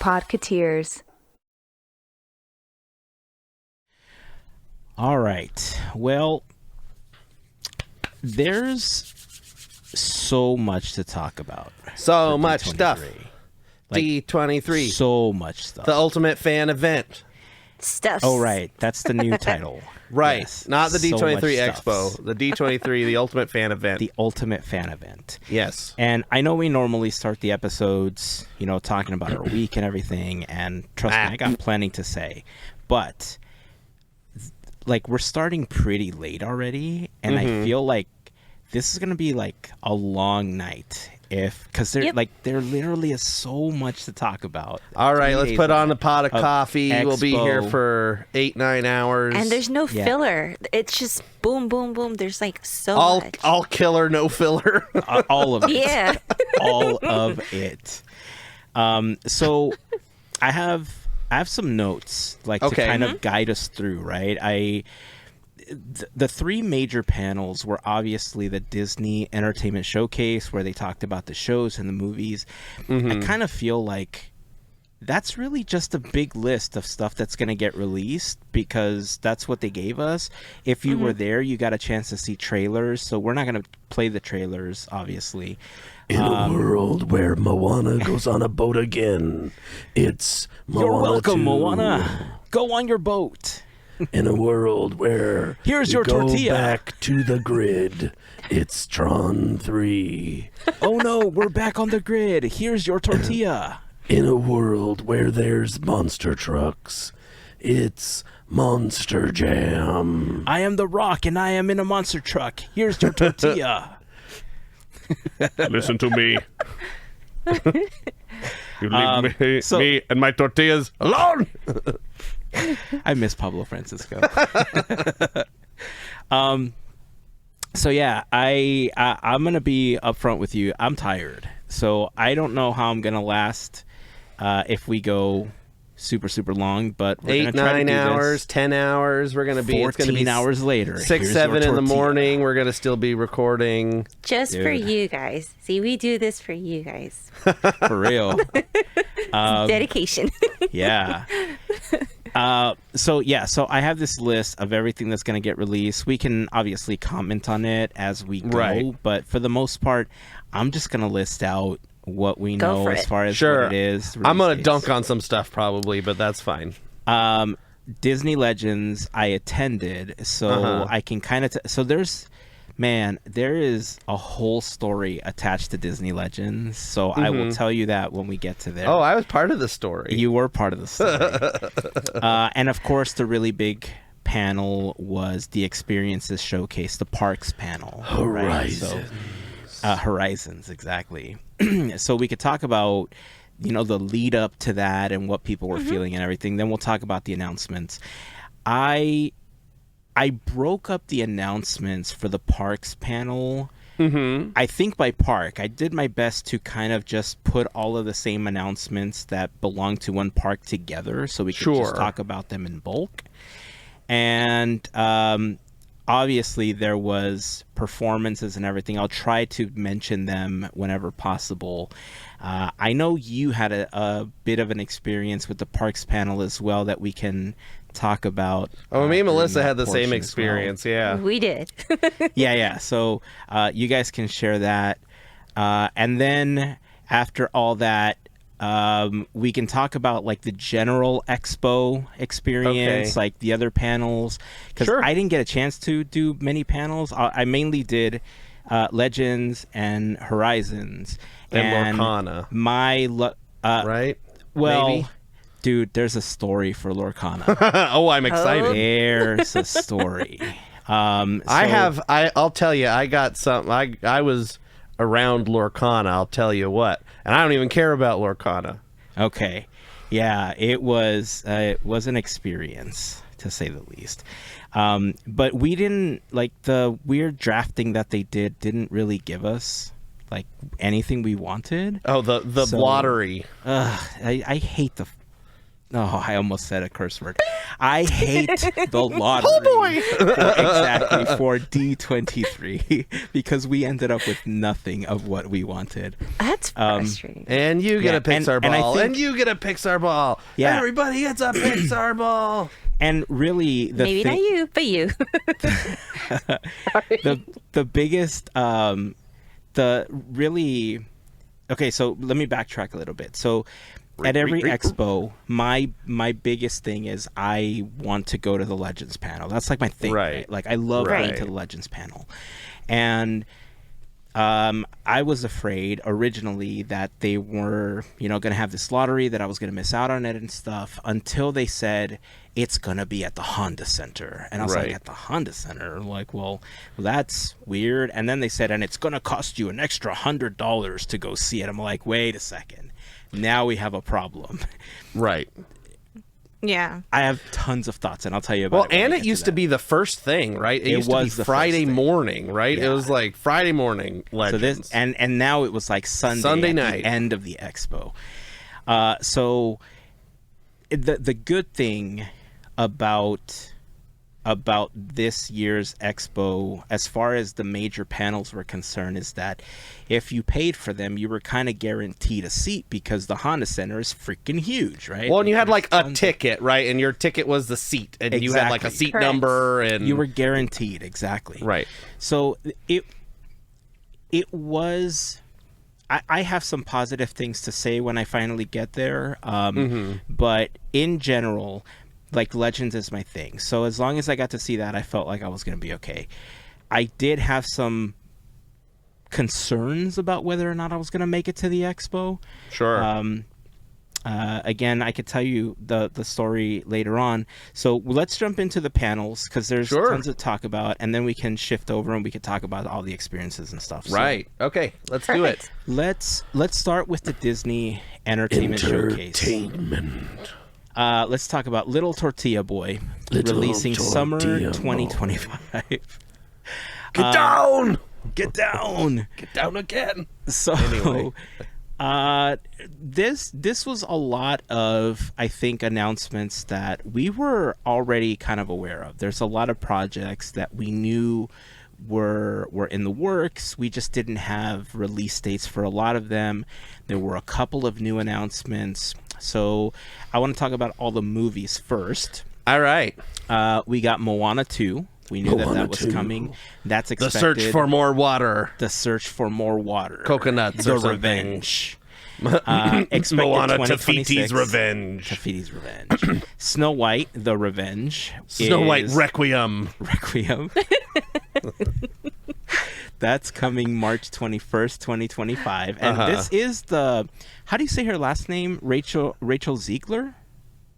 Podketeers. All right. Well, there's so much to talk about. So for much D23. stuff. Like, D23. So much stuff. The ultimate fan event. Stuff. Oh, right. That's the new title. Right. Yes. Not the So D23 much Expo. stuff. The D23, the ultimate fan event. The ultimate fan event. Yes. And I know we normally start the episodes, talking about our week and everything. And trust me, I got plenty to say. But, we're starting pretty late already. And I feel like this is going to be, a long night. Because there literally is so much to talk about. All right, let's put on a pot of coffee. Expo. We'll be here for 8-9 hours. And there's no filler. It's just boom, boom, boom. There's so much. All killer, no filler. All of it. Yeah. All of it. So I have some notes to kind of guide us through, right? The three major panels were obviously the Disney Entertainment Showcase, where they talked about the shows and the movies. I kind of feel like that's really just a big list of stuff that's going to get released, because that's what they gave us. If you were there, you got a chance to see trailers. So we're not going to play the trailers, obviously. In a world where Moana goes on a boat again, it's Moana. You're welcome, 2. Moana. Go on your boat. In a world where Here's your tortilla. Go back to the grid, it's Tron 3. Oh no, we're back on the grid. Here's your tortilla. In a world where there's monster trucks, it's Monster Jam. I am the Rock and I am in a monster truck. Here's your tortilla. Listen to me. You leave me and my tortillas alone. I miss Pablo Francisco. So yeah, I'm gonna be upfront with you. I'm tired, so I don't know how I'm gonna last if we go super long. But we're 8-9 hours, 10 hours. We're gonna be 14 hours later. 6-7 in the morning. We're gonna still be recording. Just for you guys. See, we do this for you guys. For real. Dedication. Yeah. So I have this list of everything that's going to get released. We can obviously comment on it as we go, right. But for the most part, I'm just going to list out what we know as far as what it is. I'm going to dunk on some stuff probably, but that's fine. Disney Legends, I attended, so I can kind of... So there is a whole story attached to Disney Legends, so I will tell you that when we get to there. Oh, I was part of the story. You were part of the story. And of course, the really big panel was the Experiences Showcase, the Parks panel. Horizons. Right? So, Horizons, exactly. So we could talk about, the lead up to that and what people were feeling and everything. Then we'll talk about the announcements. I broke up the announcements for the Parks panel. I think by park. I did my best to kind of just put all of the same announcements that belong to one park together so we could just talk about them in bulk. And obviously there was performances and everything. I'll try to mention them whenever possible. I know you had a bit of an experience with the Parks panel as well that we can talk about. Me and Melissa had the same experience. Yeah, we did. yeah. So you guys can share that, and then after all that, we can talk about the general expo experience, like the other panels, because I didn't get a chance to do many panels. I mainly did Legends and Horizons and Lorcana. Right? Well. Maybe? Dude, there's a story for Lorcana. Oh, I'm excited. There's a story. I'll tell you, I got something. I was around Lorcana, I'll tell you what. And I don't even care about Lorcana. Okay. Yeah, it was an experience, to say the least. But we didn't, the weird drafting that they didn't really give us anything we wanted. Oh, the lottery. I hate I almost said a curse word. I hate the lottery. For D23 because we ended up with nothing of what we wanted. That's frustrating. And you get a Pixar ball, and I and you get a Pixar ball. Yeah. Everybody gets a Pixar ball. And really, Maybe not you, but you. the biggest, okay, so let me backtrack a little bit. So at every expo, my biggest thing is I want to go to the Legends panel. That's like my thing, right? Like I love going to the Legends panel. And I was afraid originally that they were, going to have this lottery, that I was going to miss out on it and stuff, until they said it's going to be at the Honda Center. And I was like, at the Honda Center? Like, well, that's weird. And then they said, and it's going to cost you an extra $100 to go see it. I'm like, wait a second. Now we have a problem. Right. Yeah. I have tons of thoughts, and I'll tell you about it. Well, and it used to be the first thing, right? It used to be Friday morning, right? Yeah. It was like Friday morning Legends. So and now it was like Sunday night, the end of the expo. So the good thing about this year's expo, as far as the major panels were concerned, is that if you paid for them, you were kind of guaranteed a seat because the Honda Center is freaking huge, right? Well, and you had like a ticket, right? And your ticket was the seat, and you had like a seat number, and you were guaranteed, exactly. Right. So it was. I have some positive things to say when I finally get there, but in general, like Legends is my thing. So as long as I got to see that, I felt like I was going to be okay. I did have some concerns about whether or not I was going to make it to the expo. Sure. Again, I could tell you the story later on. So let's jump into the panels because there's tons to talk about, and then we can shift over and we could talk about all the experiences and stuff. Right. So, okay. Let's do it. Let's start with the Disney Entertainment Showcase. Let's talk about Little Tortilla Boy releasing summer 2025. Get down! Get down! Get down again! So, anyway. This was a lot of, I think, announcements that we were already kind of aware of. There's a lot of projects that we knew were in the works. We just didn't have release dates for a lot of them. There were a couple of new announcements. So I want to talk about all the movies first. All right. We got Moana 2. We knew that was coming. That's expected. The Search for More Water. The Search for More Water. Coconuts. The Revenge. Expected Moana 2026. Tafiti's Revenge. Tafiti's Revenge. Snow White, The Revenge. Snow White Requiem. That's coming March 21st, 2025. And this is the, how do you say her last name? Rachel Ziegler?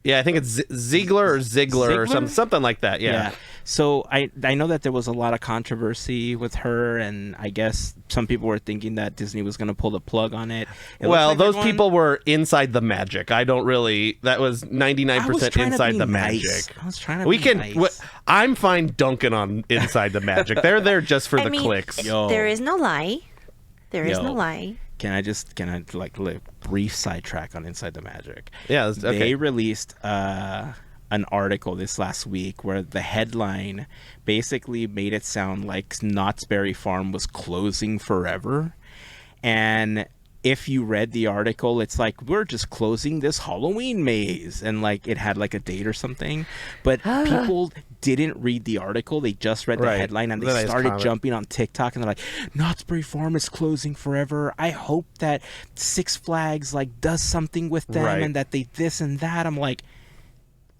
Yeah, I think it's Ziegler or Ziegler or something like that. Yeah. So I know that there was a lot of controversy with her, and I guess some people were thinking that Disney was going to pull the plug on it. Well, those people were inside the magic. I don't really. That was 99% inside the magic. I was trying to be nice. I'm fine dunking on inside the magic. They're there just for the clicks. There is no lie. There is no lie. Can I like brief sidetrack on Inside the Magic? Yeah, okay. They released an article this last week where the headline basically made it sound like Knott's Berry Farm was closing forever. And if you read the article, it's like, we're just closing this Halloween maze, and like it had like a date or something. But people didn't read the article. They just read the headline, and they started jumping on TikTok, and they're like, Knott's Berry Farm is closing forever. I hope that Six Flags like does something with them and that they this and that. I'm like,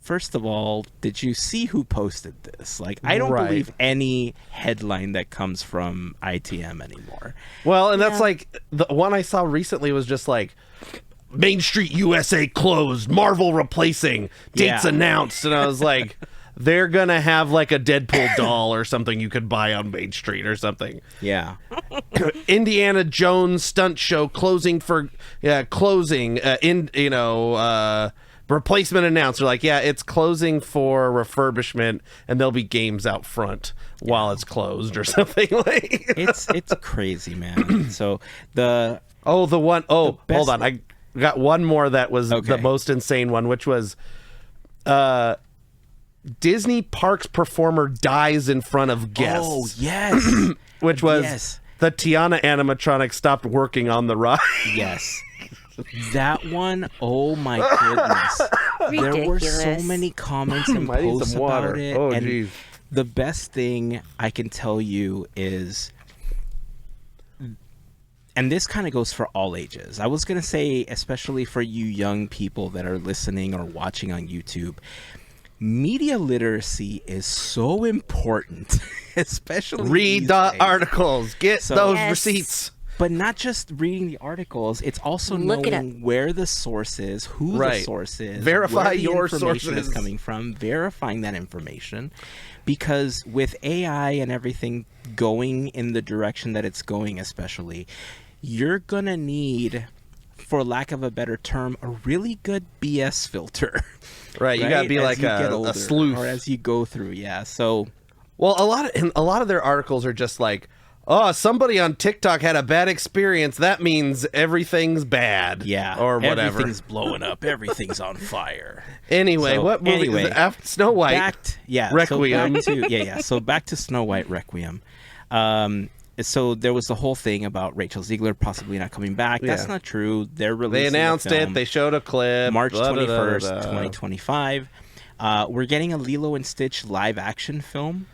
first of all, did you see who posted this? Like, I don't believe any headline that comes from ITM anymore. Well, and that's like, the one I saw recently was just like, Main Street USA closed, Marvel replacing, dates announced. And I was like, they're going to have like a Deadpool doll or something you could buy on Main Street or something. Yeah. Indiana Jones stunt show closing, replacement announcer, like, it's closing for refurbishment, and there'll be games out front while it's closed or something. Like it's crazy, man. So hold on, got one more that was the Okay. most insane one, which was Disney Parks performer dies in front of guests. Oh, yes. Which was Yes. the Tiana animatronic stopped working on the ride. Yes. That one, oh my goodness. There were so Ridiculous. many comments and I need posts some water. about it. Oh, and geez. the best thing I can tell you is, and this kind of goes for all ages. I was going to say, especially for you young people that are listening or watching on YouTube, media literacy is so important, especially Read these the days. articles. Get So- those Yes. receipts. But not just reading the articles, it's also Look it knowing where the source is, who the Right. source is, Verify where the your information sources. is coming from, verifying that information. Because with AI and everything going in the direction that it's going, especially, you're going to need, for lack of a better term, a really good BS filter. Right, you gotta be as like you get older, a sleuth. or as you go through. Yeah, so Well, a lot of their articles are just like, oh, somebody on TikTok had a bad experience. That means everything's bad. yeah, or whatever. Everything's blowing up. Everything's on fire. Anyway, So, what movie? anyway, After Snow White. So Requiem. back to, so back to Snow White Requiem. So there was the whole thing about Rachel Ziegler possibly not coming back. That's Yeah. not true. They're They releasing announced the it. film They showed a clip. March blah, da, da, 21st, da, da. 2025. We're getting a Lilo and Stitch live action film.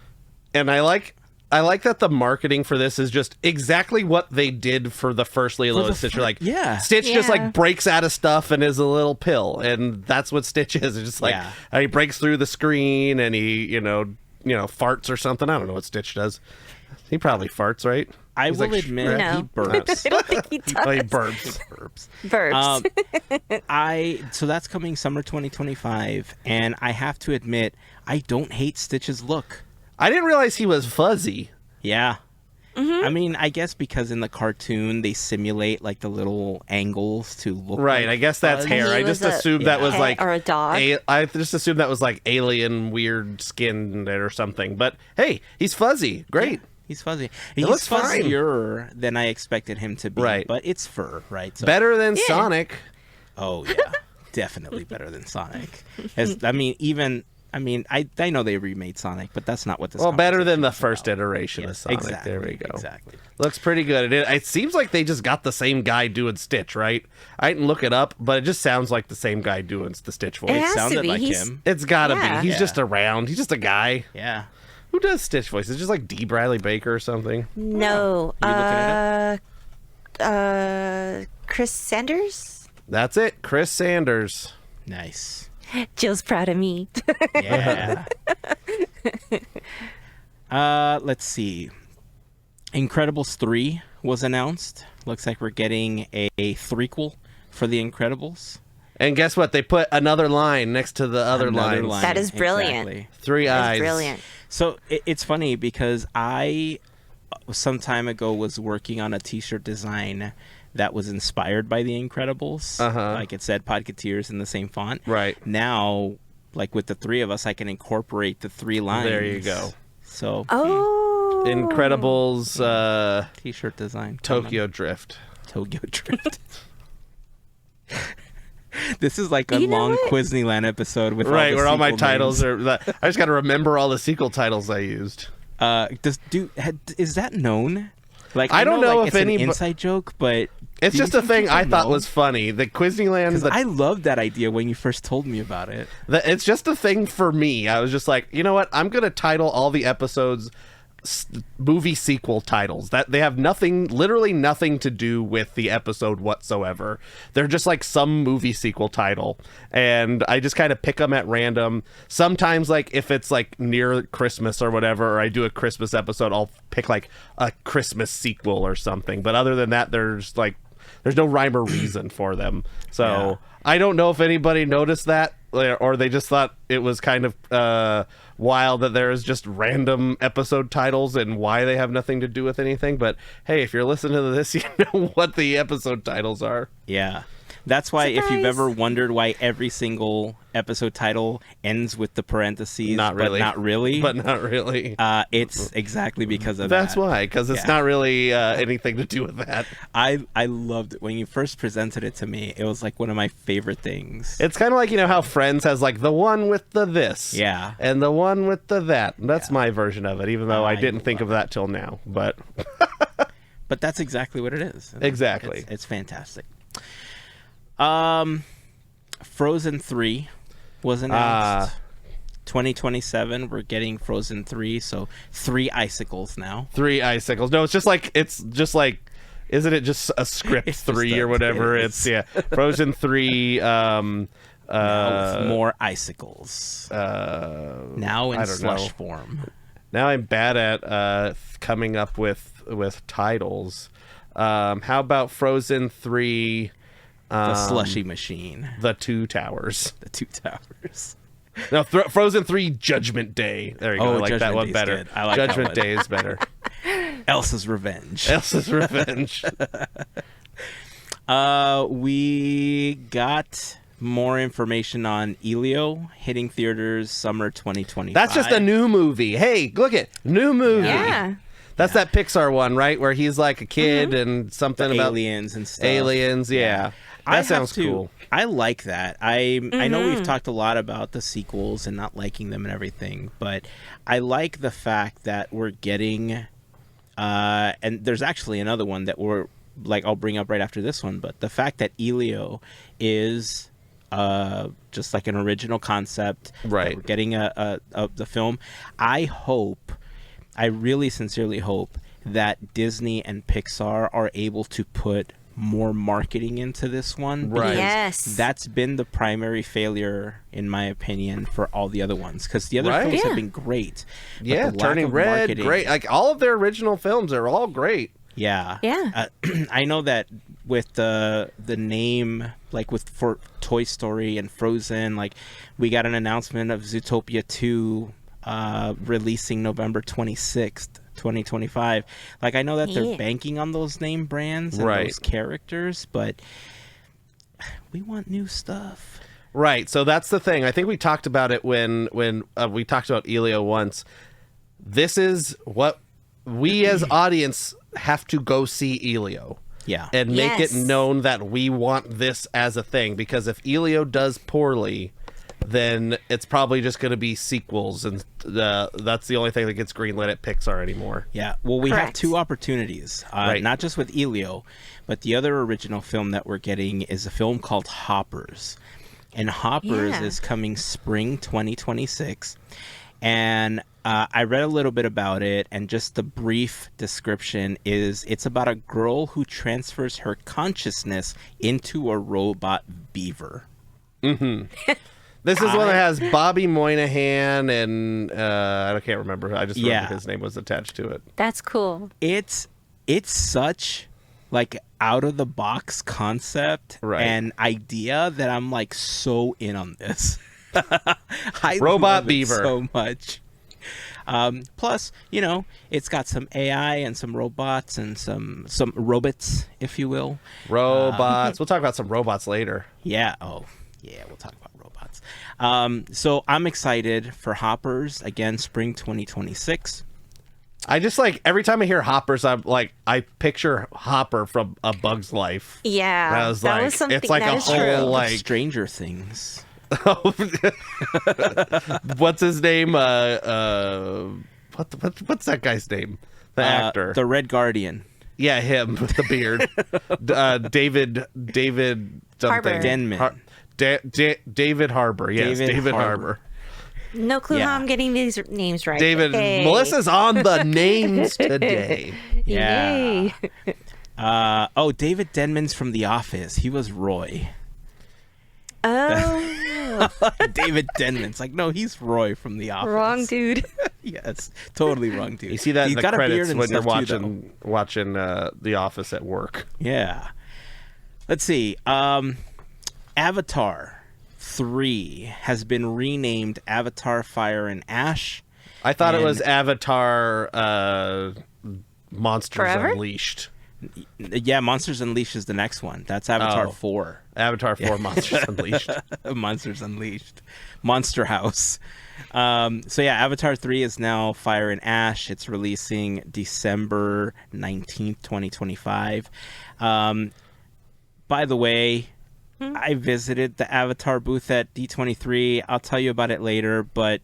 And I like that the marketing for this is just exactly what they did for the first Lilo and Stitch. You're like, yeah. Stitch just Yeah. like breaks out of stuff and is a little pill, and that's what Stitch is. It's just like Yeah. he breaks through the screen and he, farts or something. I don't know what Stitch does. He probably farts, right? I He's will like, admit No. he burps. I don't think he does. Oh, he burps. burps. Burps. So that's coming summer 2025, and I have to admit I don't hate Stitch's look. I didn't realize he was fuzzy. Yeah. Mm-hmm. I mean, I guess because in the cartoon they simulate like the little angles to look Right, like I guess that's fuzz. hair. He I was just a assumed that was pet like or a dog. I just assumed that was like alien weird skin or something. But hey, he's fuzzy. Great. He's fuzzy. He's looks fine. fuzzier than I expected him to be. Right. But it's fur, right? So, Better than Sonic. Oh yeah, definitely better than Sonic. I know they remade Sonic, but that's not what this. Well, better than the conversation's first about. iteration of Sonic. Exactly. There we go. Exactly. Looks pretty good. It seems like they just got the same guy doing Stitch, right? I didn't look it up, but it just sounds like the same guy doing the Stitch voice. It has to Sounded be. like He's- him. It's gotta Yeah. be. He's Yeah. just around. He's just a guy. Yeah. Who does Stitch voice? It's just like D. Bradley Baker or something. No. You looking it Chris Sanders? That's it. Chris Sanders. Nice. Jill's proud of me. Yeah. Let's see. Incredibles 3 was announced. Looks like we're getting a threequel for The Incredibles. And guess what? They put another line next to the other Another lines. line, That is brilliant. exactly. Three That's eyes. brilliant. So it's funny because I, some time ago, was working on a T-shirt design that was inspired by The Incredibles. Uh-huh. Like it said Podketeers in the same font. Right. Now, like with the three of us, I can incorporate the three lines. There you go. So Oh. Incredibles T-shirt design. Tokyo Drift. Tokyo Drift. This is like a You know long what? Quizneyland episode with Right, where all my sequel titles names. are. I just got to remember all the sequel titles I used. Is that known? Like I don't know like, if it's any- an inside joke, but It's do you just a think thing people I thought know? was funny. The Quizneyland. I loved that idea when you first told me about it. It's just a thing for me. I was just like, you know what? I'm gonna title all the episodes movie sequel titles that they have literally nothing to do with the episode whatsoever. They're just like some movie sequel title, and I just kind of pick them at random. Sometimes, like if it's like near Christmas or whatever, or I do a Christmas episode, I'll pick like a Christmas sequel or something. But other than that, there's no rhyme or reason for them. So Yeah. I don't know if anybody noticed that, or they just thought it was kind of wild that there's just random episode titles and why they have nothing to do with anything. But hey, if you're listening to this, you know what the episode titles are. Yeah. That's why if you've Surprise. ever wondered why every single episode title ends with the parentheses, Not really. but not really, But not really. it's exactly because of That's that. why, because it's Yeah. not really anything to do with that. I loved it. When you first presented it to me, it was like one of my favorite things. It's kind of like, how Friends has like the one with the this. Yeah. And the one with the that. That's my version of it, even though I I didn't think of love that till now. But But that's exactly what it is. Exactly. It's fantastic. Frozen 3 was announced. 2027, we're getting Frozen 3, so 3 icicles now. 3 icicles. No, it's just like, isn't it just a script It's 3 just or whatever? it It's, is. Frozen 3, Now with more icicles. Now in I don't slush know. form. Now I'm bad at coming up with titles. How about Frozen 3, The slushy machine. The Two Towers? The 2 towers. No, Frozen 3, Judgment Day. There you go. I like that Judgment one Day's better. good. I like that Judgment one. Day is better. Elsa's Revenge. Elsa's Revenge. We got more information on Elio hitting theaters summer 2025. That's just a new movie. Hey, look it. New movie. Yeah. That's that Pixar one, right? Where he's like a kid and something about aliens and stuff. aliens. Yeah. That sounds cool. I like that. I know we've talked a lot about the sequels and not liking them and everything, but I like the fact that we're getting and there's actually another one that I'll bring up right after this one, but the fact that Elio is just like an original concept. Right. We're getting the film. I really sincerely hope that Disney and Pixar are able to put more marketing into this one. Right. because Yes. That's been the primary failure, in my opinion, for all the other ones. Because the other Right. films Yeah. have been great. but Yeah, the lack Turning of Red, marketing- great. Like all of their original films are all great. Yeah. Yeah. I know that with the name, like for Toy Story and Frozen, like we got an announcement of Zootopia 2 releasing November 26th, 2025. Like I know that they're Yeah. banking on those name brands and Right. those characters, but we want new stuff. Right. So that's the thing. I think we talked about it when we talked about Elio once. This is what we as audience have to go see Elio. Yeah. And make Yes. it known that we want this as a thing. Because if Elio does poorly, then it's probably just going to be sequels. And that's the only thing that gets greenlit at Pixar anymore. Yeah, well, we have Correct. 2 opportunities, Right. not just with Elio, but the other original film that we're getting is a film called Hoppers. And Hoppers Yeah. is coming spring 2026. And I read a little bit about it, and just the brief description is it's about a girl who transfers her consciousness into a robot beaver. This is one that has Bobby Moynihan and I can't remember. I just remember Yeah. his name was attached to it. That's cool. It's such like out of the box concept Right. and idea that I'm like so in on this. I Robot love it beaver. so much. Plus, it's got some AI and some robots and some robots, if you will. Robots. We'll talk about some robots later. Yeah. Oh, yeah. We'll talk about robots. So I'm excited for Hoppers again, spring 2026. I just like every time I hear Hoppers, I picture Hopper from A Bug's Life. Yeah. I was that like, was something it's like that a is whole true. like Stranger Things. what's his name? What's that guy's name? The actor. The Red Guardian. Yeah, him with the beard. David something. Harbour. Denman. David Harbour. Yes, David Harbour. No clue Yeah. how I'm getting these names right. David. Hey. Melissa's on the names today. Yeah. Yay. David Denman's from The Office. He was Roy. Oh, David Denman's like, no, he's Roy from The Office. wrong dude. Yes, totally wrong dude. You see that He's in the got a beard credits and when you're stuff too, though. watching The Office at work. Yeah. Let's see. Avatar 3 has been renamed Avatar Fire and Ash. I thought it And- was Avatar Monsters Forever? Unleashed. Yeah, Monsters Unleashed is the next one. That's Avatar 4. Avatar 4 Monsters Unleashed. Monsters Unleashed. Monster House. So yeah, Avatar 3 is now Fire and Ash. It's releasing December 19th, 2025. By the way, I visited the Avatar booth at D23. I'll tell you about it later, but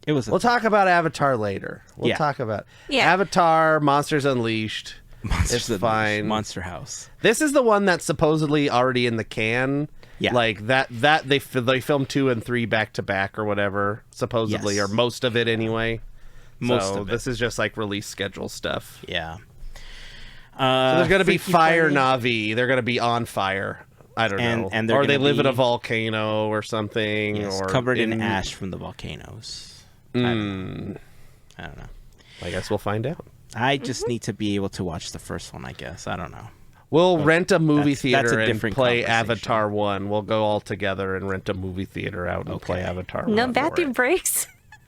it was We'll talk about Avatar later. We'll talk about Avatar, Monsters Unleashed. Monsters It's fine. Monster House. This is the one that's supposedly already in the can. Yeah. Like that they filmed 2 and 3 back to back or whatever, supposedly, Yes. or most of it anyway. Most so of it. This is just like release schedule stuff. Yeah. So there's going to be Freaky fire Friday. Navi. They're going to be on fire. I don't know. And or they gonna live in be- a volcano or something. Yes, or covered in ash from the volcanoes. I don't know. I guess we'll find out. I just need to be able to watch the first one, I guess. I don't know. We'll rent a movie that's theater a and different play conversation. Avatar 1. We'll go all together and rent a movie theater out and play Avatar 1. No bathroom breaks.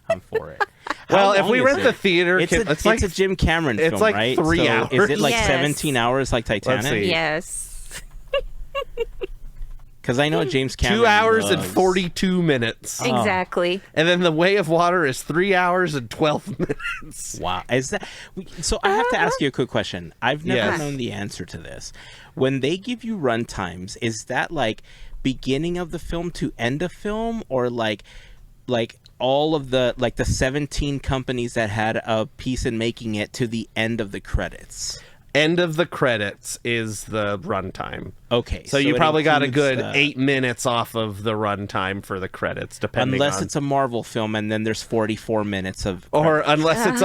I'm for it. Well, How if we long is rent the it? theater, It's like a Jim Cameron it's film, like right? 3 So hours. Is it like Yes. 17 hours like Titanic? see. Yes. Because I know James Cameron 2 hours and loves- 42 minutes. Exactly. And then The Way of Water is 3 hours and 12 minutes. Wow. Is that so? I have to ask you a quick question. I've never Yes. known the answer to this. When they give you run times, is that like beginning of the film to end of film, or like all of the 17 companies that had a piece in making it to the end of the credits? End of the credits is the runtime. Okay. So you it probably got a includes, good 8 minutes off of the runtime for the credits, depending unless on... it's a Marvel film, and then there's 44 minutes of Or credits.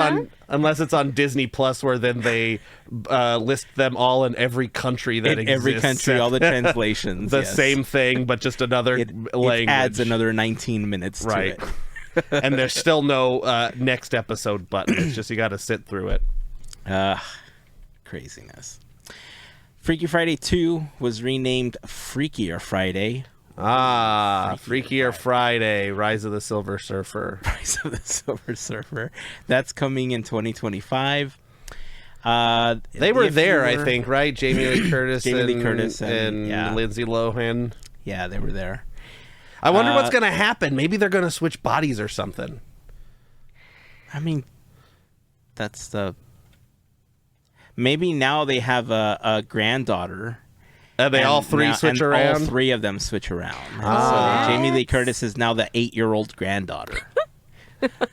unless it's on Disney Plus, where then they list them all in every country that in exists. every country, all the translations, the yes. same thing, but just another language. It adds another 19 minutes Right. to it. And there's still no next episode button. It's just you got to sit through it. Craziness. Freaky Friday 2 was renamed Freakier Friday. Freakier Friday, Rise of the Silver Surfer. Rise of the Silver Surfer. That's coming in 2025. They were there, I think, right? Jamie Lee Curtis, Jamie Lee Curtis and yeah. Lindsay Lohan. Yeah, they were there. I wonder what's going to happen. Maybe they're going to switch bodies or something. I mean, that's the... Maybe now they have a granddaughter. They all three switch around? All three of them switch around. Ah. So Jamie Lee Curtis is now the 8-year-old granddaughter.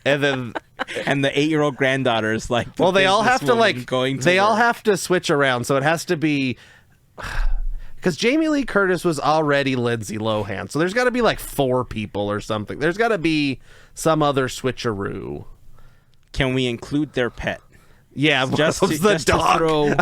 And then... And the 8-year-old granddaughter is like... Well, they all have to, businesswoman going to all work. have to switch around, so it has to be... Because Jamie Lee Curtis was already Lindsay Lohan, so there's got to be like 4 people or something. There's got to be some other switcheroo. Can we include their pet? Yeah, Just the dog.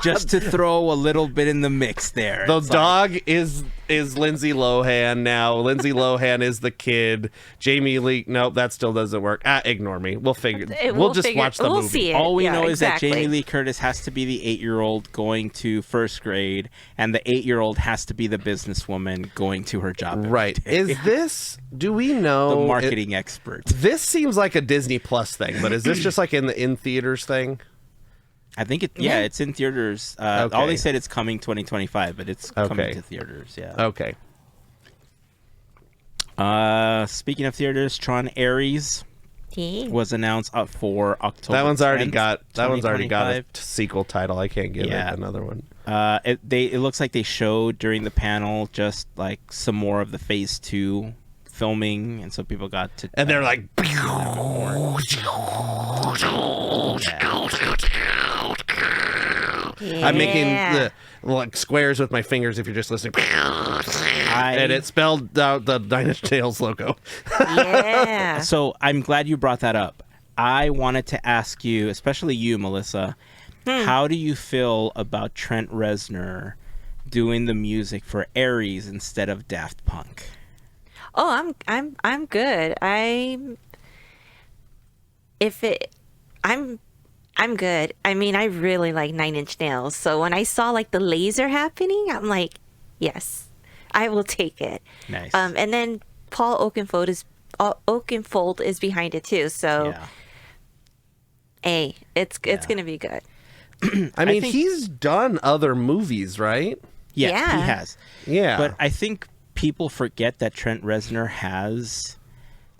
Just to throw a little bit in the mix there. The It's dog is Lindsay Lohan now. Lindsay Lohan is the kid. Jamie Lee. Nope, that still doesn't work. Ignore me. We'll figure. We'll just watch the we'll movie. See it. All we Yeah, know exactly. is that Jamie Lee Curtis has to be the 8-year-old going to first grade, and the 8-year-old has to be the businesswoman going to her job. every Right. day. Is this? Do we know? The marketing expert. This seems like a Disney Plus thing, but is this just like in theaters thing? I think it. Yeah, it's in theaters. All they Okay. said it's coming 2025, but it's coming Okay. to theaters. Yeah. Okay. Speaking of theaters, Tron Ares Yeah. was announced up for October. That one's already 10th, got. That one's already got a 2025. sequel title. I can't give Yeah. it another one. It looks like they showed during the panel just like some more of the Phase 2 filming, and so people got to. And they're like, I'm making the like squares with my fingers. If you're just listening, and it spelled out the Nine Inch Nails logo. Yeah. So I'm glad you brought that up. I wanted to ask you, especially you, Melissa, how do you feel about Trent Reznor doing the music for Ares instead of Daft Punk? Oh, I'm good. I'm good. I mean, I really like Nine Inch Nails. So when I saw like the laser happening, I'm like, yes, I will take it. Nice. And then Paul Oakenfold is behind it too. So Yeah. It's gonna be good. I mean, he's done other movies, right? Yeah. He has. Yeah. But I think people forget that Trent Reznor has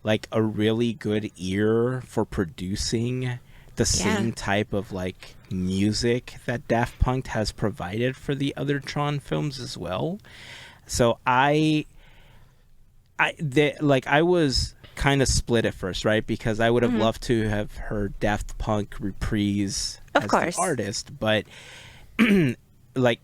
like a really good ear for producing the same type of like music that Daft Punk has provided for the other Tron films as well. So I was kind of split at first, right? Because I would have loved to have heard Daft Punk reprise as the artist, but like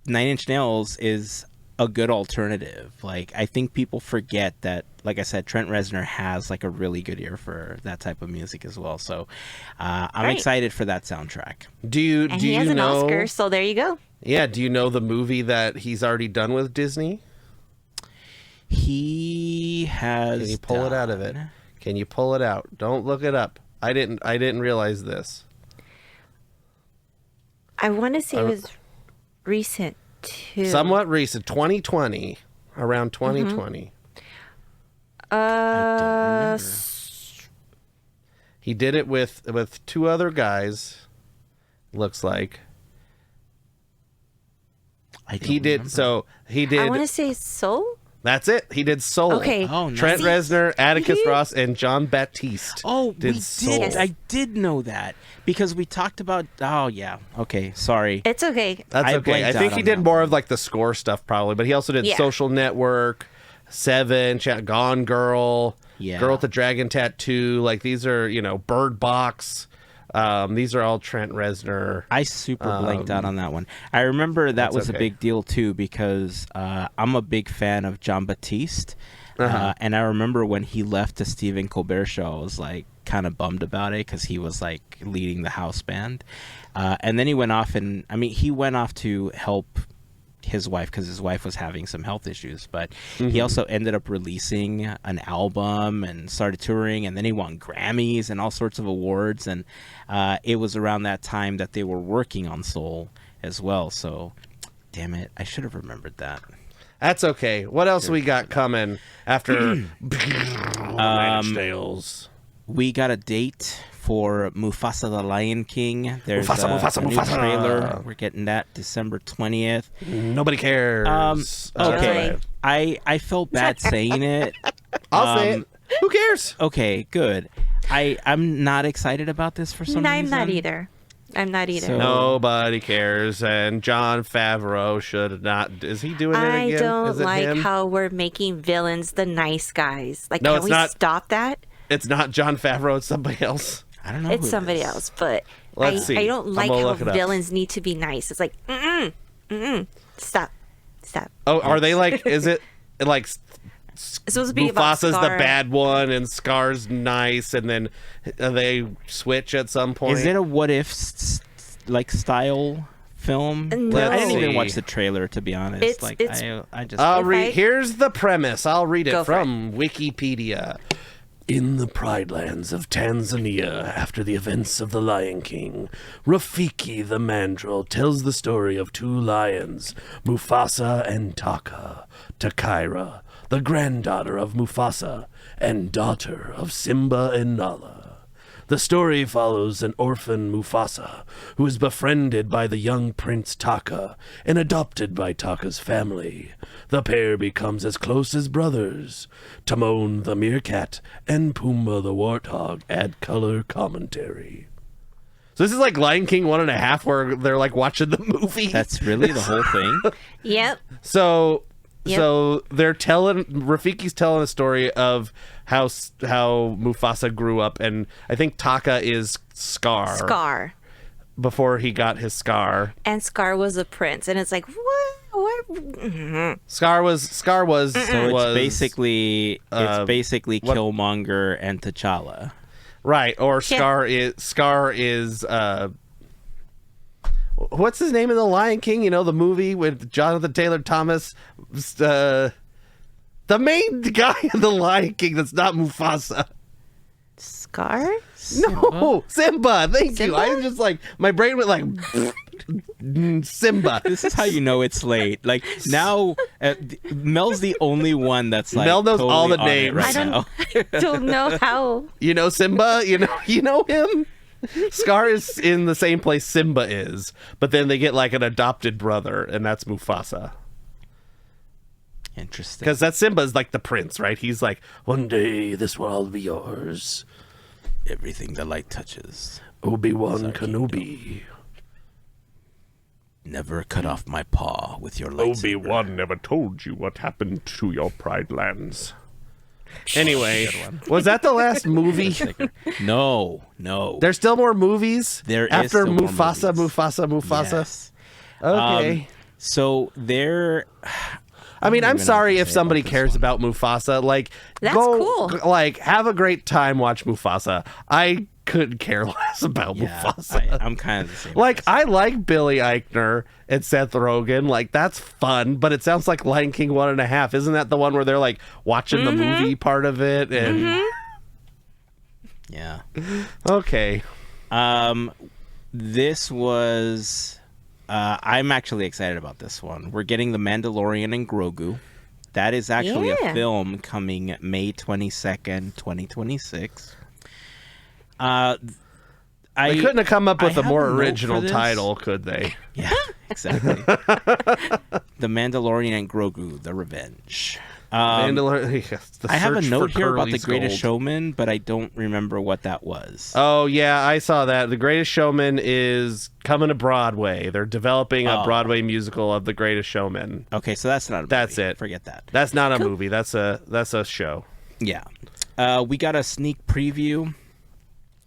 Nine Inch Nails is a good alternative. Like, I think people forget that, like I said, Trent Reznor has like a really good ear for that type of music as well. So I'm excited for that soundtrack. He has an Oscar, so there you go. Yeah, do you know the movie that he's already done with Disney? He has. Can you pull it out of it? Can you pull it out? Don't look it up. I didn't realize this. I want to say it was recent too. Somewhat recent, 2020, around 2020. I don't remember. He did it with two other guys. Looks like he did. Remember. So he did. I want to say Soul. That's it. He did Soul. Okay. Oh, nice. Trent Reznor, Atticus Ross, and John Baptiste. Oh, we Soul. did. I did know that because we talked about. Oh yeah. Okay. Sorry. It's okay. That's I okay. blanked I think out he on did that more of like the score stuff probably, but he also did Yeah. Social Network, Seven, Gone Girl, Yeah. Girl with the Dragon Tattoo. Like these are, Bird Box. These are all Trent Reznor. I super blanked out on that one. I remember that was a okay. big deal too because I'm a big fan of John Baptiste, and I remember when he left the Stephen Colbert Show, I was like kind of bummed about it because he was like leading the house band, and then he went off to help his wife because his wife was having some health issues, but he also ended up releasing an album and started touring, and then he won Grammys and all sorts of awards, and it was around that time that they were working on Soul as well. So damn it, I should have remembered that. That's okay. What else we got coming after Tales? We got a date for Mufasa the Lion King. There's Mufasa, a new Mufasa. trailer. We're getting that December 20th. Nobody cares. Okay. I felt bad saying it. I'll say it. Who cares? Okay, good. I'm not excited about this for some reason. I'm not either. So- Nobody cares, and Jon Favreau should not. Is he doing it I again? don't Is it like him? how we're making villains the nice guys. Like, No, can it's we not. stop that? It's not Jon Favreau. It's somebody else. I don't know. It's who it somebody is. else, but Let's see. I don't I'm like gonna how look it up. villains need to be nice. It's like, stop. Oh, are they like? Is it like It's supposed to be about Mufasa's the Scar. bad one and Scar's nice, and then they switch at some point? Is it a what if like style film? No. I didn't even see. watch the trailer, to be honest. It's- I just. I'll If read. I- Here's the premise. I'll read it Go for from Wikipedia. In the Pride Lands of Tanzania, after the events of The Lion King, Rafiki the mandrill tells the story of two lions, Mufasa and Taka. Takaira, the granddaughter of Mufasa and daughter of Simba and Nala. The story follows an orphan Mufasa who is befriended by the young Prince Taka and adopted by Taka's family. The pair becomes as close as brothers. Timon the meerkat and Pumbaa the warthog add color commentary. So this is like Lion King 1.5, where they're like watching the movie. That's really the whole thing. Yep. So Yep. so they're telling Rafiki's telling a story of how Mufasa grew up, and I think Taka is Scar. before he got his scar. And Scar was a prince. And it's like, what? Mhm. Scar was So it's was- basically Killmonger and T'Challa. right, or Yeah. Scar is what's his name in The Lion King? You know, the movie with Jonathan Taylor Thomas, the main guy in The Lion King that's not Mufasa. Scar? No, Simba. Thank you. Simba? I was just like, my brain went like, Simba. This is how you know it's late. Like now, Mel's the only one that's like Mel knows totally all the on it names. right I now. don't know how. You know Simba? You know him? Scar is in the same place Simba is, but then they get like an adopted brother, and that's Mufasa. Interesting. Because that Simba is like the prince, right? He's like, One day this will all be yours. Everything the light touches. Obi-Wan Kenobi. Never cut off my paw with your lightsaber. Obi-Wan never told you what happened to your Pride Lands. Anyway, was that the last movie? No. There's still more movies? There is after still more Mufasa, movies. Mufasa? Yes. Okay. So there... I mean, I'm even know sorry what to if say somebody about this cares one. about Mufasa. Like, That's go, cool. like, have a great time, watch Mufasa. I couldn't care less about Mufasa. I'm kind of the same. Like, way. I like Billy Eichner and Seth Rogen. Like, that's fun, but it sounds like Lion King 1.5. Isn't that the one where they're, like, watching the movie part of it? And Yeah. Okay. This was... I'm actually excited about this one. We're getting The Mandalorian and Grogu. That is actually a Yeah. film coming May 22nd, 2026. They couldn't have come up with I a have more a note original for this. title, could they? Yeah, exactly. The Mandalorian and Grogu, The Revenge. Mandalorian. Yes, the I have a search note for here about The Curly's Greatest Gold. Showman, but I don't remember what that was. Oh, yeah, I saw that. The Greatest Showman is coming to Broadway. They're developing a Broadway musical of The Greatest Showman. Okay, so that's not a movie. That's it. Forget that. That's not a movie. That's a show. Yeah. We got a sneak preview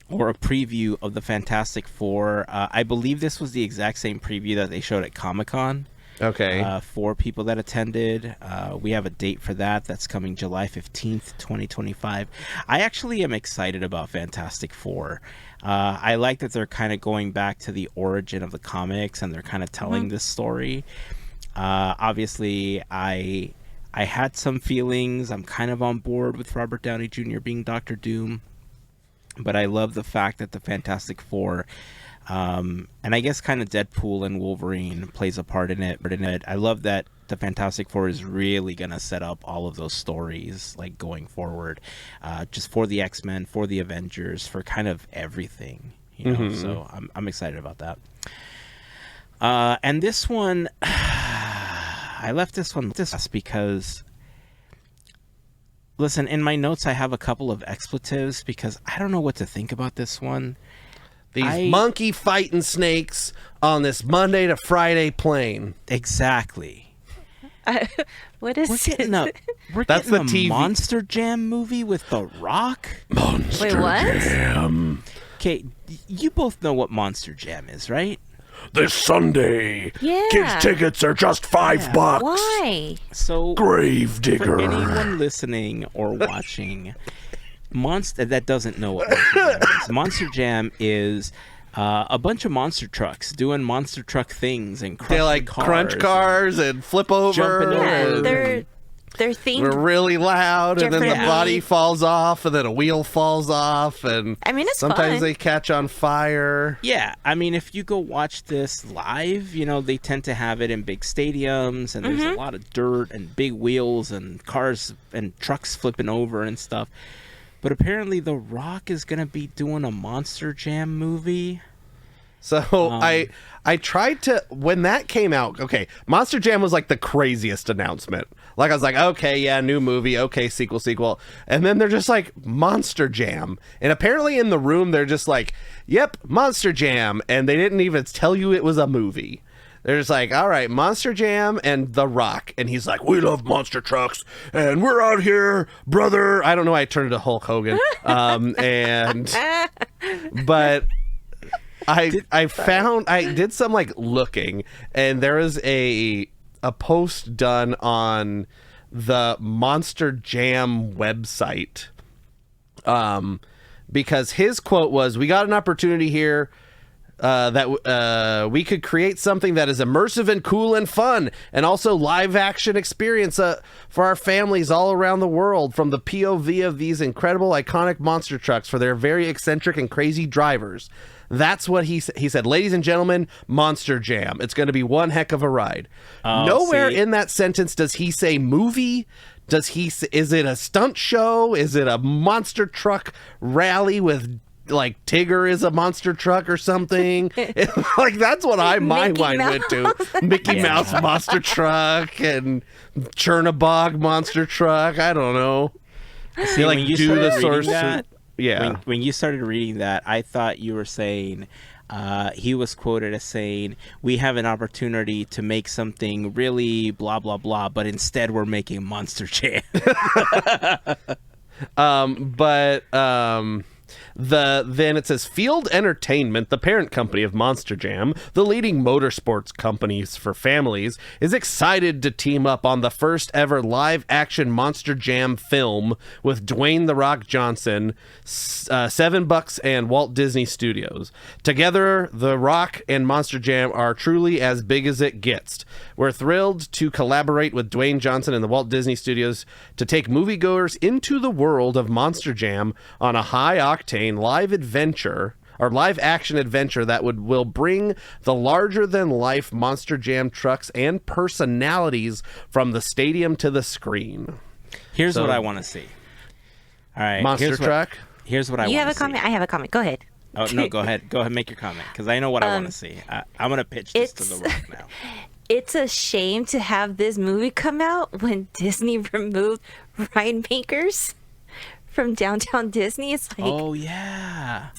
or a preview of the Fantastic Four. I believe this was the exact same preview that they showed at Comic-Con. Okay. For people that attended. We have a date for that. That's coming July 15th, 2025. I actually am excited about Fantastic Four. I like that they're kind of going back to the origin of the comics and they're kind of telling this story. Obviously, I had some feelings. I'm kind of on board with Robert Downey Jr. being Doctor Doom. But I love the fact that the Fantastic Four... and I guess kind of Deadpool and Wolverine plays a part in it. But I love that the Fantastic Four is really going to set up all of those stories like going forward, just for the X-Men, for the Avengers, for kind of everything. You know, so I'm excited about that. And this one, I left this one just because. Listen, in my notes I have a couple of expletives because I don't know what to think about this one. These monkey fighting snakes on this Monday to Friday plane. Exactly. What is We're That's getting the a TV. Monster Jam movie with The Rock. Wait, what? Jam. Okay, you both know what Monster Jam is, right? This Sunday. Yeah. Kids tickets are just $5. Why? So, Gravedigger. for anyone listening or watching, that doesn't know what Monster Jam is a bunch of monster trucks doing monster truck things and They like crunch cars and flip over. jumping Yeah, over. they're themed. We're really loud, and then the Differently. body falls off, and then a wheel falls off, and I mean, it's sometimes fun. they catch on fire. Yeah, I mean, if you go watch this live, you know, they tend to have it in big stadiums, and there's a lot of dirt and big wheels and cars and trucks flipping over and stuff. But apparently The Rock is going to be doing a Monster Jam movie. So I tried to, when that came out, okay, Monster Jam was like the craziest announcement. Like I was like, okay, yeah, new movie, okay, sequel. And then they're just like, Monster Jam. And apparently in the room, they're just like, yep, Monster Jam. And they didn't even tell you it was a movie. They're just like, all right, Monster Jam and The Rock. And he's like, we love monster trucks, and we're out here, brother. I don't know why I turned to Hulk Hogan. But I did some like looking, and there is a post done on the Monster Jam website. Because his quote was, we got an opportunity here that we could create something that is immersive and cool and fun, and also live action experience for our families all around the world, from the POV of these incredible iconic monster trucks for their very eccentric and crazy drivers. That's what he said. Ladies and gentlemen, Monster Jam. It's going to be one heck of a ride. Nowhere in that sentence does he say movie. Is it a stunt show? Is it a monster truck rally with like Tigger is a monster truck or something. Like that's what my mind went to. Mickey Mouse monster truck and Chernabog monster truck. I don't know. See, like you do the source. Yeah. When you started reading that, I thought you were saying he was quoted as saying, "We have an opportunity to make something really blah blah blah, but instead we're making Monster Jam." Then it says Field Entertainment, the parent company of Monster Jam, the leading motorsports companies for families, is excited to team up on the first ever live action Monster Jam film with Dwayne "The Rock" Johnson, $7 and Walt Disney Studios. Together, The Rock and Monster Jam are truly as big as it gets. We're thrilled to collaborate with Dwayne Johnson and the Walt Disney Studios to take moviegoers into the world of Monster Jam on a high-octane live action adventure that will bring the larger-than-life Monster Jam trucks and personalities from the stadium to the screen. Here's what I want to see. All right, Monster truck. Here's what I want to see. You have a comment? I have a comment. Go ahead. Oh, no, go ahead. Go ahead and make your comment, because I know what I want to see. I'm going to pitch this to The Rock now. It's a shame to have this movie come out when Disney removed ride makers from downtown Disney. It's like, oh yeah.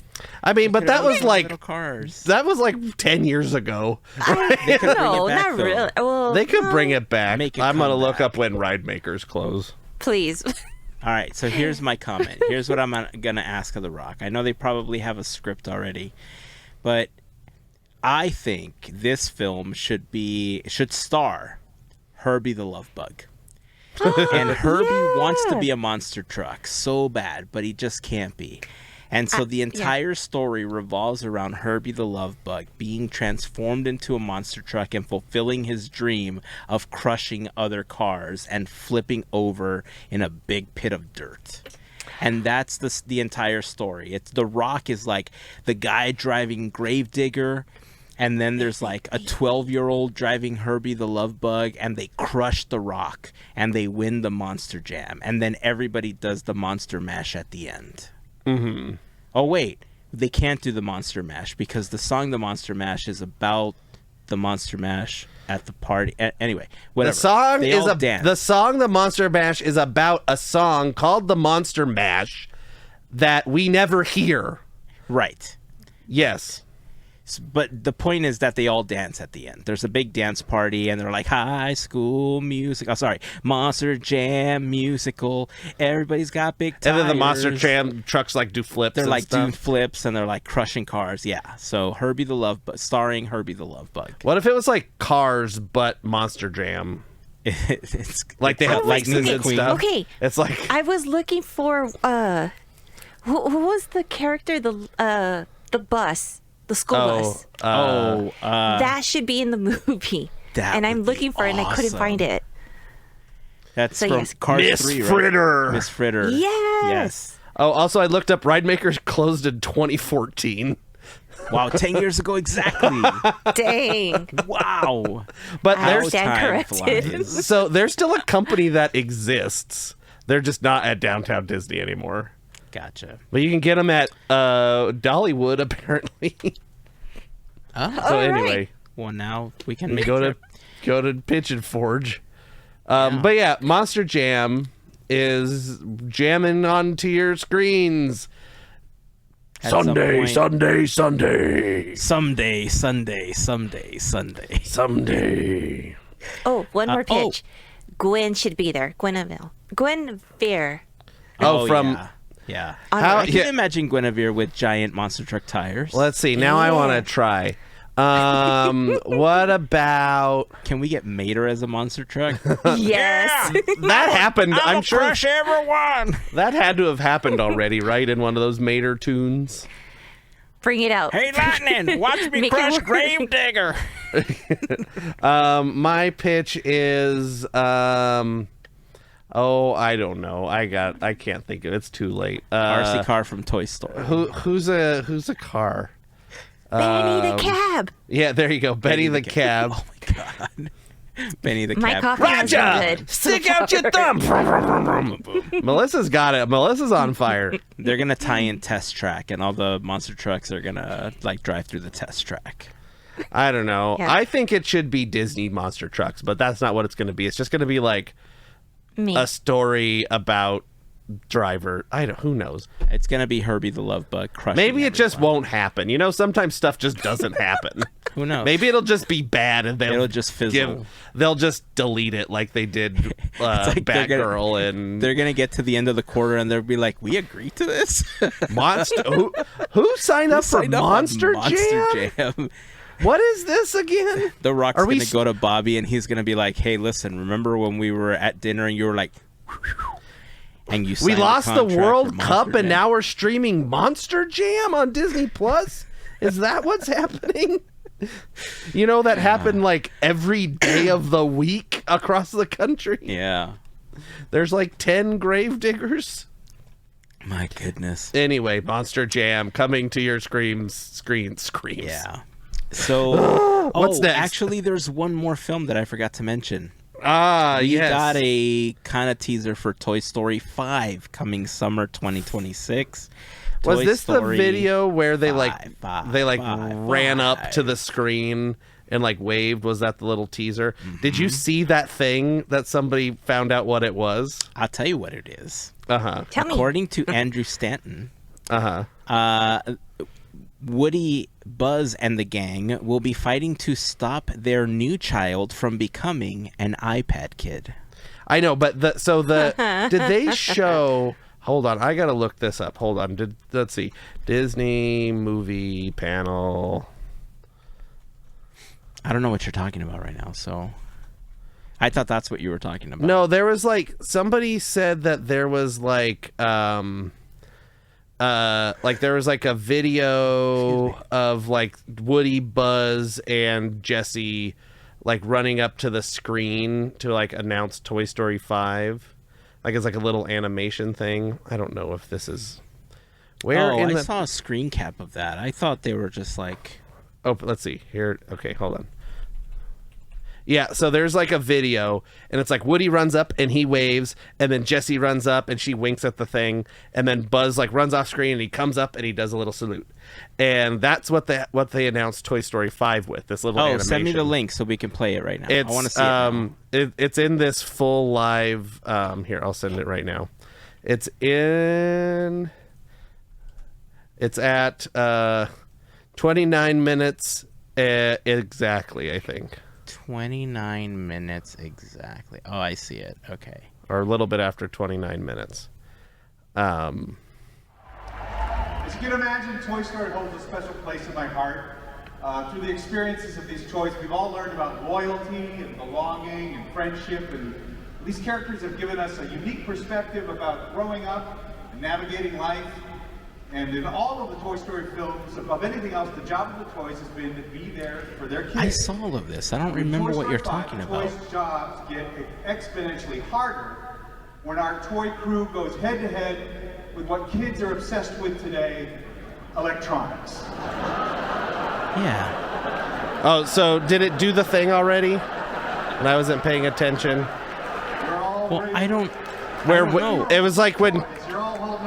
I mean, but that was like cars. That was like 10 years ago. No, not really. Well, they could bring it back. I'm gonna look back. up when ride makers close. Please. All right, so here's my comment. Here's what I'm gonna ask of The Rock. I know they probably have a script already, but I think this film should star Herbie the Love Bug. And Herbie wants to be a monster truck so bad, but he just can't be. And so the entire story revolves around Herbie the Love Bug being transformed into a monster truck and fulfilling his dream of crushing other cars and flipping over in a big pit of dirt. And that's the entire story. It's The Rock is like the guy driving Gravedigger, and then there's like a 12-year-old driving Herbie the Love Bug, and they crush The Rock, and they win the Monster Jam. And then everybody does the Monster Mash at the end. Mm-hmm. Oh, wait. They can't do the Monster Mash because the song The Monster Mash is about the Monster Mash at the party. Anyway, whatever. The song The Monster Mash is about a song called The Monster Mash that we never hear. Right. Yes. But the point is that they all dance at the end. There's a big dance party, and they're like, high school music. Oh, sorry. Monster Jam musical. Everybody's got big tires. And then the Monster Jam trucks like do flips. They're like stuff. doing flips, and they're like crushing cars. Yeah. So Herbie the Love Bug, starring Herbie the Love Bug. What if it was like Cars, but Monster Jam? It's like they have lightning and stuff. Okay. It's like I was looking for who was the character, the bus. The school bus. That should be in the movie. And I'm looking for it, and I couldn't find it. That's so from yes. Cars Miss 3, Fritter. Right? Miss Fritter. Yes. Oh, also, I looked up Ride Makers closed in 2014. Wow, 10 years ago exactly. Dang. Wow. But I there's stand corrected. So there's still a company that exists. They're just not at Downtown Disney anymore. Gotcha. But you can get them at Dollywood, apparently. So anyway, right. Well, now we can make go to Pigeon Forge. But yeah, Monster Jam is jamming onto your screens. Someday. Oh, one more pitch. Gwen should be there. Guinevere. Yeah. I can imagine Guinevere with giant monster truck tires. Let's see. Now I want to try. What about? Can we get Mater as a monster truck? Yes. That happened. I'm sure. Crush everyone. That had to have happened already, right? In one of those Mater tunes. Bring it out. Hey, Lightning, watch me crush Gravedigger. My pitch is I don't know. I can't think of it. It's too late. RC car from Toy Story. Who's a car? Benny the Cab. Yeah, there you go. Benny the Cab. Oh my god. Benny the My cat. coffee has been Raja, good. stick out your thumb. Melissa's got it. Melissa's on fire. They're gonna tie in test track, and all the monster trucks are gonna like drive through the test track. I don't know. Yeah. I think it should be Disney monster trucks, but that's not what it's going to be. It's just going to be like a story about Driver. Who knows? It's gonna be Herbie the Love Bug crushing. Maybe it just everyone. won't happen. Sometimes stuff just doesn't happen. Who knows? Maybe it'll just be bad, and it'll just fizzle. They'll just delete it like they did Batgirl, and they're gonna get to the end of the quarter, and they'll be like, "We agreed to this." Monster. Who signed up for Monster Jam? What is this again? The Rock's gonna go to Bobby, and he's gonna be like, "Hey, listen, remember when we were at dinner and you were like." And we lost the World Cup, Jam. and now we're streaming Monster Jam on Disney Plus. Is that what's happening? That happened like every day of the week across the country. Yeah, there's like 10 Gravediggers. My goodness. Anyway, Monster Jam coming to your screens. Yeah. So what's next? Actually, there's one more film that I forgot to mention. Yes. We got a kind of teaser for Toy Story 5 coming summer 2026. Was this the video where they ran up to the screen and like waved? Was that the little teaser? Mm-hmm. Did you see that thing that somebody found out what it was? I'll tell you what it is. Tell me. According to Andrew Stanton, Woody, Buzz, and the gang will be fighting to stop their new child from becoming an iPad kid. I know, but did they show? Hold on, I gotta look this up. Hold on, let's see, Disney movie panel. I don't know what you're talking about right now, so I thought that's what you were talking about. No, there was like somebody said that there was like there was like a video of like Woody, Buzz, and Jesse like running up to the screen to like announce Toy Story 5. Like it's like a little animation thing. I don't know if this is I saw a screen cap of that. I thought they were just like let's see here. Okay, hold on. Yeah, so there's like a video, and it's like Woody runs up and he waves, and then Jessie runs up and she winks at the thing, and then Buzz like runs off screen and he comes up and he does a little salute, and that's what they announced Toy Story 5 with, this little animation. Send me the link so we can play it right now. I want to see it. It's in this full live. Here, I'll send it right now. It's at 29 minutes exactly, I think. 29 minutes exactly. Oh, I see it. Okay. Or a little bit after 29 minutes. As you can imagine, Toy Story holds a special place in my heart. Through the experiences of these toys, we've all learned about loyalty and belonging and friendship, and these characters have given us a unique perspective about growing up and navigating life. And in all of the Toy Story films, above anything else, the job of the toys has been to be there for their kids. I saw all of this. I don't remember what you're talking about. Toys' jobs get exponentially harder when our toy crew goes head-to-head with what kids are obsessed with today, electronics. Yeah. Oh, so did it do the thing already? And I wasn't paying attention. Well, I don't know. It was like when...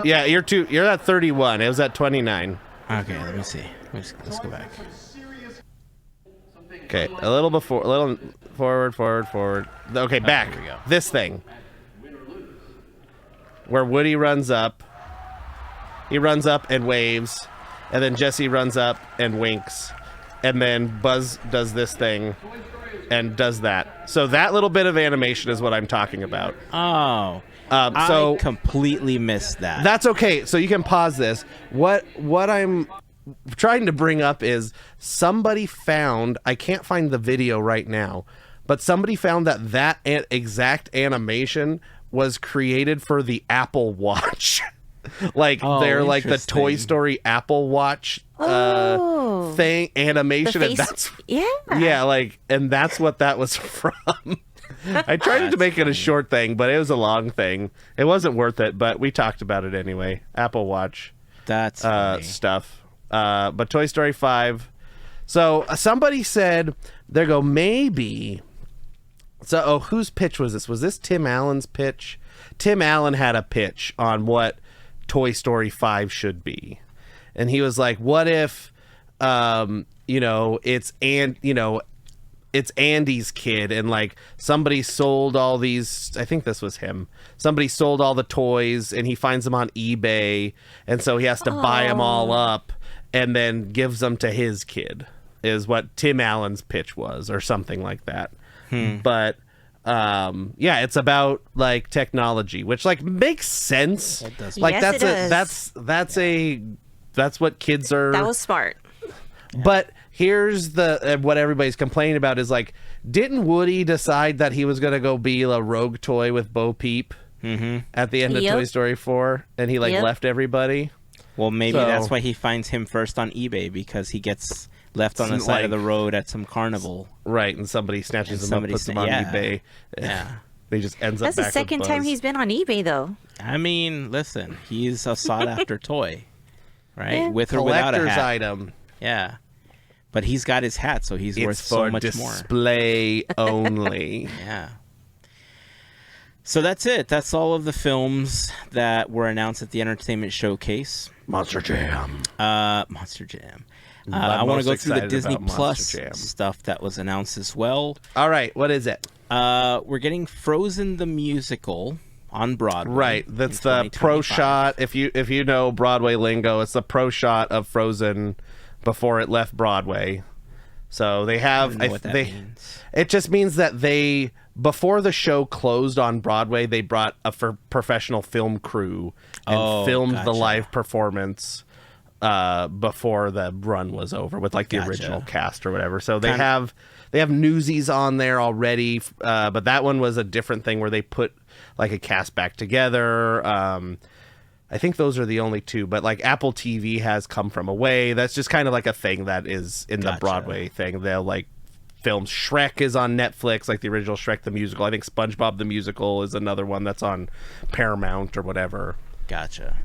Yeah, you're at 31. It was at 29. Okay, let me see. Let's go back. Okay, a little forward. Okay, back. Here we go. This thing. Where Woody runs up. He runs up and waves. And then Jessie runs up and winks. And then Buzz does this thing and does that. So that little bit of animation is what I'm talking about. Oh. So I completely missed that. That's okay. So you can pause this. What I'm trying to bring up is somebody found, I can't find the video right now, but somebody found that exact animation was created for the Apple Watch. They're like the Toy Story Apple Watch thing animation, and that's and that's what that was from. I tried to make it a short thing, but it was a long thing. It wasn't worth it, but we talked about it anyway. Apple Watch. That's stuff. But Toy Story 5. So somebody said, maybe So, whose pitch was this? Was this Tim Allen's pitch? Tim Allen had a pitch on what Toy Story 5 should be. And he was like, what if, it's Andy's kid and like somebody sold all these, I think this was him. Somebody sold all the toys and he finds them on eBay. And so he has to buy them all up and then gives them to his kid, is what Tim Allen's pitch was, or something like that. But it's about like technology, which like makes sense. It does. Like Yes, that's what kids are. That was smart. But here's the what everybody's complaining about is like, didn't Woody decide that he was gonna go be a rogue toy with Bo Peep at the end of Toy Story 4, and he left everybody? Well, maybe that's why he finds him first on eBay, because he gets left on the side of the road at some carnival. Right, and somebody snatches him up, puts him on eBay. Yeah. He just ends That's up back the second with time Buzz. he's been on eBay, though. I mean, listen, he's a sought-after toy, right? Yeah. With or without a Collector's hat. item. Yeah. But he's got his hat, so he's worth It's so for much display only. Yeah. So that's it. That's all of the films that were announced at the Entertainment Showcase. Monster Jam. Monster Jam. I want to go through the Disney Plus stuff that was announced as well. All right, what is it? We're getting Frozen the Musical on Broadway. Right, that's the pro shot. If you know Broadway lingo, it's the pro shot of Frozen before it left Broadway. So they have. I don't know what that means. It just means that they, before the show closed on Broadway, they brought a professional film crew and filmed the live performance before the run was over with like the original cast or whatever. So they have Newsies on there already, but that one was a different thing where they put like a cast back together. I think those are the only two, but like Apple TV has Come From Away. That's just kind of like a thing that is in the Broadway thing. They'll like film Shrek is on Netflix, like the original Shrek the Musical. I think SpongeBob the Musical is another one that's on Paramount or whatever. Gotcha.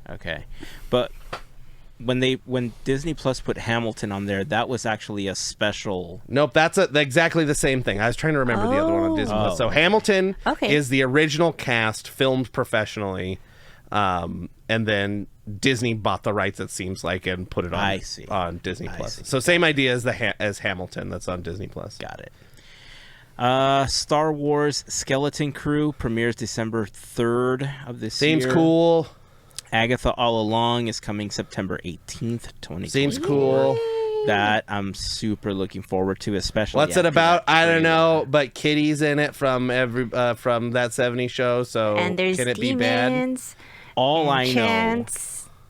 Okay. But when Disney Plus put Hamilton on there, that was actually a special. Nope, that's exactly the same thing. I was trying to remember the other one on Disney Plus. So Hamilton is the original cast filmed professionally, and then Disney bought the rights, it seems like, and put it on Disney Plus. So same idea as Hamilton that's on Disney Plus. Got it. Star Wars Skeleton Crew premieres December 3rd of this year. Seems cool. Agatha All Along is coming September 18th, 2020. Seems cool. That I'm super looking forward to, especially. What's it about? I don't know, but Kitty's in it from that 70s show, so and there's can it demons, be bad? All I know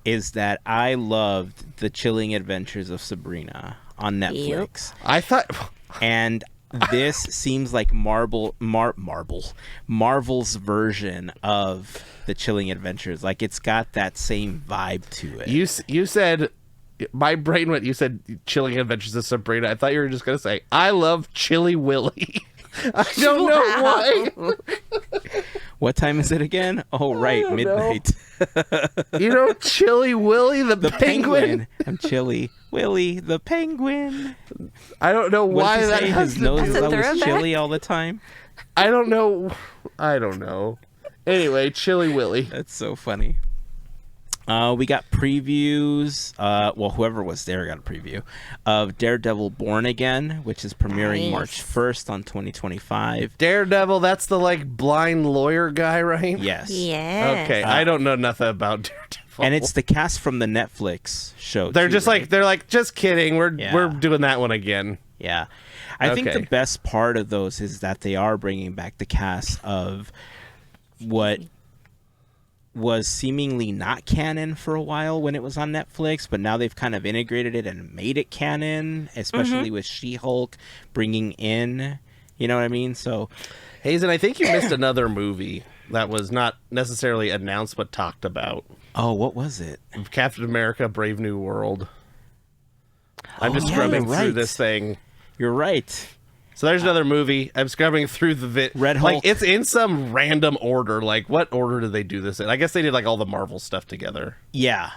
is that I loved The Chilling Adventures of Sabrina on Netflix. Yep. I thought... And this seems like Marvel's version of The Chilling Adventures. Like, it's got that same vibe to it. You said... My brain went, you said Chilling Adventures of Sabrina. I thought you were just going to say, I love Chili Willy. I don't know why. What time is it again? Oh, right, midnight. You know Chili Willy the penguin? I'm Chili Willy the penguin. I don't know why that has his nose is always throwback. chilly all the time. I don't know. Anyway, Chili Willy. That's so funny. We got previews. Whoever was there got a preview of Daredevil Born Again, which is premiering March 1st on 2025. Daredevil, that's the like blind lawyer guy, right? Yes. Yeah. Okay, I don't know nothing about Daredevil. And it's the cast from the Netflix show. They're too, just right? like, they're like, just kidding. We're doing that one again. Yeah. I think Okay. the best part of those is that they are bringing back the cast of what was seemingly not canon for a while when it was on Netflix, but now they've kind of integrated it and made it canon, especially with She-Hulk bringing in, you know what I mean? So, Heyzen, I think you missed another movie that was not necessarily announced but talked about. oh, what was it? Captain America: Brave New World. I'm just scrubbing you're through right. this thing. You're right. So there's another movie. I'm scrubbing through the Red Hulk. Like, it's in some random order. Like, what order did they do this in? I guess they did like all the Marvel stuff together. Yeah.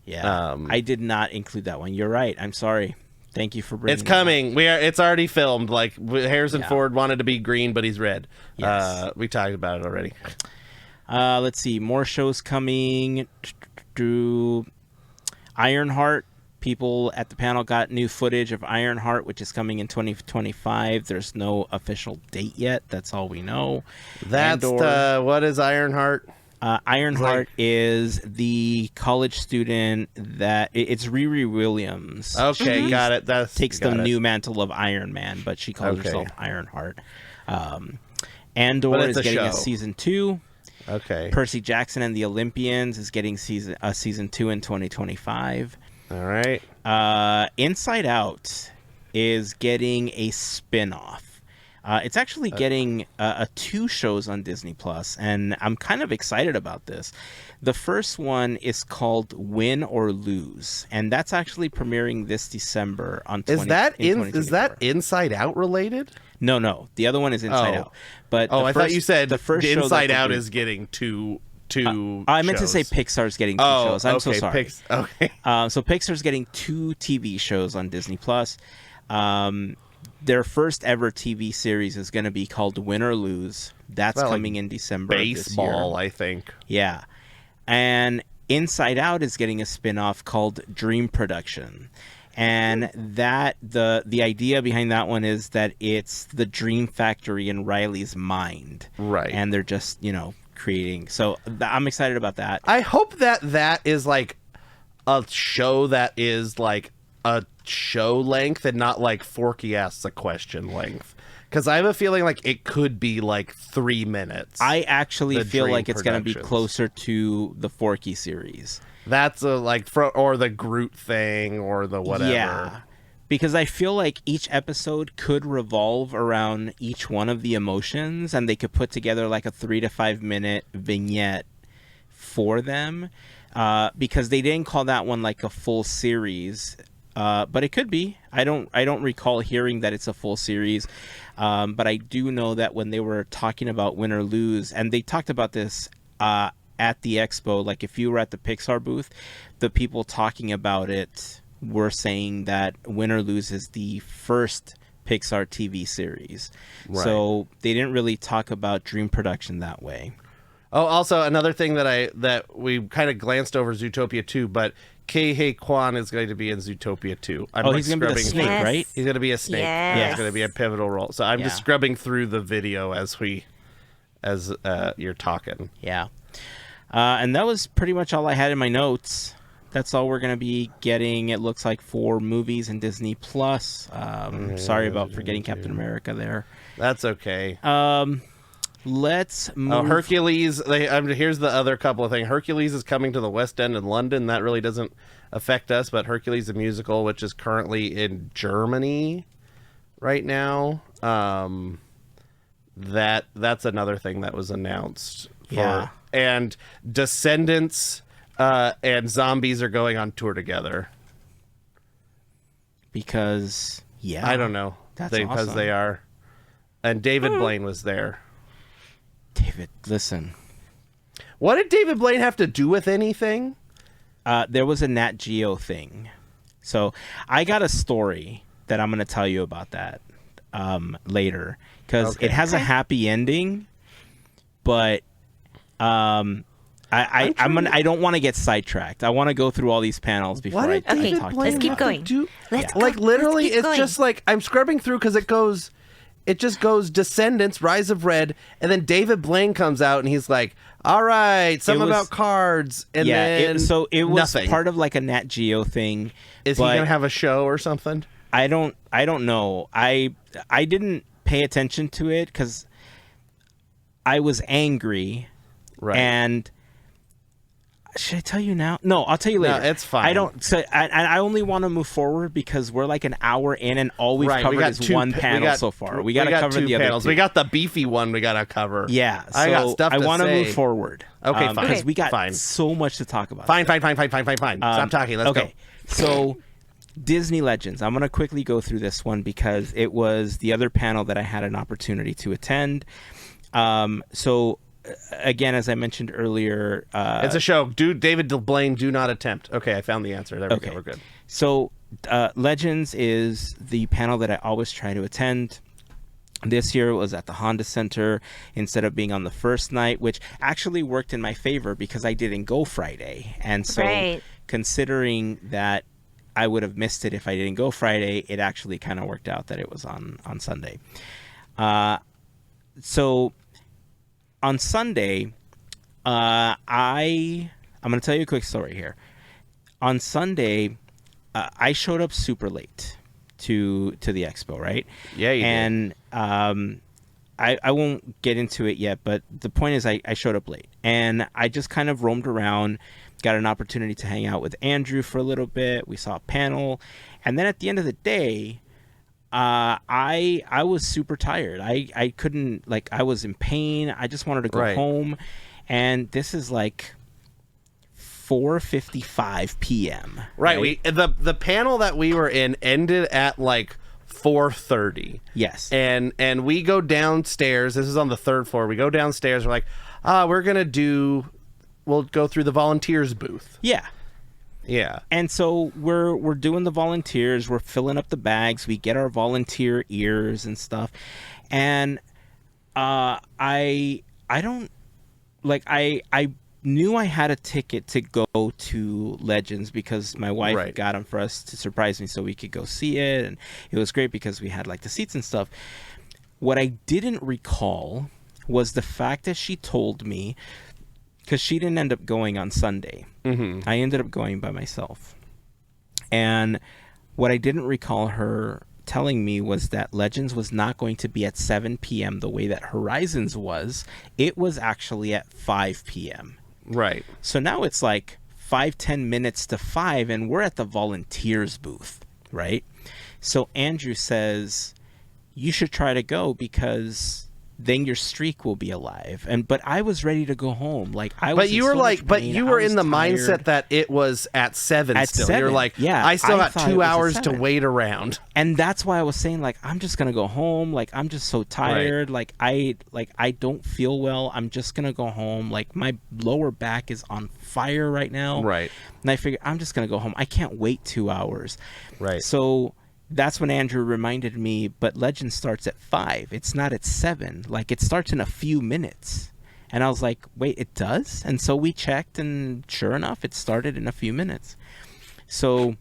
I did not include that one. You're right. I'm sorry. Thank you for bringing It's coming. It's already filmed. Like Harrison Ford wanted to be green, but he's red. Yes. We talked about it already. Let's see. More shows coming. Ironheart. People at the panel got new footage of Ironheart, which is coming in 2025. There's no official date yet. That's all we know. That's what is Ironheart? Ironheart is the college student that it's Riri Williams. Okay, got it. Takes the new mantle of Iron Man, but she calls herself Ironheart. Andor is getting a season 2. Okay. Percy Jackson and the Olympians is getting season 2 in 2025. All right. Inside Out is getting a spin-off. It's actually getting 2 shows on Disney Plus, and I'm kind of excited about this. The first one is called Win or Lose, and that's actually premiering this December on. Is that Inside Out related? No. The other one is Inside Out. But I thought you said the first Inside Out is getting two. I meant to say Pixar's getting 2 shows. I'm so sorry. So Pixar's getting 2 TV shows on Disney Plus. Their first ever TV series is going to be called Win or Lose. That's coming in December. Baseball, I think. Yeah. And Inside Out is getting a spin-off called Dream Production. And that the idea behind that one is that it's the dream factory in Riley's mind. Right. And they're just, creating. So I'm excited about that. I hope that is like a show that is like a show length and not like Forky asks a question length, because I have a feeling like it could be like 3 minutes. I actually feel like it's going to be closer to the Forky series. That's or the Groot thing or the whatever. Yeah, because I feel like each episode could revolve around each one of the emotions, and they could put together like a 3 to 5 minute vignette for them, because they didn't call that one like a full series. But it could be. I don't recall hearing that it's a full series. But I do know that when they were talking about Win or Lose, and they talked about this at the expo, like if you were at the Pixar booth, the people talking about it were saying that Win or Lose is the first Pixar TV series. Right. So they didn't really talk about Dream Production that way. Oh, also another thing that we kind of glanced over is Zootopia 2, but Kei Kwan is going to be in Zootopia 2. He's going to be the snake, right? He's going to be a snake. Yes. He's going to be a pivotal role. So I'm just scrubbing through the video as you're talking. Yeah. And that was pretty much all I had in my notes. That's all we're going to be getting, it looks like, for movies and Disney Plus. Sorry about forgetting Captain America there. That's okay. Let's move. Hercules. Here's the other couple of things. Hercules is coming to the West End in London. That really doesn't affect us, but Hercules the musical, which is currently in Germany right now. That's another thing that was announced. And Descendants and Zombies are going on tour together. Because I don't know. Because they are. And David Blaine was there. David, listen. What did David Blaine have to do with anything? There was a Nat Geo thing. So I got a story that I'm going to tell you about that later. Because it has a happy ending. But I don't want to get sidetracked. I want to go through all these panels before I talk. Let's keep going. Literally, it's just like I'm scrubbing through because it just goes Descendants, Rise of Red, and then David Blaine comes out and he's like, all right, about cards, and then it was nothing. Part of like a Nat Geo thing. Is he gonna have a show or something? I don't know. I didn't pay attention to it because I was angry. Right. And should I tell you now? No, I'll tell you later. No, it's fine. I don't. So I only want to move forward because we're like an hour in, and all we've covered is one panel so far. We got to cover the other panels. We got the beefy one. We got to cover. Yeah, so I got stuff. I want to move forward. Okay, fine. Because we got so much to talk about. Fine. Stop talking. Let's go. So Disney Legends. I'm going to quickly go through this one because it was the other panel that I had an opportunity to attend. So. Again, as I mentioned earlier, it's a show. David Blaine, do not attempt. Okay, I found the answer. There we go. We're good. So Legends is the panel that I always try to attend. This year it was at the Honda Center instead of being on the first night, which actually worked in my favor because I didn't go Friday. And so considering that I would have missed it if I didn't go Friday, it actually kind of worked out that it was on Sunday. So on Sunday, I'm going to tell you a quick story here. On Sunday, I showed up super late to the expo, right? Yeah, you did. I won't get into it yet, but the point is I showed up late. And I just kind of roamed around, got an opportunity to hang out with Andrew for a little bit. We saw a panel. And then at the end of the day, I was super tired. I couldn't, like, I was in pain. I just wanted to go home. And this is like 4:55 p.m. Right. The panel that we were in ended at like 4:30. Yes. And we go downstairs. This is on the third floor. We go downstairs. We're like, we'll go through the volunteers booth. Yeah. Yeah. And so we're doing the volunteers. We're filling up the bags. We get our volunteer ears and stuff. And I knew I had a ticket to go to Legends because my wife got them for us to surprise me so we could go see it. And it was great because we had like the seats and stuff. What I didn't recall was the fact that she told me, because she didn't end up going on Sunday. Mm-hmm. I ended up going by myself. And what I didn't recall her telling me was that Legends was not going to be at 7 p.m. the way that Horizons was. It was actually at 5 p.m. Right. So now it's like 5-10 minutes to 5 and we're at the volunteers booth, right? So Andrew says, you should try to go because then your streak will be alive. But I was ready to go home. Like I was. But you were like, but you were in the mindset that it was at 7 still. 7. You're like, yeah, I still got 2 hours to wait around. And that's why I was saying, like, I'm just gonna go home. Like I'm just so tired. Like I don't feel well. I'm just gonna go home. Like my lower back is on fire right now. Right. And I figured I'm just gonna go home. I can't wait 2 hours. Right. So that's when Andrew reminded me, but Legend starts at 5. It's not at 7. Like it starts in a few minutes. And I was like, wait, it does? And so we checked and sure enough, it started in a few minutes. So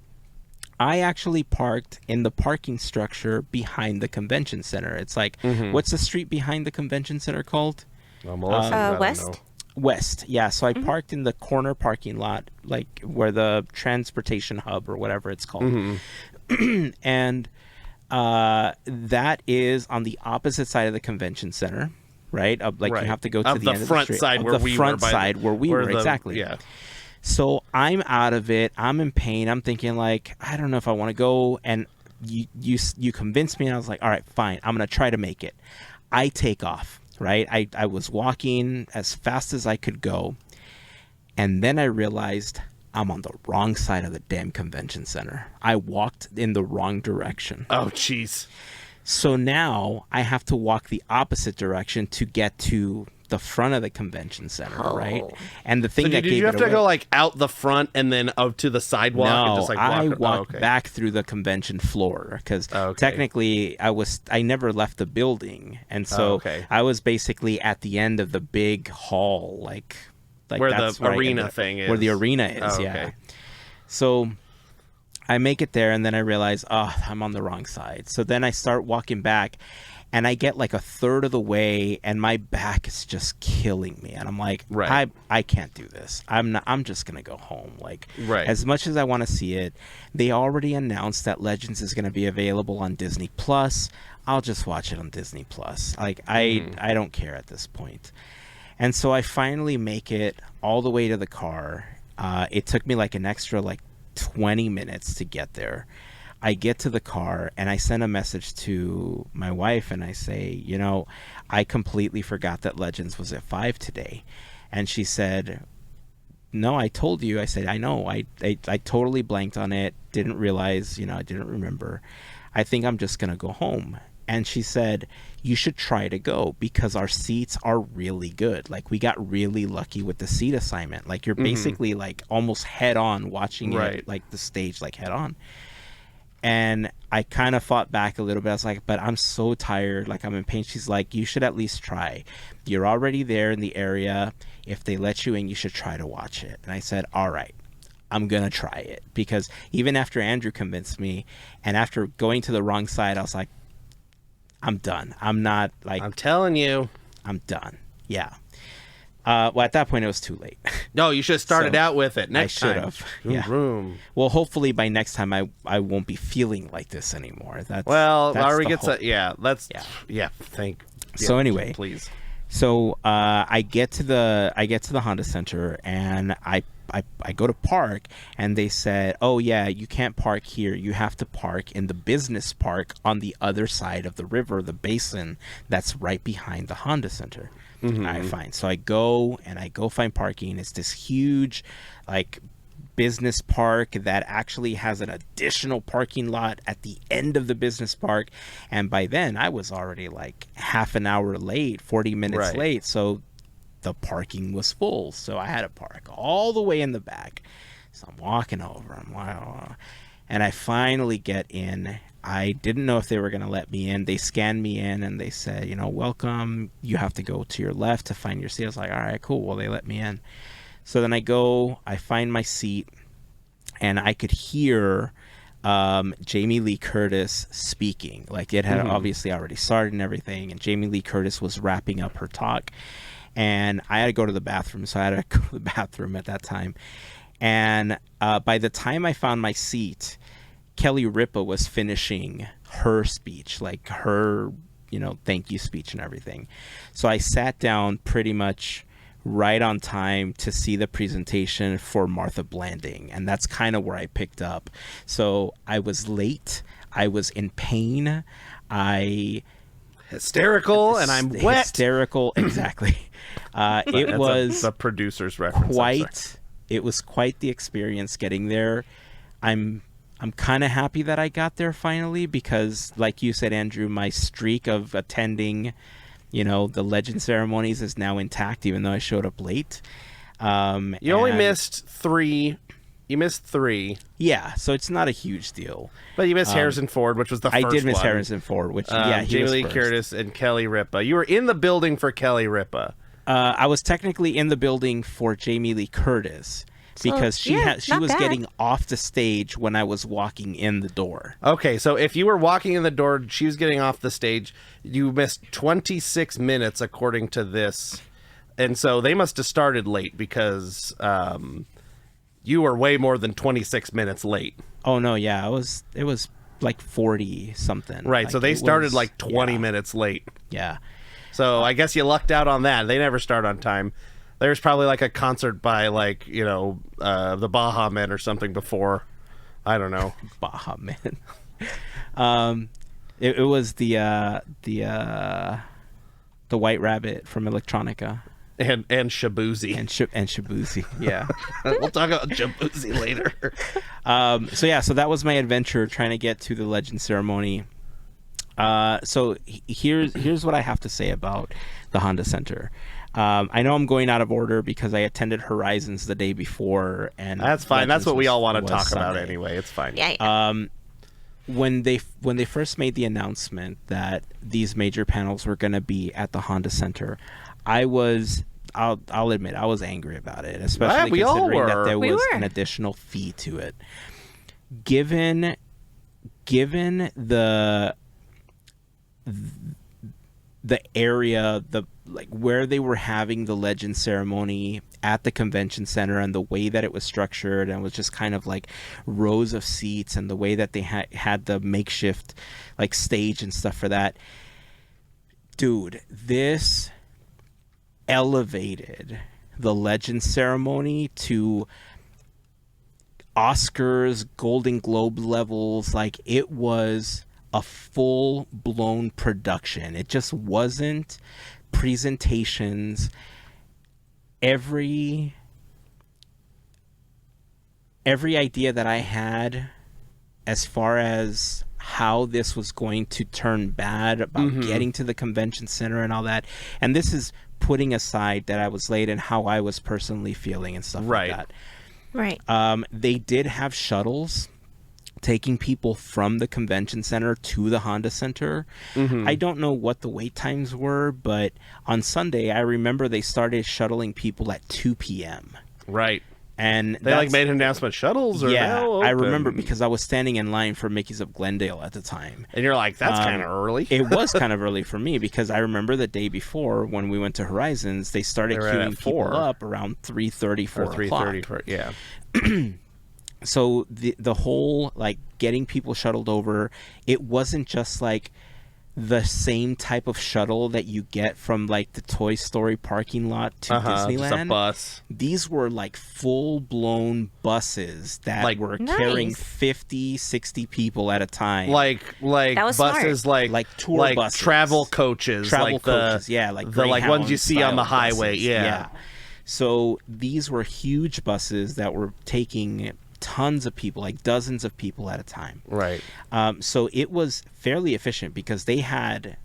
I actually parked in the parking structure behind the convention center. It's like, what's the street behind the convention center called? West? West, yeah. So I parked in the corner parking lot, like where the transportation hub or whatever it's called. And that is on the opposite side of the convention center, right? You have to go to the end of the street. Side where we front side where we were, exactly. Yeah. So I'm out of it. I'm in pain. I'm thinking like, I don't know if I want to go. And you convinced me. And I was like, all right, fine. I'm going to try to make it. I take off, right? I was walking as fast as I could go. And then I realized I'm on the wrong side of the damn convention center. I walked in the wrong direction. Oh, jeez. So now I have to walk the opposite direction to get to the front of the convention center, right? And the thing did you have to go like out the front and then out to the sidewalk? No, and just, like, I walked back through the convention floor because technically I never left the building, and so I was basically at the end of the big hall, like where the arena thing is. Where the arena is, yeah. So I make it there, and then I realize, I'm on the wrong side. So then I start walking back, and I get like a third of the way, and my back is just killing me. And I'm like, I can't do this. I'm just gonna go home. Like, as much as I want to see it, they already announced that Legends is gonna be available on Disney Plus. I'll just watch it on Disney Plus. Like, I don't care at this point. And so I finally make it all the way to the car. It took me like an extra 20 minutes to get there. I get to the car and I send a message to my wife and I say, I completely forgot that Legends was at 5 today. And she said, no, I told you. I said, I know. I totally blanked on it. Didn't realize, I didn't remember. I think I'm just going to go home. And she said, you should try to go because our seats are really good. Like, we got really lucky with the seat assignment. Like, you're basically like almost head on watching it, like the stage, like head on. And I kind of fought back a little bit. I was like, but I'm so tired. Like, I'm in pain. She's like, you should at least try. You're already there in the area. If they let you in, you should try to watch it. And I said, all right, I'm going to try it. Because even after Andrew convinced me, and after going to the wrong side, I was like, I'm done. I'm not like... I'm telling you. I'm done. Yeah. Well, at that point, it was too late. No, you should have started out with it next time. I should have. Yeah. Room. Well, hopefully by next time, I won't be feeling like this anymore. That's Laurie gets hope. So anyway, please. So I get to the Honda Center, and I go to park, and they said, oh yeah, you can't park here. You have to park in the business park on the other side of the river, the basin that's right behind the Honda Center. Mm-hmm. All right, fine. So I go find parking. It's this huge, like, business park that actually has an additional parking lot at the end of the business park. And by then, I was already like half an hour late, 40 minutes late. So the parking was full. So I had to park all the way in the back. So I'm walking over. And I finally get in. I didn't know if they were going to let me in. They scanned me in and they said, welcome. You have to go to your left to find your seat. I was like, all right, cool. Well, they let me in. So then I find my seat, and I could hear Jamie Lee Curtis speaking. Like, it had obviously already started and everything, and Jamie Lee Curtis was wrapping up her talk. And I had to go to the bathroom, so I had to go to the bathroom at that time. And by the time I found my seat, Kelly Ripa was finishing her speech, like her, thank you speech and everything. So I sat down pretty much right on time to see the presentation for Martha Blanding, and that's kind of where I picked up. So I was late. I was in pain. Hysterical, and I'm wet. Hysterical, exactly. It was a producer's reference. It was quite the experience getting there. I'm kind of happy that I got there finally, because, like you said, Andrew, my streak of attending, the legend ceremonies is now intact, even though I showed up late. You only missed 3. You missed 3. Yeah, so it's not a huge deal. But you missed Harrison Ford, which was the first one. I did miss Harrison Ford, which, he Jamie was Lee first. Curtis and Kelly Ripa. You were in the building for Kelly Ripa. I was technically in the building for Jamie Lee Curtis, because she was getting off the stage when I was walking in the door. Okay, so if you were walking in the door, she was getting off the stage. You missed 26 minutes according to this. And so they must have started late, because you were way more than 26 minutes late. Oh no, yeah, it was like 40 something. Right, like, so they started like 20 minutes late. Yeah. So I guess you lucked out on that. They never start on time. There's probably like a concert by like, the Baha Men or something before. I don't know. Baha Men. It was the White Rabbit from Electronica. And Shabuzi. And Shabuzi, yeah. We'll talk about Shabuzi later. So that was my adventure trying to get to the legend ceremony. So here's what I have to say about the Honda Center. I know I'm going out of order because I attended Horizons the day before, and that's fine. That's what we all want to talk Sunday. about anyway. It's fine. Yeah. When they first made the announcement that these major panels were going to be at the Honda Center, I'll admit I was angry about it, especially considering that there was an additional fee to it. Given the area, where they were having the legend ceremony at the convention center, and the way that it was structured, and it was just kind of like rows of seats, and the way that they had the makeshift like stage and stuff for that. Dude, this elevated the legend ceremony to Oscars, Golden Globe levels. Like, it was a full-blown production. It just wasn't presentations. Every idea that I had as far as how this was going to turn bad, about getting to the convention center and all that, and this is putting aside that I was late and how I was personally feeling and stuff like that. Right. They did have shuttles taking people from the convention center to the Honda Center. I don't know what the wait times were, but on Sunday, I remember they started shuttling people at 2 p.m. Right. And they like made announcement shuttles? Or yeah, I remember because I was standing in line for Mickey's of Glendale at the time. And you're like, that's kind of early. It was kind of early for me because I remember the day before when we went to Horizons, they started queuing people up around 3:30, 4 o'clock. 3:30, yeah. So the whole like getting people shuttled over, it wasn't just like the same type of shuttle that you get from like the Toy Story parking lot to Disneyland. Just a bus. These were like full-blown buses that like, were carrying 50, 60 people at a time. Like buses, smart. like tour buses, travel coaches, like coaches, yeah, like the like ones you see on the highway, yeah. So these were huge buses that were taking tons of people, like dozens of people at a time. Right. So it was fairly efficient because they had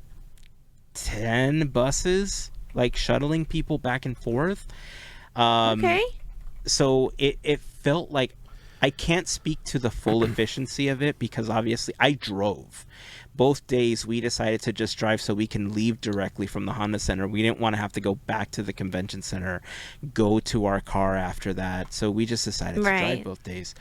10 buses like shuttling people back and forth. Okay. So it felt like, I can't speak to the full efficiency of it because obviously I drove. Both days we decided to just drive so we can leave directly from the Honda Center. We didn't want to have to go back to the convention center, go to our car after that. So we just decided to drive both days.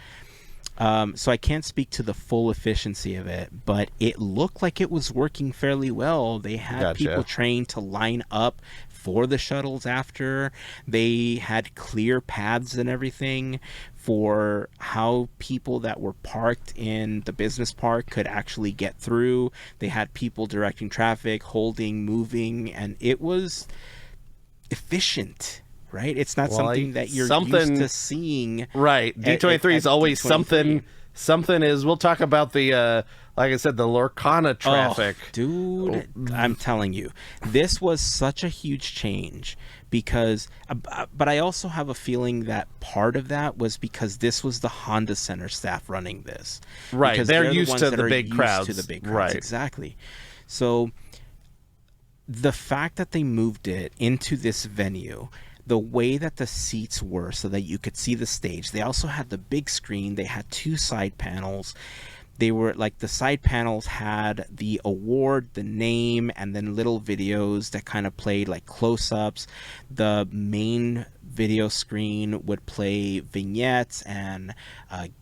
So I can't speak to the full efficiency of it, but it looked like it was working fairly well. They had people trained to line up for the shuttles after. They had clear paths and everything for how people that were parked in the business park could actually get through. They had people directing traffic, holding, moving, and it was efficient. Right? It's not something that you're used to seeing. Right. D23 is always something. Something is, we'll talk about the, like I said, the Lorcana traffic. Oh, dude, I'm telling you, this was such a huge change because, but I also have a feeling that part of that was because this was the Honda Center staff running this. Right. Because they're used to the big crowds. Right. Exactly. So the fact that they moved it into this venue, the way that the seats were so that you could see the stage. They also had the big screen. They had 2 side panels. They were like, the side panels had the award, the name, and then little videos that kind of played like close-ups. The main video screen would play vignettes and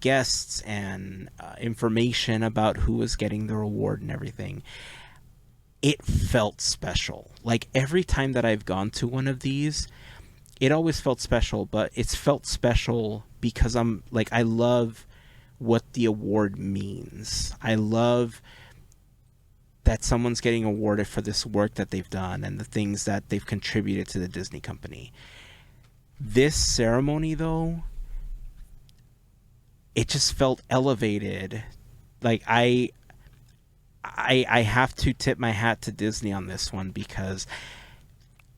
guests and information about who was getting their award and everything. It felt special. Like every time that I've gone to one of these, it always felt special, but it's felt special because I love what the award means. I love that someone's getting awarded for this work that they've done and the things that they've contributed to the Disney company. This ceremony, though, it just felt elevated. Like I have to tip my hat to Disney on this one because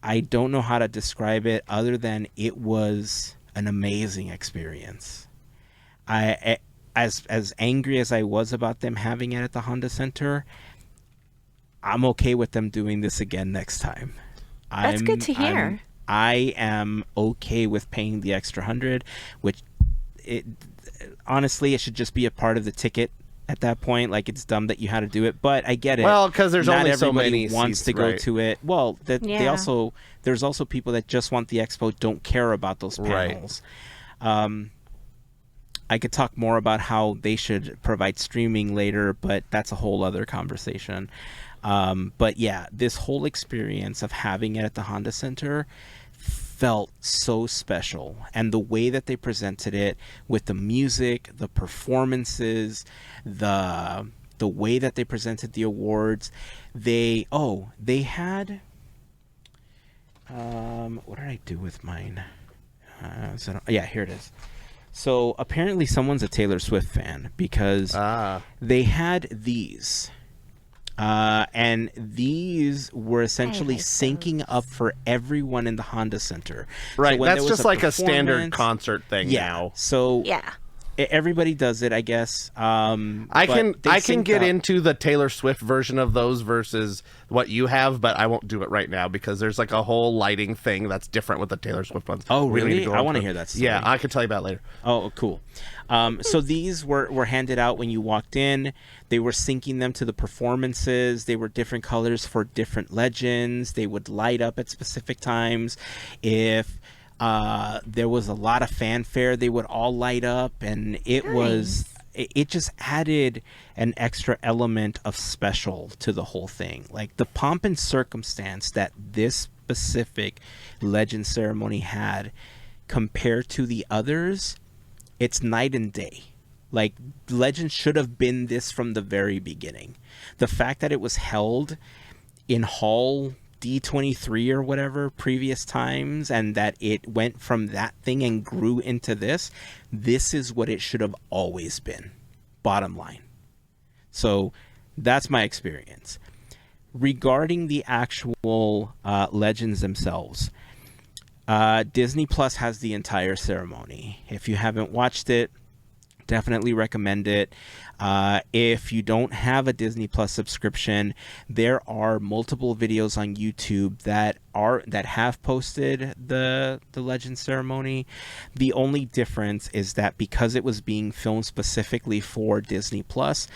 I don't know how to describe it other than it was an amazing experience. As angry as I was about them having it at the Honda Center, I'm okay with them doing this again next time. That's good to hear. I am okay with paying the extra $100, which honestly, it should just be a part of the ticket. At that point, like, it's dumb that you had to do it, but I get it. Well, because there's not only so everybody many wants seats, to go right. to it. Well, there's also people that just want the expo, don't care about those panels. Right. I could talk more about how they should provide streaming later, but that's a whole other conversation. But yeah, this whole experience of having it at the Honda Center felt so special, and the way that they presented it with the music, the performances, the way that they presented the awards, they had what did I do with mine? Here it is. So apparently someone's a Taylor Swift fan because they had these. And these were essentially syncing up for everyone in the Honda Center. Right, so that's just like a standard concert thing now. So everybody does it, I guess. I can get into the Taylor Swift version of those versus what you have, but I won't do it right now because there's like a whole lighting thing that's different with the Taylor Swift ones. Oh, really? I want to hear that story. Yeah, I can tell you about it later. Oh, cool. So these were handed out when you walked in. They were syncing them to the performances. They were different colors for different legends. They would light up at specific times. If there was a lot of fanfare, they would all light up, and it just added an extra element of special to the whole thing. Like the pomp and circumstance that this specific legend ceremony had compared to the others, it's night and day. Like legend should have been this from the very beginning. The fact that it was held in hall D23 or whatever previous times, and that it went from that thing and grew into this is what it should have always been, bottom line. So that's my experience. Regarding the actual legends themselves, Disney Plus has the entire ceremony. If you haven't watched it, definitely recommend it. If you don't have a Disney Plus subscription, there are multiple videos on YouTube that have posted the Legend ceremony. The only difference is that because it was being filmed specifically for Disney Plus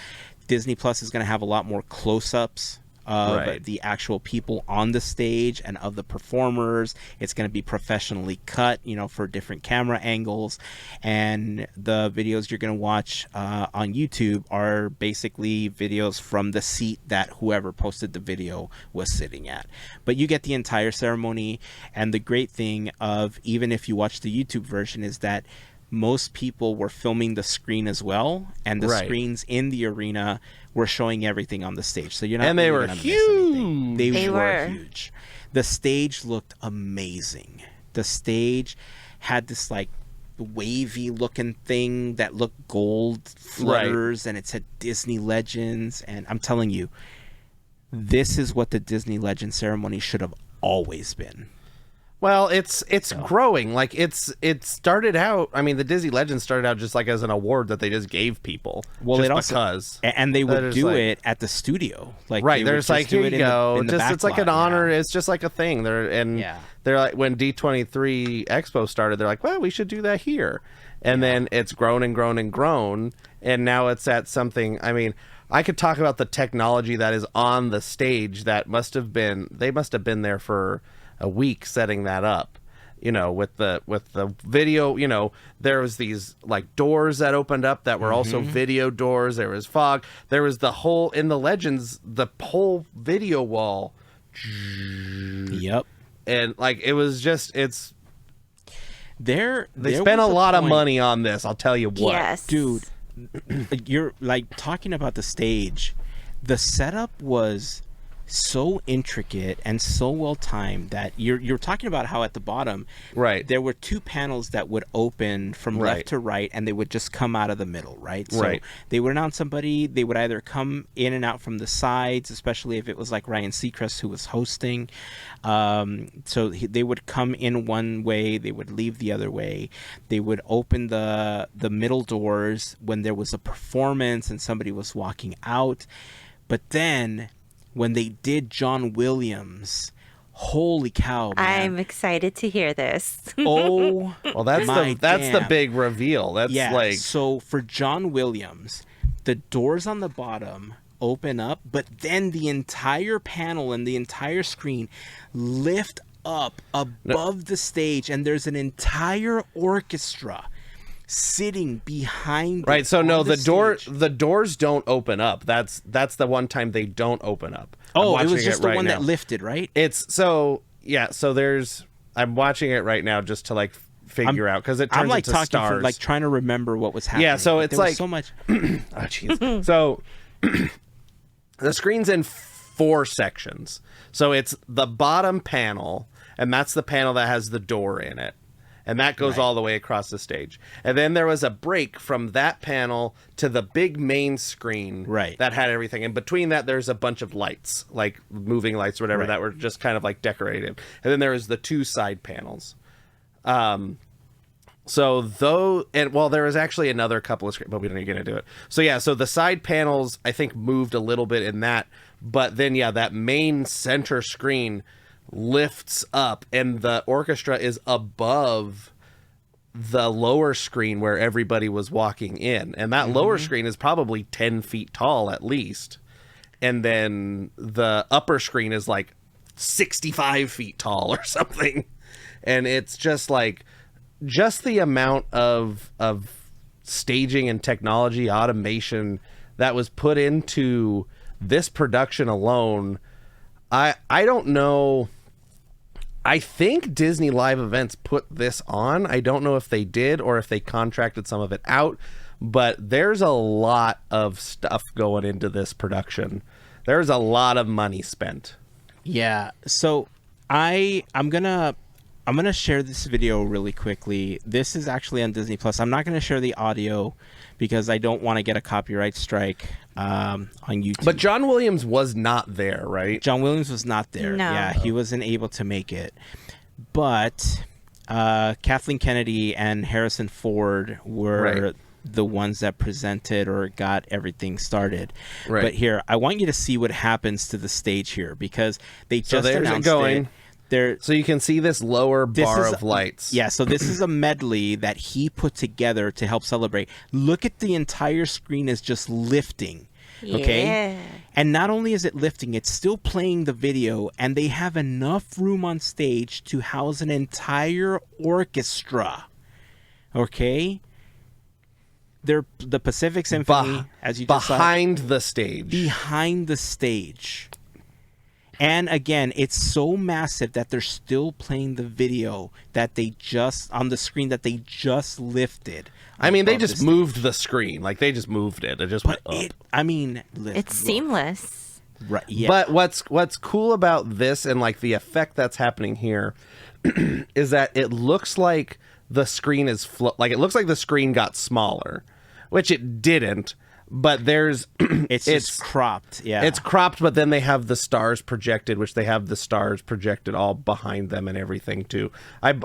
is going to have a lot more close-ups of the actual people on the stage and of the performers. It's going to be professionally cut, for different camera angles. And the videos you're going to watch on YouTube are basically videos from the seat that whoever posted the video was sitting at. But you get the entire ceremony. And the great thing of, even if you watch the YouTube version, is that most people were filming the screen as well, and the screens in the arena were showing everything on the stage. So you're not and they were huge. They were huge. The stage looked amazing. The stage had this like wavy looking thing that looked gold flutters, and it said Disney Legends. And I'm telling you, this is what the Disney Legend ceremony should have always been. Well, it's growing. Like it started out. I mean, the Disney Legends started out just like as an award that they just gave people. Well, and they would do it at the studio. Like they're just like, here you go. It's like an honor. It's just like a thing. They're like, when D23 Expo started, they're like, well, we should do that here. And then it's grown and grown and grown, and now it's at something. I mean, I could talk about the technology that is on the stage. They must have been there for a week setting that up, with the video. There was these like doors that opened up that were also video doors. There was fog. There was the whole, in the Legends, the whole video wall. Yep. And like it was just, they spent a lot of money on this, I'll tell you what. Yes. Dude, you're like talking about the stage. The setup was so intricate and so well timed that you're talking about how at the bottom there were two panels that would open from left to right, and they would just come out of the middle, so they would announce somebody. They would either come in and out from the sides, especially if it was like Ryan Seacrest who was hosting, so they would come in one way, they would leave the other way. They would open the middle doors when there was a performance and somebody was walking out. But then when they did John Williams, holy cow, man. I'm excited to hear this. Oh, well, that's the big reveal. That's so for John Williams, the doors on the bottom open up, but then the entire panel and the entire screen lift up above the stage, and there's an entire orchestra sitting behind the doors don't open up. That's the one time they don't open up. Oh, it was just the one that lifted, right? So I'm watching it right now just to like figure out, because it turns into stars. Like trying to remember what was happening. Yeah, so it's like so much. Oh, jeez. So the screen's in 4 sections. So it's the bottom panel, and that's the panel that has the door in it. And that goes all the way across the stage. And then there was a break from that panel to the big main screen that had everything. And between that, there's a bunch of lights, like moving lights or whatever, that were just kind of like decorated. And then there was the 2 side panels. So there was actually another couple of screens, but we don't get into it. So yeah, so the side panels I think moved a little bit in that, but then that main center screen lifts up and the orchestra is above the lower screen where everybody was walking in, and that lower screen is probably 10 feet tall at least, and then the upper screen is like 65 feet tall or something, and it's just like the amount of staging and technology automation that was put into this production alone. I don't know. I think Disney Live Events put this on. I don't know if they did or if they contracted some of it out, but there's a lot of stuff going into this production. There's a lot of money spent. Yeah. So I'm gonna share this video really quickly. This is actually on Disney Plus. I'm not gonna share the audio because I don't want to get a copyright strike on YouTube. But John Williams was not there, right? John Williams was not there. No. Yeah, he wasn't able to make it. But Kathleen Kennedy and Harrison Ford were the ones that presented or got everything started. Right. But here, I want you to see what happens to the stage here because they just announced it. So you can see this lower bar of lights. Yeah, so this is a medley that he put together to help celebrate. Look at the entire screen is just lifting. Okay? Yeah. And not only is it lifting, it's still playing the video, and they have enough room on stage to house an entire orchestra. Okay? They're the Pacific Symphony, as you just saw. Behind the stage. Behind the stage. And again, it's so massive that they're still playing the video that they just on the screen that they just lifted. I mean, they just moved the screen. Like they just moved it. It just went up. It's seamless. Right. Yeah. But what's cool about this and like the effect that's happening here is that it looks like the screen is it looks like the screen got smaller, which it didn't. But it's just cropped. Yeah, it's cropped. But then they have the stars projected, which they have the stars projected all behind them and everything too. I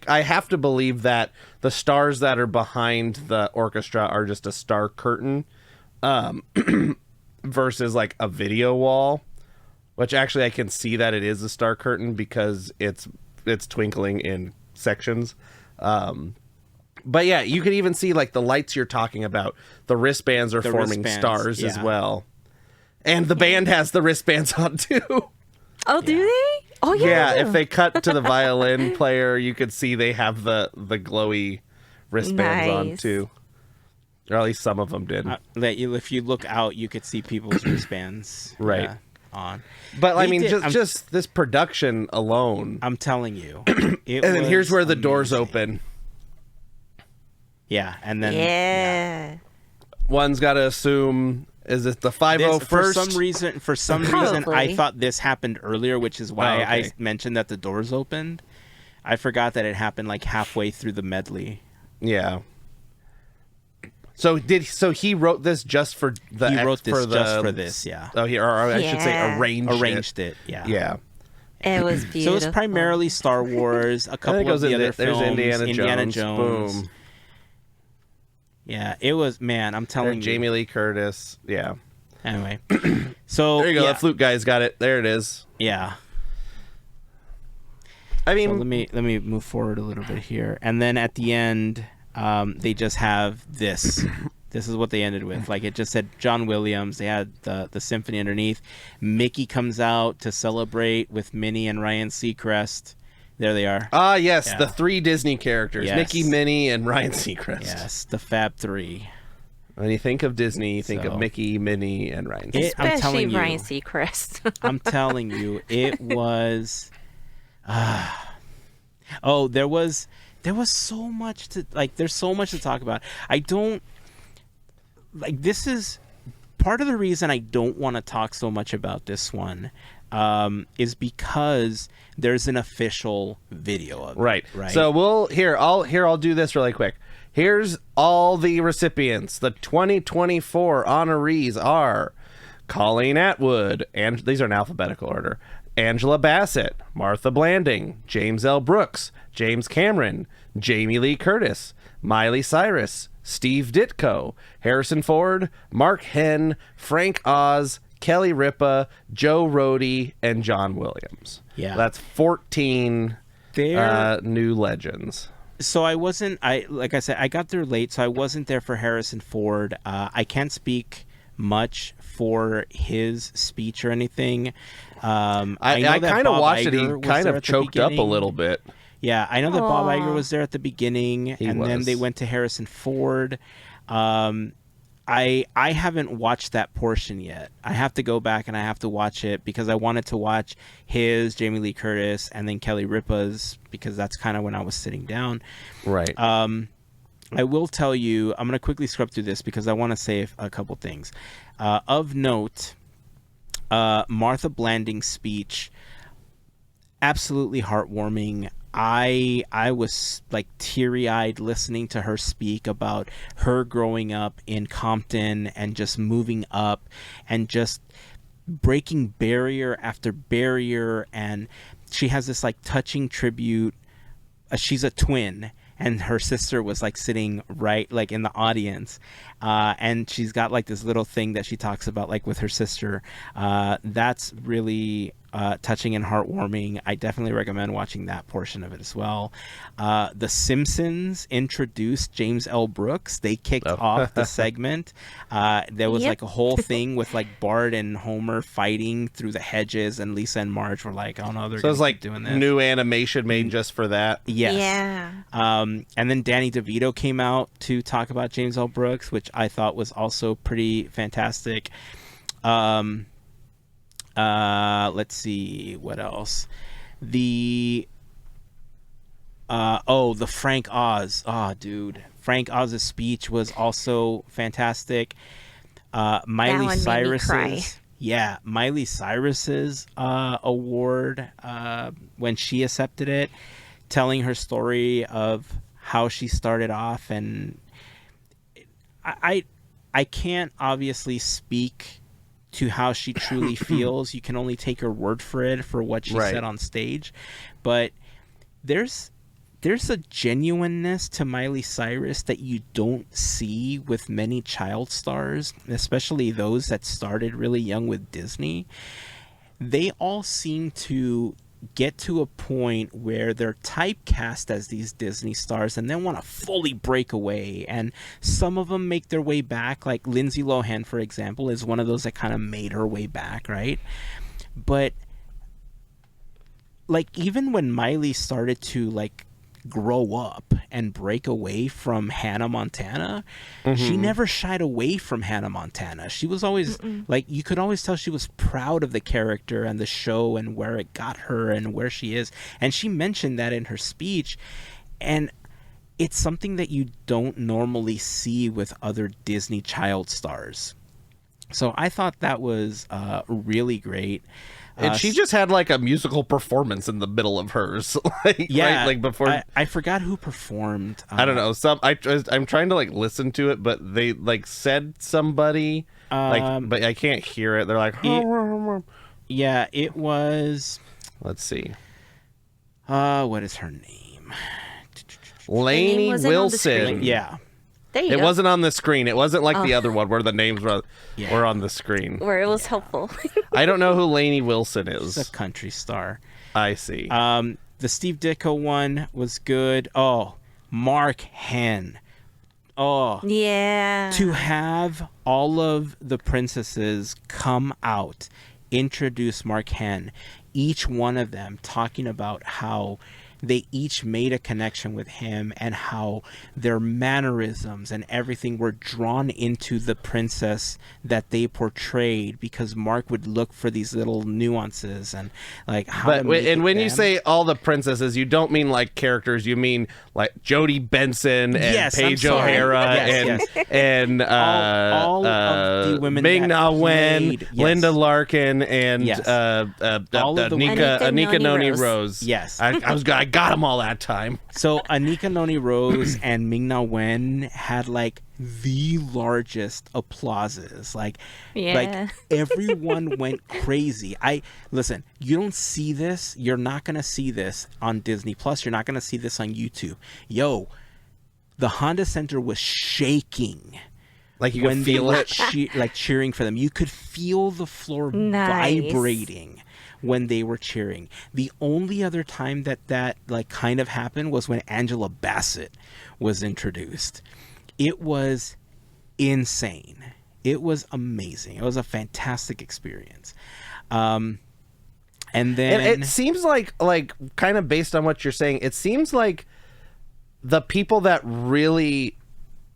have to believe that the stars that are behind the orchestra are just a star curtain, versus like a video wall, which actually I can see that it is a star curtain because it's twinkling in sections. But yeah, you can even see like the lights you're talking about. The wristbands are forming stars as well. And the band has the wristbands on too. Oh, do they? Oh, yeah. Yeah, if they cut to the violin player, you could see they have the glowy wristbands on too. Or at least some of them did. If you look out, you could see people's wristbands on. But I mean, just this production alone. I'm telling you. And then here's where the doors open. Yeah, and then one's got to assume is it the 501st? For some reason, I thought this happened earlier, which is why I mentioned that the doors opened. I forgot that it happened like halfway through the medley. Yeah. So he wrote this just for the just for this, yeah. Oh, I should say arranged it. Yeah. Yeah. It was beautiful. So it was primarily Star Wars, a couple of the other films, Indiana Jones. Boom. Yeah, it was, man, I'm telling you. Jamie Lee Curtis. Yeah. Anyway. So there you go. That flute guy's got it. There it is. Yeah. I mean, so let me move forward a little bit here. And then at the end, they just have this. This is what they ended with. Like it just said John Williams. They had the symphony underneath. Mickey comes out to celebrate with Minnie and Ryan Seacrest. There they are. Ah, yes, the three Disney characters. Yes. Mickey, Minnie, and Ryan Seacrest. Yes, the Fab Three. When you think of Disney, you think of Mickey, Minnie, and Ryan Seacrest. Especially Ryan Seacrest. I'm telling you, it was... there was so much to... Like, there's so much to talk about. I don't... Like, this is... Part of the reason I don't want to talk so much about this one is because there's an official video of it. Right. So I'll do this really quick. Here's all the recipients. The 2024 honorees are Colleen Atwood, and these are in alphabetical order. Angela Bassett, Martha Blanding, James L. Brooks, James Cameron, Jamie Lee Curtis, Miley Cyrus, Steve Ditko, Harrison Ford, Mark Henn, Frank Oz, Kelly Ripa, Joe Rohde, and John Williams. Yeah. That's 14 new legends. So like I said, I got there late, so I wasn't there for Harrison Ford. I can't speak much for his speech or anything. I kind of watched it. He kind of choked up a little bit. Yeah, I know that Bob Iger was there at the beginning, then they went to Harrison Ford. I haven't watched that portion yet. I have to go back and I have to watch it because I wanted to watch his, Jamie Lee Curtis, and then Kelly Ripa's, because that's kind of when I was sitting down. Right. I will tell you, I'm going to quickly scrub through this because I want to say a couple things. Of note, Martha Blanding's speech, absolutely heartwarming. I was like teary-eyed listening to her speak about her growing up in Compton and just moving up and just breaking barrier after barrier. And she has this like touching tribute. She's a twin, and her sister was like sitting right like in the audience, and she's got like this little thing that she talks about like with her sister. That's really touching and heartwarming. I definitely recommend watching that portion of it as well. The Simpsons introduced James L. Brooks. They kicked off the segment. There was like a whole thing with like Bart and Homer fighting through the hedges, and Lisa and Marge were like, "Oh no, they're so it's like doing this." New animation made just for that. Yes. Yeah. And then Danny DeVito came out to talk about James L. Brooks, which I thought was also pretty fantastic. Let's see what else. The Frank Oz. Oh, dude, Frank Oz's speech was also fantastic. Miley Cyrus's, Miley Cyrus's award when she accepted it, telling her story of how she started off, and I can't obviously speak to how she truly feels. You can only take her word for it for what she said on stage, but there's a genuineness to Miley Cyrus that you don't see with many child stars, especially those that started really young with Disney. They all seem to get to a point where they're typecast as these Disney stars and then want to fully break away, and some of them make their way back, like Lindsay Lohan, for example, is one of those that kind of made her way back, right? But like even when Miley started to like grow up and break away from Hannah Montana, she never shied away from Hannah Montana. She was always like, you could always tell she was proud of the character and the show and where it got her and where she is. And she mentioned that in her speech. And it's something that you don't normally see with other Disney child stars. So I thought that was really great. And she just had like a musical performance in the middle of hers, like before. I forgot who performed. I don't know. I'm trying to like listen to it, but they like said somebody, but I can't hear it. They're like, it was. Let's see. What is her name? Lainey Wilson. Yeah. It wasn't on the screen. It wasn't like the other one where the names were on the screen. Where it was helpful. I don't know who Lainey Wilson is. She's a country star. I see. The Steve Ditko one was good. Oh, Mark Henn. Oh. Yeah. To have all of the princesses come out, introduce Mark Henn, each one of them talking about how they each made a connection with him and how their mannerisms and everything were drawn into the princess that they portrayed, because Mark would look for these little nuances and like how. But when you say all the princesses, you don't mean like characters. You mean like Jodie Benson and Paige O'Hara and all of the women, Ming-Na Wen, Linda Larkin, and all of the Anika Noni Rose. Yes, I got them all that time. So Anika Noni Rose and Ming-Na Wen had like the largest applauses. Like everyone went crazy. Listen, you don't see this. You're not going to see this on Disney Plus. You're not going to see this on YouTube. Yo, the Honda Center was shaking. Like you could feel it, like cheering for them. You could feel the floor vibrating when they were cheering. The only other time that like kind of happened was when Angela Bassett was introduced. It was insane. It was amazing. It was a fantastic experience. And then it seems like kind of based on what you're saying, it seems like the people that really,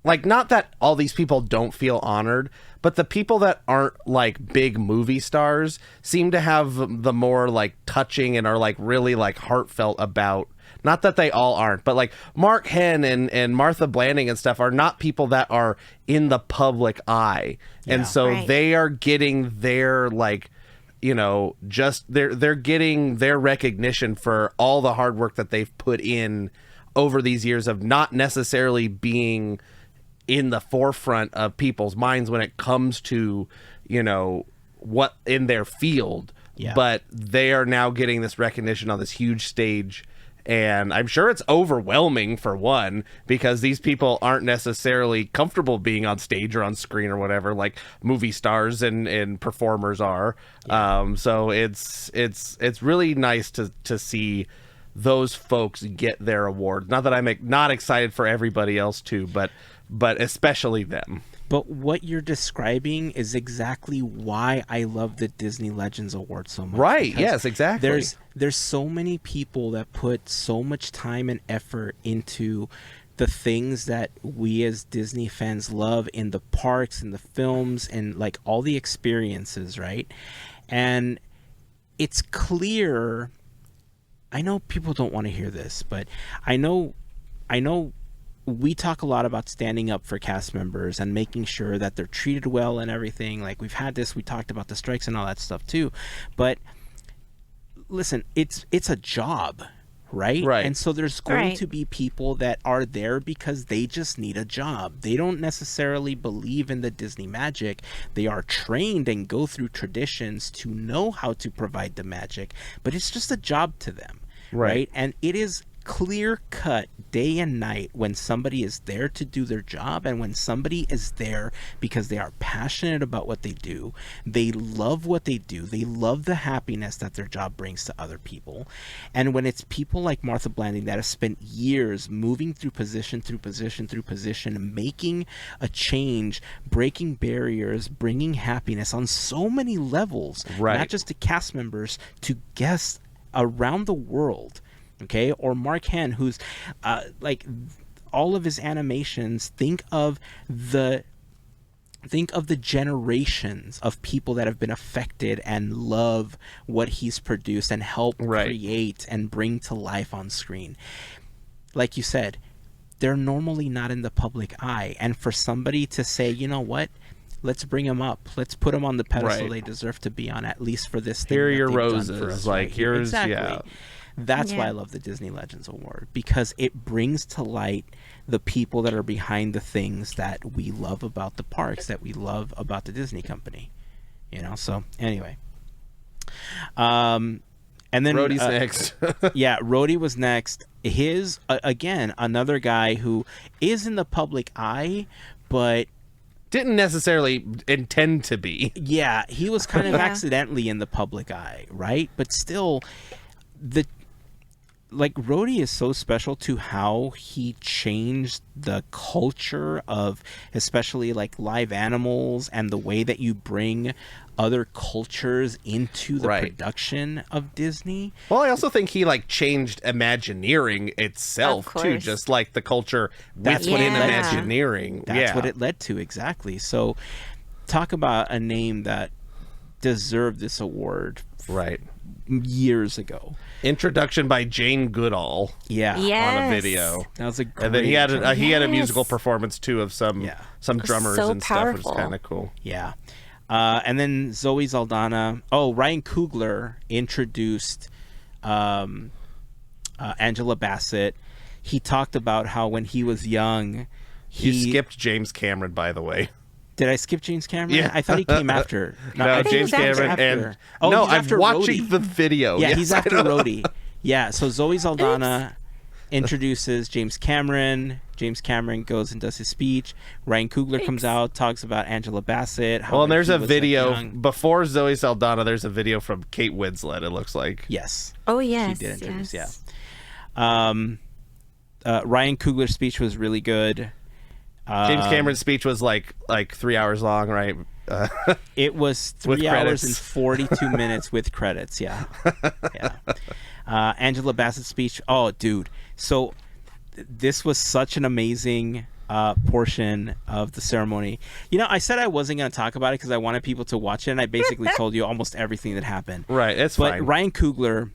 like, not that all these people don't feel honored, but the people that aren't like big movie stars seem to have the more like touching and are like really like heartfelt about, not that they all aren't, but like Mark Henn and Martha Blanding and stuff are not people that are in the public eye. Yeah. And so they are getting their like, you know, just they're getting their recognition for all the hard work that they've put in over these years of not necessarily being in the forefront of people's minds when it comes to, you know, what in their field, but they are now getting this recognition on this huge stage. And I'm sure it's overwhelming for one, because these people aren't necessarily comfortable being on stage or on screen or whatever, like movie stars and performers are. Yeah. So it's really nice to see those folks get their awards. Not that I'm not excited for everybody else too, but especially them. But what you're describing is exactly why I love the Disney Legends Award so much. Right, yes, exactly. There's so many people that put so much time and effort into the things that we as Disney fans love in the parks and the films and like all the experiences, right? And it's clear, I know people don't want to hear this, but I know we talk a lot about standing up for cast members and making sure that they're treated well and everything. Like we talked about the strikes and all that stuff too. But listen, it's a job, right? Right. And so there's going to be people that are there because they just need a job. They don't necessarily believe in the Disney magic. They are trained and go through traditions to know how to provide the magic, but it's just a job to them, right? And it is clear cut day and night when somebody is there to do their job and when somebody is there because they are passionate about what they do. They love what they do. They love the happiness that their job brings to other people. And when it's people like Martha Blanding that have spent years moving through position, making a change, breaking barriers, bringing happiness on so many levels, not just to cast members, to guests around the world. Okay, or Mark Henn, who's like all of his animations. Think of the generations of people that have been affected and love what he's produced and help create and bring to life on screen. Like you said, they're normally not in the public eye, and for somebody to say, you know what, let's bring them up. Let's put them on the pedestal they deserve to be on, at least for this thing. Here are your roses. Like here's That's why I love the Disney Legends Award, because it brings to light the people that are behind the things that we love about the parks, that we love about the Disney company. You know, so anyway. And then Rhodey's next. Rhodey was next. His again, another guy who is in the public eye, but didn't necessarily intend to be. Yeah, he was kind of accidentally in the public eye, right? But still, Rhodey is so special to how he changed the culture of especially like live animals and the way that you bring other cultures into the production of Disney. Well, I also think he like changed Imagineering itself too, just like the culture within Imagineering. That's what it led to, exactly. So talk about a name that deserved this award years ago. Introduction by Jane Goodall. Yeah, on a video. That was a great. And then he had a musical performance too of some drummers and stuff. It was kind of cool. Yeah, and then Zoe Saldana. Oh, Ryan Coogler introduced Angela Bassett. He talked about how when he was young, You skipped James Cameron, by the way. Did I skip James Cameron? Yeah. I thought he came after. No, James Cameron. And no, I'm watching the video. Yeah, yes, he's after Rhodey. Yeah, so Zoe Saldana introduces James Cameron. James Cameron goes and does his speech. Ryan Coogler comes out, talks about Angela Bassett. Well, and there's a video before Zoe Saldana. There's a video from Kate Winslet. It looks like. Yes. Oh yes. She did introduce. Yes. Yeah. Ryan Coogler's speech was really good. James Cameron's speech was like 3 hours long, right? It was 3 hours and 42 minutes with credits. Yeah. Yeah. Angela Bassett's speech. Oh, dude. So this was such an amazing portion of the ceremony. You know, I said I wasn't going to talk about it because I wanted people to watch it, and I basically told you almost everything that happened. Right. It's fine. But Ryan Coogler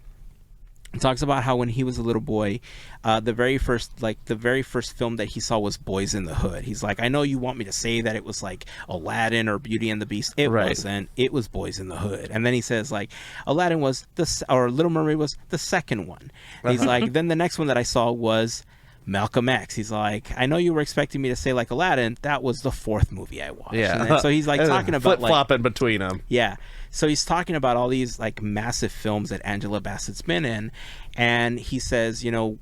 talks about how when he was a little boy, the very first film that he saw was Boys in the Hood. He's like, I know you want me to say that it was like Aladdin or Beauty and the Beast. It wasn't. It was Boys in the Hood. And then he says like Aladdin was or Little Mermaid was the second one. He's like, then the next one that I saw was Malcolm X. He's like, I know you were expecting me to say like Aladdin. That was the fourth movie I watched. Yeah. And then, so he's like talking about flip-flopping between them. Yeah. So he's talking about all these like massive films that Angela Bassett's been in, and he says, you know,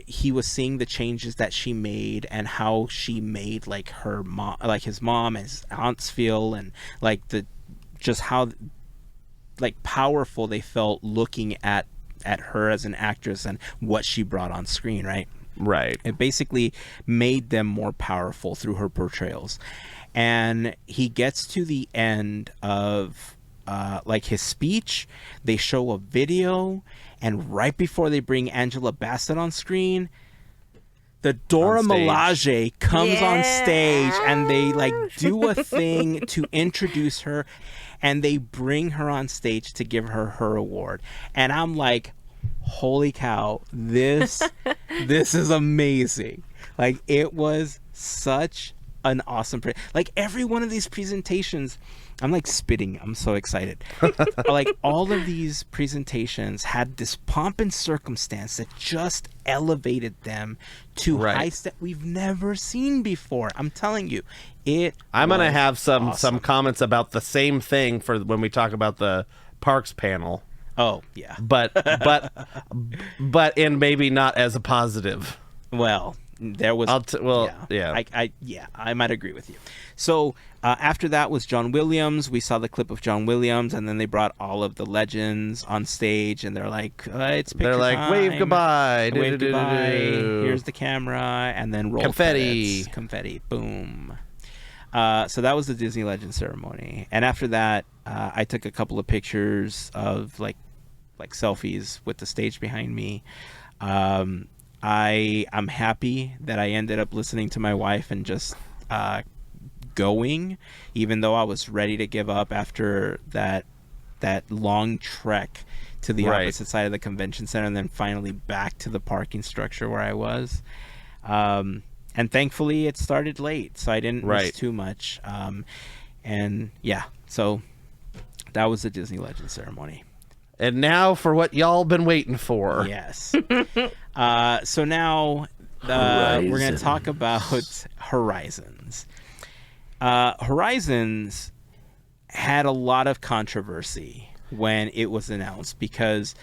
he was seeing the changes that she made and how she made like her mom, like his mom and his aunts feel, and like just how like powerful they felt looking at her as an actress and what she brought on screen, right? Right. It basically made them more powerful through her portrayals. And he gets to the end of like his speech, they show a video, and right before they bring Angela Bassett on screen, the Dora Milaje comes on stage, and they like do a thing to introduce her, and they bring her on stage to give her award. And I'm like, holy cow, this is amazing. Like, it was such an awesome like every one of these presentations, I'm like spitting, I'm so excited. Like all of these presentations had this pomp and circumstance that just elevated them to heights that we've never seen before. I'm telling you, I'm gonna have some comments about the same thing for when we talk about the parks panel. Oh yeah, but and maybe not as a positive. Well, there was I might agree with you. So after that was John Williams. We saw the clip of John Williams, and then they brought all of the legends on stage, and they're like, it's picture time. Wave goodbye, wave goodbye. Here's the camera, and then roll confetti, boom. So that was the Disney Legends ceremony, and after that, I took a couple of pictures of like selfies with the stage behind me. I'm happy that I ended up listening to my wife and just going, even though I was ready to give up after that long trek to the opposite side of the convention center, and then finally back to the parking structure where I was. And thankfully it started late, so I didn't miss too much. And yeah, so that was the Disney Legends ceremony. And now for what y'all been waiting for. Yes. So now we're going to talk about Horizons. Horizons had a lot of controversy when it was announced because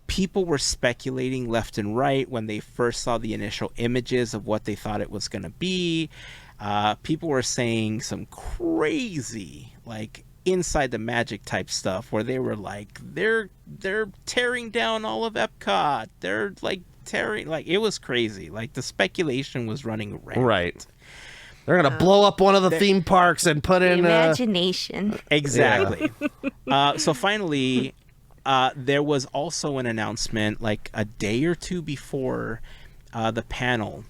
people were speculating left and right when they first saw the initial images of what they thought it was going to be. People were saying some crazy, like, inside the magic type stuff where they were like, they're tearing down all of Epcot. They're like tearing, like, it was crazy. Like, the speculation was running rampant. Right. They're gonna blow up one of the theme parks and put in imagination. Exactly. So finally, there was also an announcement like a day or two before the panel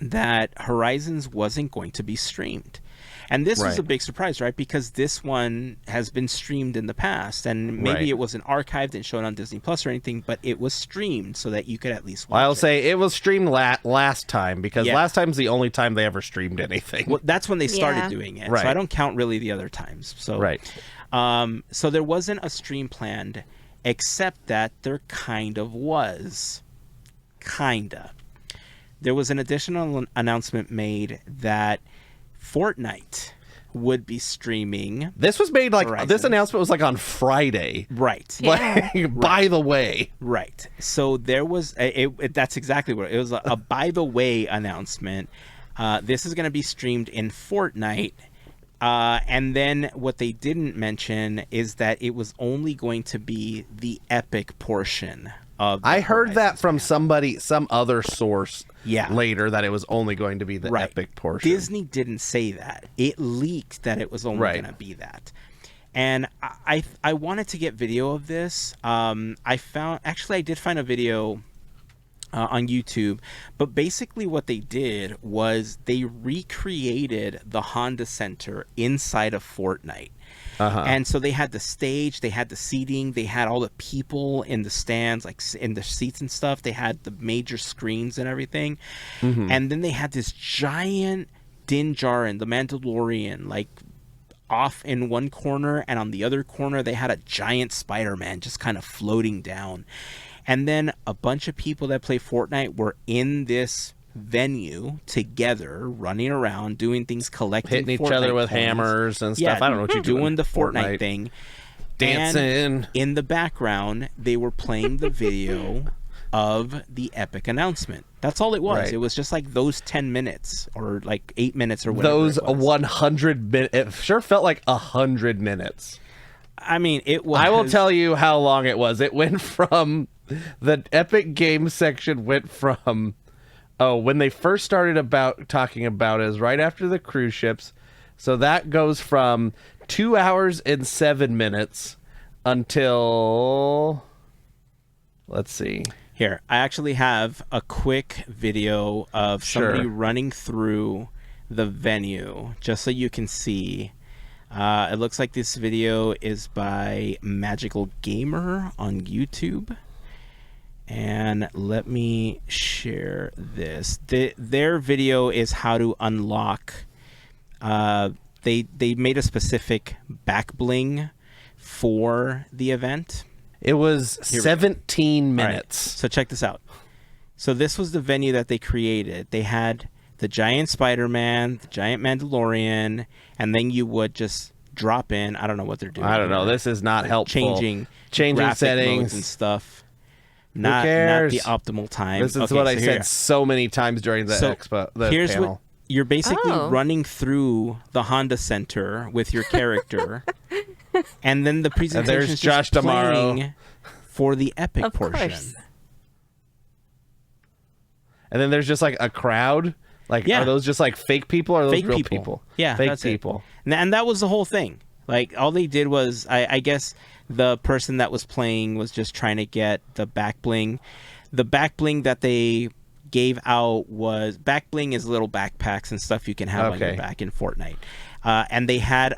that Horizons wasn't going to be streamed. And this was a big surprise, right? Because this one has been streamed in the past, and maybe it wasn't archived and shown on Disney Plus or anything, but it was streamed so that you could at least watch I'll say it was streamed last time, because last time's the only time they ever streamed anything. Well, that's when they started doing it. Right. So I don't count really the other times. So so there wasn't a stream planned, except that there kind of was. kinda. There was an additional announcement made that Fortnite would be streaming. This was made like Horizon. This announcement was like on Friday. Right. Yeah. Like, by the way. Right. So there was that's exactly what it was, a by the way announcement. This is going to be streamed in Fortnite. And then what they didn't mention is that it was only going to be the epic portion of the I heard Horizon that from span. some other source Yeah. later, that it was only going to be the epic portion. Disney didn't say that. It leaked that it was only going to be that. And I wanted to get video of this. I did find a video on YouTube, but basically what they did was they recreated the Honda Center inside of Fortnite. And so they had the stage, they had the seating, they had all the people in the stands, like in the seats and stuff. They had the major screens and everything. And then they had this giant Din Djarin, the Mandalorian, like off in one corner, and on the other corner they had a giant Spider-Man just kind of floating down. And then a bunch of people that play Fortnite were in this venue together, running around, doing things, collecting, hitting each Fortnite other with coins. hammers and stuff. Yeah, I don't know what you're doing the Fortnite thing. Dancing. And in the background, they were playing the video of the epic announcement. That's all it was. Right. It was just like those 10 minutes or like 8 minutes or whatever. Those it was. 100 minutes. It sure felt like 100 minutes. I mean, it was. I will tell you how long it was. It went from the Epic Games section went from when they first started talking about it is right after the cruise ships. So that goes from 2 hours and 7 minutes until, let's see. Here, I actually have a quick video of somebody running through the venue just so you can see. It looks like this video is by Magical Gamer on YouTube. And let me share this. Their video is how to unlock. They made a specific back bling for the event. It was 17 minutes. Right. So check this out. So this was the venue that they created. They had the giant Spider-Man, the giant Mandalorian, and then you would just drop in. I don't know what they're doing. I don't know. This is not helpful. Changing settings modes and stuff. Not the optimal time. This is what I said so many times during the expo. Here's panel. what you're basically running through the Honda Center with your character, and then the presentation there's is Josh just D'Amaro playing for the epic portion. Course. And then there's just like a crowd. Like, are those just like fake people or are those Fake real people. Yeah, fake that's people. And that was the whole thing. Like, all they did was, I guess the person that was playing was just trying to get the back bling. The back bling that they gave out was, back bling is little backpacks and stuff you can have on your back in Fortnite. And they had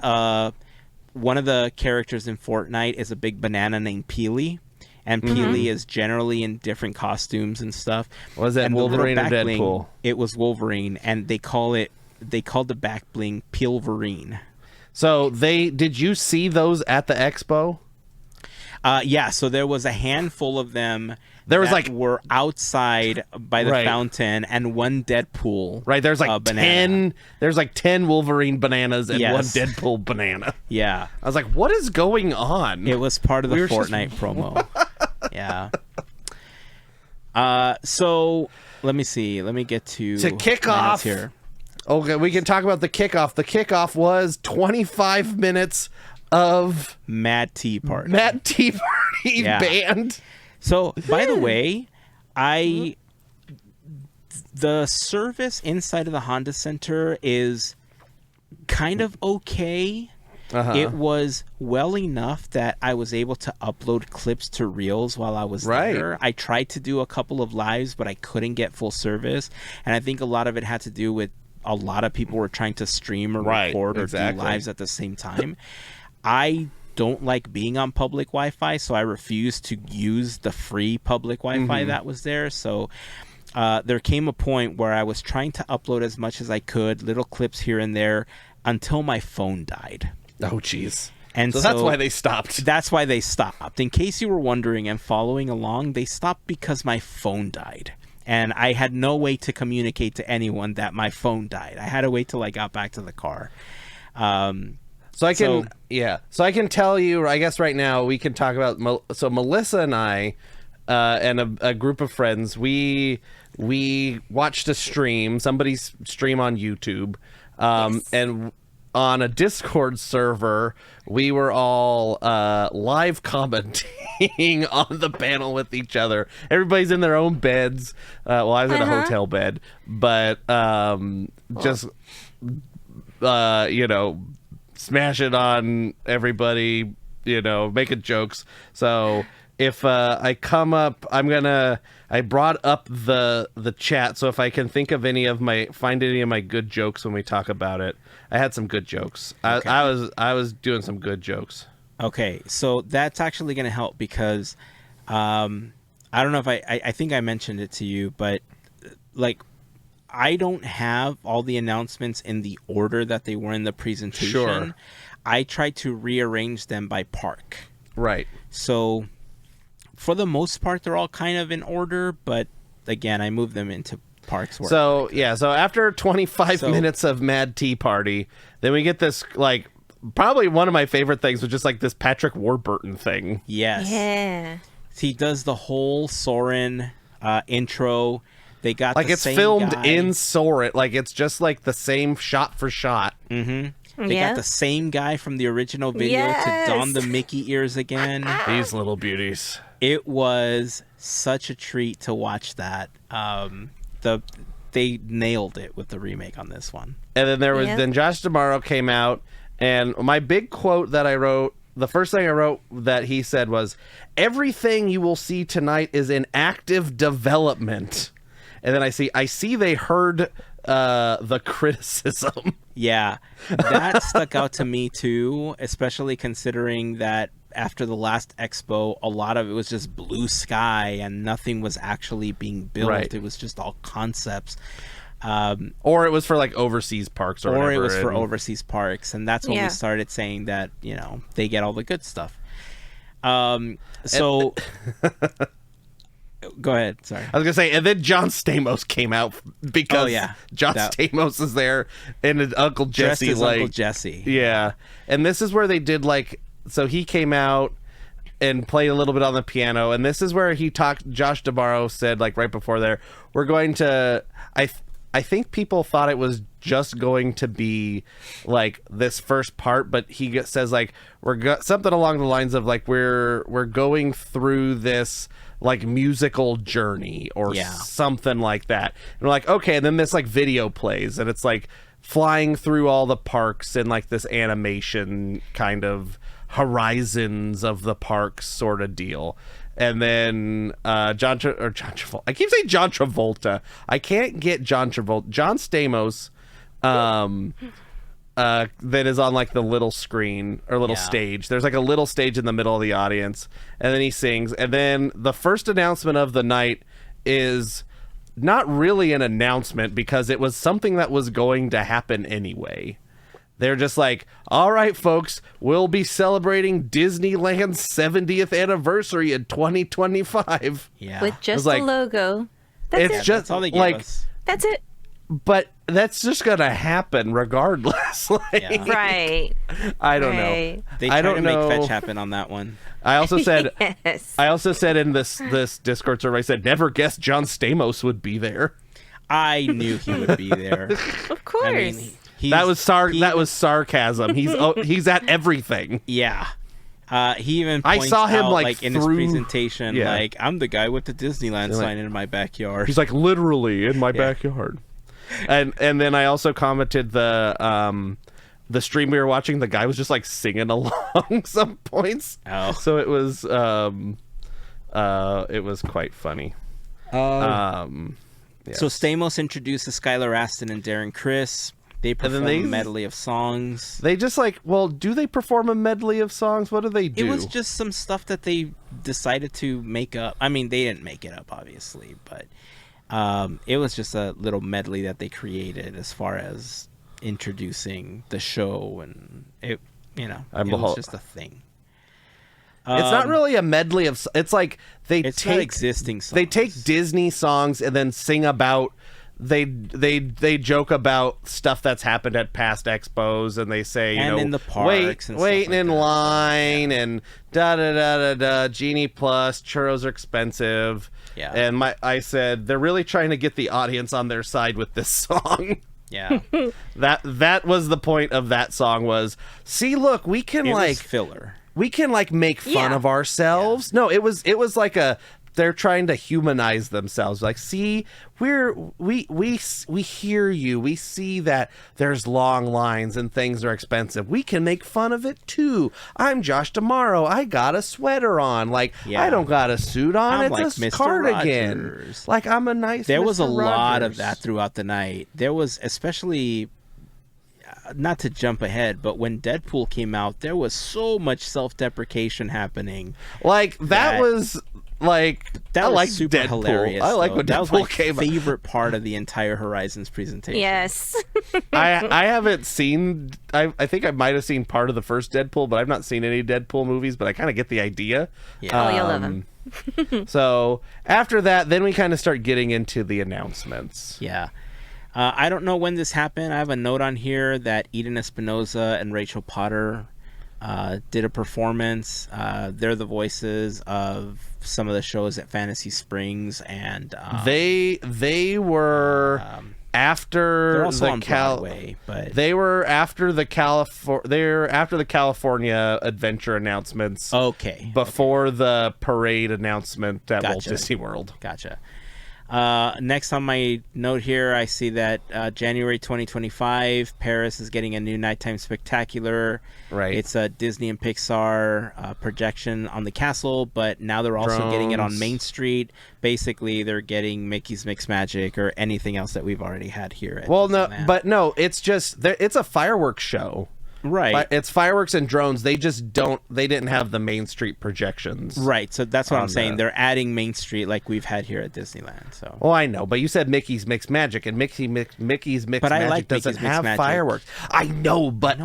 one of the characters in Fortnite is a big banana named Peely. And Peely is generally in different costumes and stuff. Was that Wolverine or Deadpool? Bling, it was Wolverine, and they called the back bling Peelverine. So did you see those at the expo? Yeah, so there was a handful of them. There was were outside by the fountain, and one Deadpool. Right, there's like banana. 10. There's like 10 Wolverine bananas and one Deadpool banana. Yeah, I was like, what is going on? It was part of the Fortnite promo. Yeah. So let me see. Let me get to kick off here. Okay, we can talk about the kickoff. The kickoff was 25 minutes of Mad Tea Party. Mad Tea Party band. So, by the way, the service inside of the Honda Center is kind of okay. It was well enough that I was able to upload clips to Reels while I was there. I tried to do a couple of lives, but I couldn't get full service. And I think a lot of it had to do with a lot of people were trying to stream or record or do lives at the same time. I don't like being on public Wi-Fi, so I refused to use the free public Wi-Fi that was there. So there came a point where I was trying to upload as much as I could, little clips here and there, until my phone died. Oh, jeez. And so that's why they stopped. That's why they stopped. In case you were wondering and following along, they stopped because my phone died. and I had no way to communicate to anyone that my phone died. I had to wait till I got back to the car. So I can tell you, I guess right now we can talk about, so Melissa and I, and a group of friends, we watched a stream, somebody's stream on YouTube, and on a Discord server, we were all live commenting on the panel with each other. Everybody's in their own beds. Well, I was in a hotel bed, but just, smash it on everybody, making jokes. So if I come up, I brought up the chat, so if I can find any of my good jokes when we talk about it. I had some good jokes. Okay. I was doing some good jokes. Okay, so that's actually going to help because I don't know if I think I mentioned it to you, but like I don't have all the announcements in the order that they were in the presentation. Sure. I tried to rearrange them by park. Right. So for the most part, they're all kind of in order, but again, I moved them into parks. So after 25 minutes of Mad Tea Party, then we get this, like, probably one of my favorite things, was just like this Patrick Warburton thing. Yes. Yeah. He does the whole Soren intro. They got like the it's same filmed guy. in Soren, like it's just like the same shot for shot. Mm-hmm. They got the same guy from the original video to don the Mickey ears again. These little beauties. It was such a treat to watch that. They nailed it with the remake on this one. And then then Josh D'Amaro came out, and my big quote that I wrote, the first thing I wrote that he said was, "Everything you will see tonight is in active development." And then I see they heard the criticism. Yeah, that stuck out to me too, especially considering that after the last expo, a lot of it was just blue sky and nothing was actually being built. Right. It was just all concepts. Or it was for like overseas parks or whatever. Or it was for overseas parks. And that's when we started saying that, they get all the good stuff. So... Go ahead. Sorry. I was gonna say, and then John Stamos came out because John Stamos is there, and Uncle Jesse, Uncle Jesse. Yeah, and this is where they did so he came out and played a little bit on the piano, and this is where he talked. Josh D'Amaro said right before there, we're going to. I think people thought it was just going to be this first part, but he says something along the lines of we're going through this musical journey or something like that. And we're okay, and then this video plays, and it's flying through all the parks and this animation kind of horizons of the parks sort of deal. And then John Travolta. I keep saying John Travolta. I can't get John Travolta. John Stamos that is on the little screen or little stage. There's a little stage in the middle of the audience, and then he sings. And then the first announcement of the night is not really an announcement because it was something that was going to happen anyway. They're just all right, folks, we'll be celebrating Disneyland's 70th anniversary in 2025. Yeah. With just the logo. That's all they gave us. That's it. But that's just gonna happen regardless. Right. I don't know. They tried to make fetch happen on that one. I also said. Yes. I also said in this Discord server, I said never guessed John Stamos would be there. I knew he would be there. Of course. I mean, that was sarcasm. He's at everything. Yeah. He even points I saw him out, in his presentation, I'm the guy with the Disneyland sign in my backyard. He's literally in my backyard. And then I also commented the stream we were watching. The guy was just singing along some points. Oh, so it was quite funny. So Stamos introduces Skylar Astin and Darren Criss. They perform a medley of songs. They just do they perform a medley of songs? What do they do? It was just some stuff that they decided to make up. I mean, they didn't make it up, obviously, but it was just a little medley that they created as far as introducing the show, and it was just a thing. It's not really a medley of. It's like it's take existing songs. They take Disney songs and then sing about. They joke about stuff that's happened at past expos, and they say, you know, in the parks waiting like in that. line, and da Genie Plus, churros are expensive. Yeah. And I said they're really trying to get the audience on their side with this song. Yeah. that was the point of that song was, see, look, we can It like was filler. we can like make fun of ourselves. No, it was like they're trying to humanize themselves. Like, see, we hear you. We see that there's long lines and things are expensive. We can make fun of it too. I'm Josh Tomorrow. I got a sweater on. Like, I don't got a suit on. I'm it's like a Mr. cardigan. Rogers. Like, I'm a nice. There Mr. was a lot of Rogers. that throughout the night. There was especially. Not to jump ahead, but when Deadpool came out, there was so much self-deprecation happening. Like that was like that I was like super Deadpool. hilarious. I like though. when That was Deadpool my came out. favorite part of the entire Horizons presentation. Yes. I haven't seen. I think I might have seen part of the first Deadpool, but I've not seen any Deadpool movies. But I kind of get the idea. Yeah. Oh, you'll love him. So after that, then we kind of start getting into the announcements. Yeah. I don't know when this happened. I have a note on here that Eden Espinosa and Rachel Potter did a performance. They're the voices of some of the shows at Fantasy Springs, and They were after they're also the on Broadway, but they were after the California adventure announcements. okay, Before the parade announcement at Walt Gotcha. Disney World. Gotcha. Next on my note here, I see that January 2025, Paris is getting a new nighttime spectacular. Right. It's a Disney and Pixar projection on the castle, but now they're also getting it on Drones. Main Street. Basically, they're getting Mickey's Mixed Magic or anything else that we've already had here. At Well, no, Disneyland. but no, it's just it's a fireworks show. Right. It's fireworks and drones. They just they didn't have the Main Street projections. Right, so that's what I'm saying. the- They're adding Main Street like we've had here at Disneyland. So Well, I know, but you said Mickey's Mixed Magic, and Mickey's Mixed But I Magic like doesn't Mickey's Mixed have Magic. fireworks. I know, but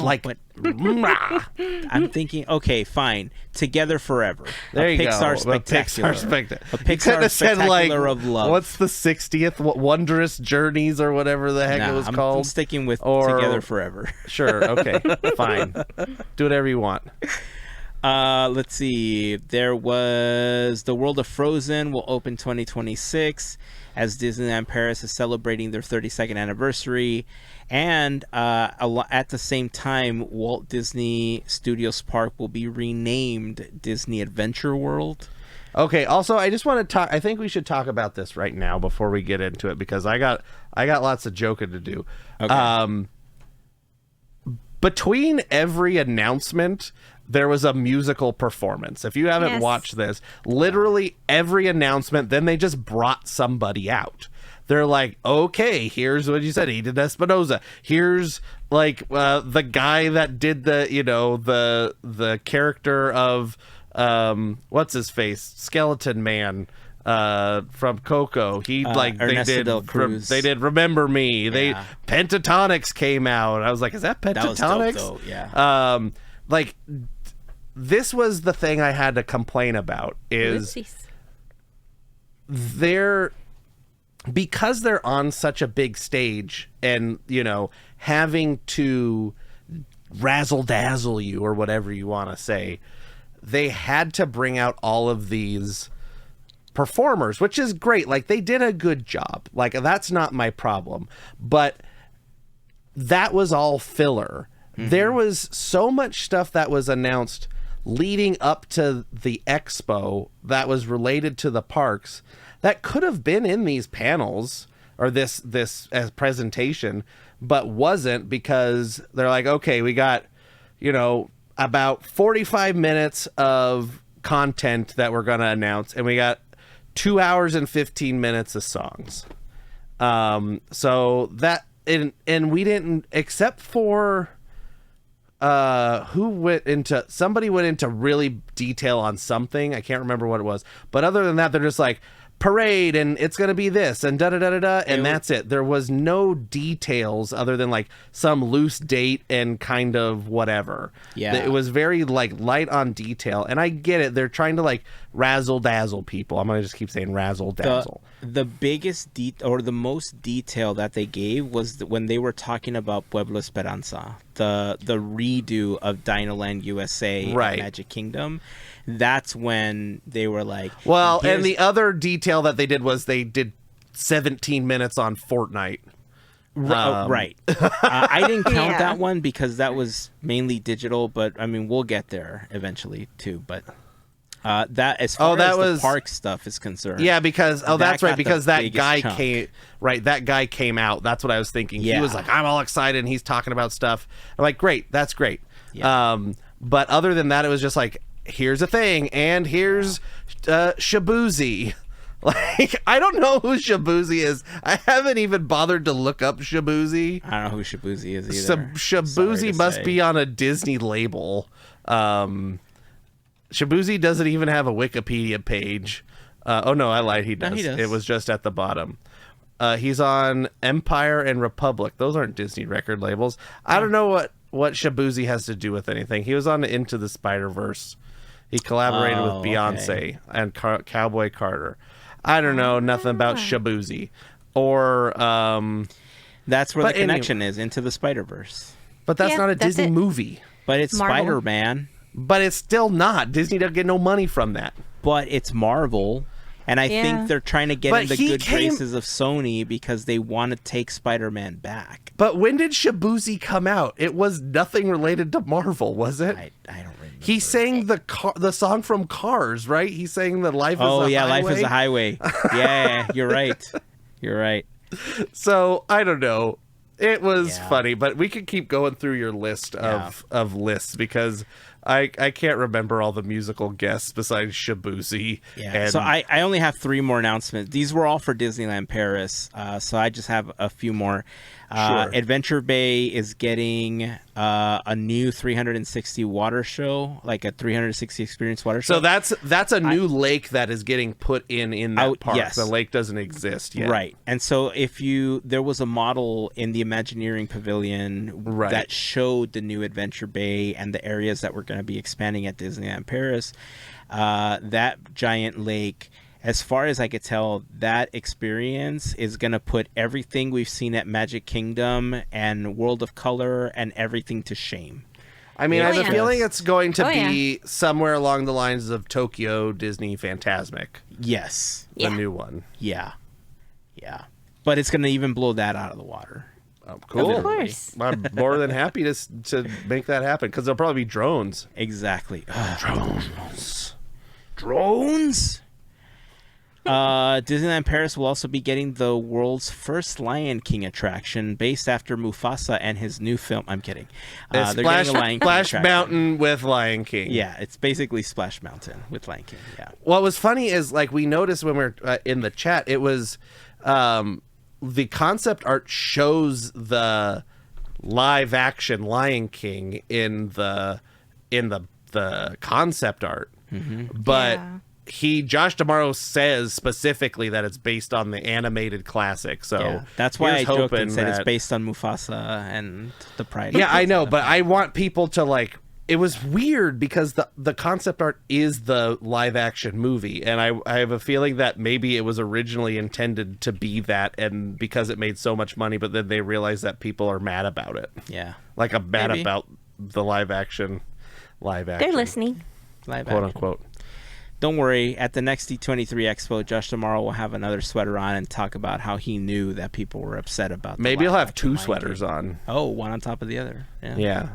I'm thinking, okay, fine. Together Forever. there a you Pixar go. Spectacular. A Pixar Spectacular. A You Pixar could have said like, Spectacular of Love. what's the 60th Wondrous Journeys or whatever the heck it was I'm called? sticking with Or- Together Forever. Sure, okay, fine. Do whatever you want. Let's see. There was The World of Frozen will open 2026 as Disneyland Paris is celebrating their 32nd anniversary. And at the same time, Walt Disney Studios Park will be renamed Disney Adventure World. Okay. Also, I just want to talk. I think we should talk about this right now before we get into it because I got lots of joking to do. Okay. Between every announcement, there was a musical performance. If you haven't Yes. watched this, literally every announcement, then they just brought somebody out. They're like, okay, here's what you said, Eden Espinosa. Here's like the guy that did the character of what's his face, Skeleton Man from Coco. He Ernesto del Cruz. they did Remember Me. Yeah. Pentatonics came out. I was like, is that Pentatonics? That was dope, though, yeah. Like this was the thing I had to complain about is because they're on such a big stage and, having to razzle dazzle you or whatever you want to say, they had to bring out all of these performers, which is great. Like they did a good job. Like that's not my problem, but that was all filler. Mm-hmm. There was so much stuff that was announced leading up to the expo that was related to the parks that could have been in these panels or this as presentation, but wasn't because they're like, okay, we got, about 45 minutes of content that we're going to announce, and we got 2 hours and 15 minutes of songs. So that, and we didn't, except for somebody went into really detail on something. I can't remember what it was. But other than that, they're just like, parade and it's going to be this and da-da-da-da-da, and that's it. There was no details other than like some loose date and kind of whatever. Yeah. It was very like light on detail, and I get it. They're trying to like razzle dazzle people. I'm going to just keep saying razzle dazzle. The biggest or the most detail that they gave was when they were talking about Pueblo Esperanza, the redo of Dinoland USA and Magic Kingdom. That's when they were like, well, and the other detail that they did was they did 17 minutes on Fortnite. Right. I didn't count that one because that was mainly digital, but I mean, we'll get there eventually too. But that as far as the park stuff is concerned. Yeah, because that's right, because that guy came that guy came out. That's what I was thinking. Yeah. He was like, I'm all excited and he's talking about stuff. I'm like, great, that's great. Yeah. But other than that, it was just like, here's a thing, and here's Shabuzi. Like, I don't know who Shabuzi is. I haven't even bothered to look up Shabuzi. I don't know who Shabuzi is either. Shabuzi must be on a Disney label. Shabuzi doesn't even have a Wikipedia page. Oh no, I lied. He does. No, he does. It was just at the bottom. He's on Empire and Republic. Those aren't Disney record labels. I don't know what Shabuzi has to do with anything. He was on Into the Spider-Verse. He collaborated with Beyonce and Cowboy Carter. I don't know nothing about Shabuzi. Or that's where the connection is, Into the Spider-Verse. But that's not a Disney movie. But it's Marvel. Spider-Man. But it's still not. Disney doesn't get no money from that. But it's Marvel. And I think they're trying to get in the good graces of Sony because they want to take Spider-Man back. But when did Shabuzi come out? It was nothing related to Marvel, was it? I don't remember. He sang the song from Cars, right? He sang the Life is a Highway. Oh, yeah, Life is a Highway. Yeah, you're right. You're right. So, I don't know. It was funny, but we could keep going through your list of lists because I can't remember all the musical guests besides Shabuzi. Yeah. So I only have 3 more announcements. These were all for Disneyland Paris. So I just have a few more. Sure. Adventure Bay is getting a new 360 water show, like a 360 experience water show. So that's a new lake that is getting put in that park. Yes. The lake doesn't exist yet. Right. And so there was a model in the Imagineering Pavilion that showed the new Adventure Bay and the areas that were going to be expanding at Disneyland Paris. That giant lake, as far as I could tell, that experience is going to put everything we've seen at Magic Kingdom and World of Color and everything to shame. I mean, I have a feeling it's going to be somewhere along the lines of Tokyo Disney Fantasmic. Yes. The new one. Yeah. Yeah. But it's going to even blow that out of the water. Oh, cool. Of course. I'm more than happy to make that happen because there'll probably be drones. Exactly. Drones? Disneyland Paris will also be getting the world's first Lion King attraction based after Mufasa and his new film. I'm kidding. They're getting a Lion King Splash Mountain with Lion King. Yeah, it's basically Splash Mountain with Lion King. Yeah. What was funny is like we noticed when we were in the chat, it was the concept art shows the live action Lion King in the concept art, but. Josh D'Amaro says specifically that it's based on the animated classic, so that's why I joked and said it's based on Mufasa and the Pride. Yeah, I know, but I want people to like. It was weird because the concept art is the live action movie, and I have a feeling that maybe it was originally intended to be that, and because it made so much money, but then they realized that people are mad about it. Yeah, like I'm mad about the live action. They're listening. Live quote action. Unquote. Don't worry, at the next D23 Expo, Josh D'Amaro will have another sweater on and talk about how he knew that people were upset about the Maybe he'll have 2 sweaters on. Oh, one on top of the other. Yeah.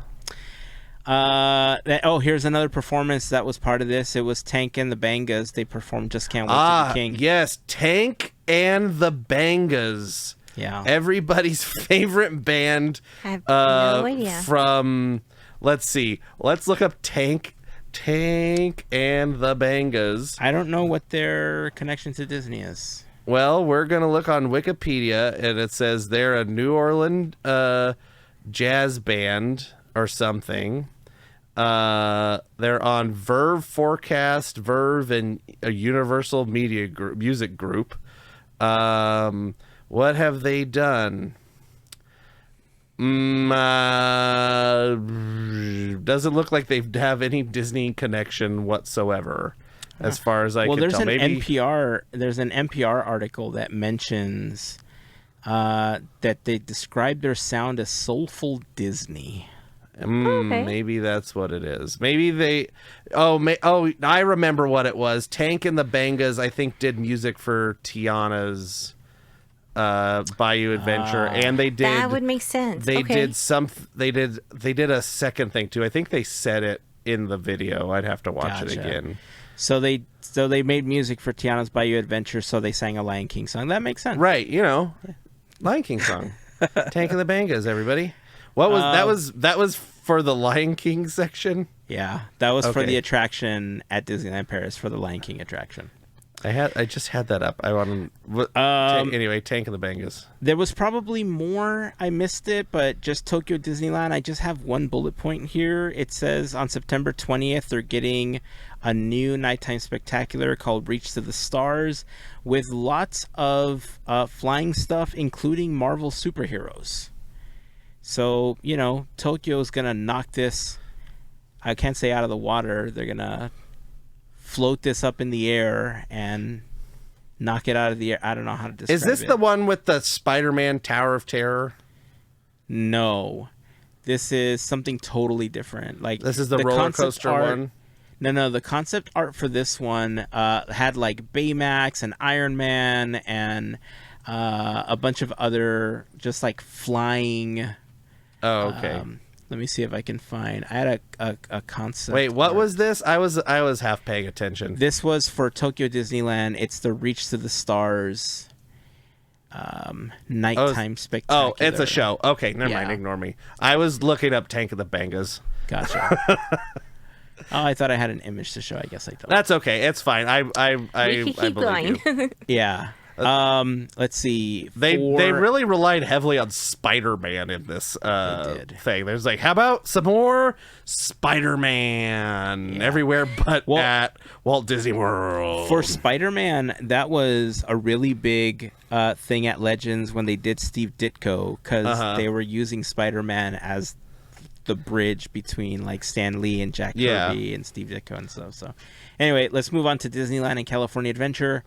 Here's another performance that was part of this. It was Tank and the Bangas. They performed Just Can't Wait to Be King. Yes, Tank and the Bangas. Yeah. Everybody's favorite band. I have no idea. From, let's see. Let's look up Tank and the Bangas. I don't know what their connection to Disney is. Well, we're going to look on Wikipedia, and it says they're a New Orleans jazz band or something. They're on Verve Forecast, Verve, and a Universal Media Music Group. What have they done? Doesn't look like they have any Disney connection whatsoever, as far as I can tell. There's an NPR article that mentions that they describe their sound as soulful Disney. Okay. Maybe that's what it is. Maybe they. I remember what it was. Tank and the Bangas, I think, did music for Tiana's Bayou Adventure, and they did. That would make sense. They okay. did some. They did a second thing too. I think they said it in the video. I'd have to watch it again. So they made music for Tiana's Bayou Adventure. So they sang a Lion King song. That makes sense, right? Lion King song. Tank and the Bangas, everybody. What was that was for the Lion King section? Yeah, that was for the attraction at Disneyland Paris, for the Lion King attraction. I just had that up. I want anyway, Tank and the Bangas. There was probably more. I missed it, but just Tokyo Disneyland. I just have one bullet point here. It says on September 20th, they're getting a new nighttime spectacular called Reach to the Stars with lots of flying stuff, including Marvel superheroes. So, Tokyo's going to knock this, I can't say out of the water. They're going to float this up in the air and knock it out of the air. I don't know how to describe it. Is this the one with the Spider-Man Tower of Terror? No. This is something totally different. Like, this is the roller coaster one? No, the concept art for this one had like Baymax and Iron Man and a bunch of other just like flying. Oh, okay. Let me see if I can find. I had a concept. Wait, what was this? I was half paying attention. This was for Tokyo Disneyland. It's the Reach to the Stars nighttime spectacular. Oh, it's a show. Okay, never mind. Ignore me. I was looking up Tank of the Bangas. Gotcha. Oh, I thought I had an image to show. I guess I don't. That's okay. It's fine. I keep believe you. Yeah. Let's see. They really relied heavily on Spider-Man in this thing. There's like, how about some more Spider-Man everywhere but at Walt Disney World? For Spider-Man, that was a really big thing at Legends when they did Steve Ditko, because they were using Spider-Man as the bridge between like Stan Lee and Jack Kirby and Steve Ditko and stuff. So anyway, let's move on to Disneyland and California Adventure.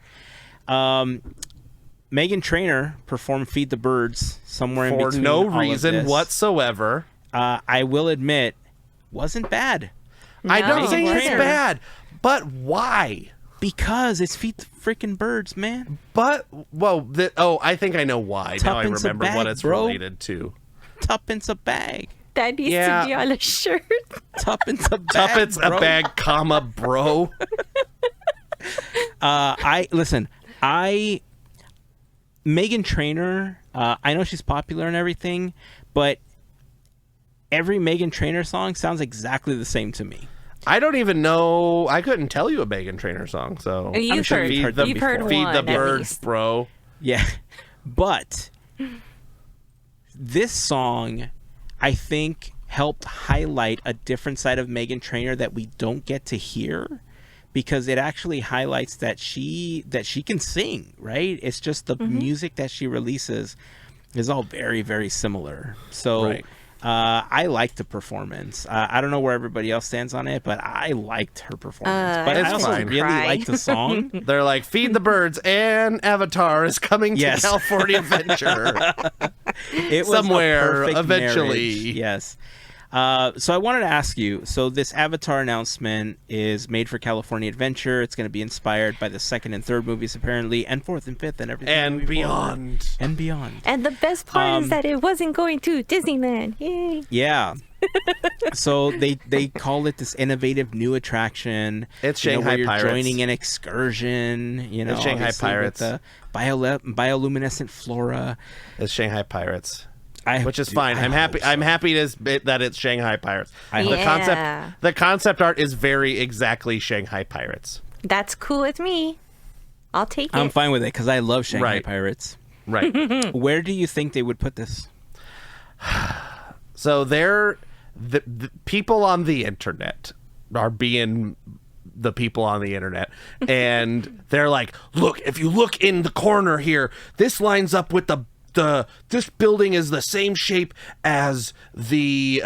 Meghan Trainor performed Feed the Birds somewhere in between. For no reason whatsoever. I will admit, wasn't bad. No, I don't think it's bad, but why? Because it's Feed the freaking Birds, man. But, I think I know why. Now I remember what it's related to. Tuppence a bag. That needs to be on a shirt. Tuppence a bag, Tuppence a bag, comma, bro. Meghan Trainor, I know she's popular and everything, but every Meghan Trainor song sounds exactly the same to me. I don't even know. I couldn't tell you a Meghan Trainor song, so you've heard Feed the Birds, bro. Yeah, but this song, I think, helped highlight a different side of Meghan Trainor that we don't get to hear, because it actually highlights that she can sing, right? It's just the music that she releases is all very, very similar. So I liked the performance. I don't know where everybody else stands on it, but I liked her performance. But I also really liked the song. They're like, Feed the Birds and Avatar is coming to California Adventure. It was somewhere eventually. Marriage. Yes. So I wanted to ask you, so this Avatar announcement is made for California Adventure. It's going to be inspired by the second and third movies, apparently, and fourth and fifth and everything. And beyond. Forward. And beyond. And the best part is that it wasn't going to Disneyland. Yay. Yeah. So they call it this innovative new attraction. It's Shanghai where Pirates. You're joining an excursion. It's Shanghai Pirates. With the bioluminescent flora. It's Shanghai Pirates. Which is fine. I'm happy. So. I'm happy that it's Shanghai Pirates. The concept art is very exactly Shanghai Pirates. That's cool with me. I'll take it. I'm fine with it because I love Shanghai Pirates. Right. Where do you think they would put this? So the people on the internet are being the people on the internet, and they're like, look, if you look in the corner here, this lines up with this building is the same shape as the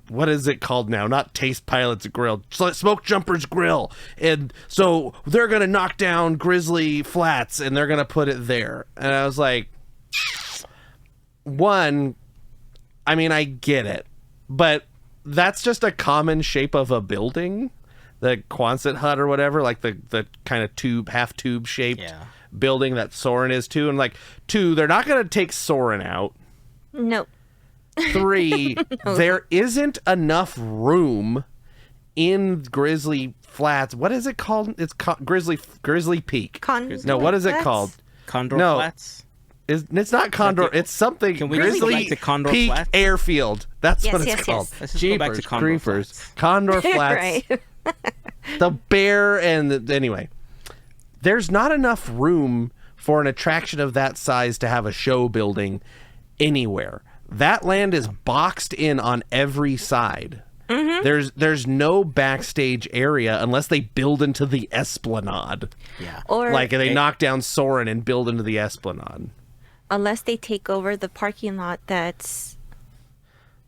what is it called now? Not Taste Pilot's Grill, Smoke Jumper's Grill. And so they're going to knock down Grizzly Flats and they're going to put it there. And I was like, one, I mean, I get it, but that's just a common shape of a building, the Quonset hut or whatever, like the kind of half tube shaped building that Soren is too. And like, two, they're not going to take Soren out. Nope. 3, there isn't enough room in Grizzly Flats. What is it called? It's Grizzly Peak. What is it called? Condor Flats? It's not Condor. It's something. Can we Grizzly go back to Condor Peak Flats? Airfield. That's what it's called. Let's just go back to Condor Creepers. Flats. Condor Flats. Right. The bear and anyway, there's not enough room for an attraction of that size to have a show building anywhere. That land is boxed in on every side. Mm-hmm. There's no backstage area unless they build into the Esplanade. Yeah. Or like they knock down Soren and build into the Esplanade. Unless they take over the parking lot that's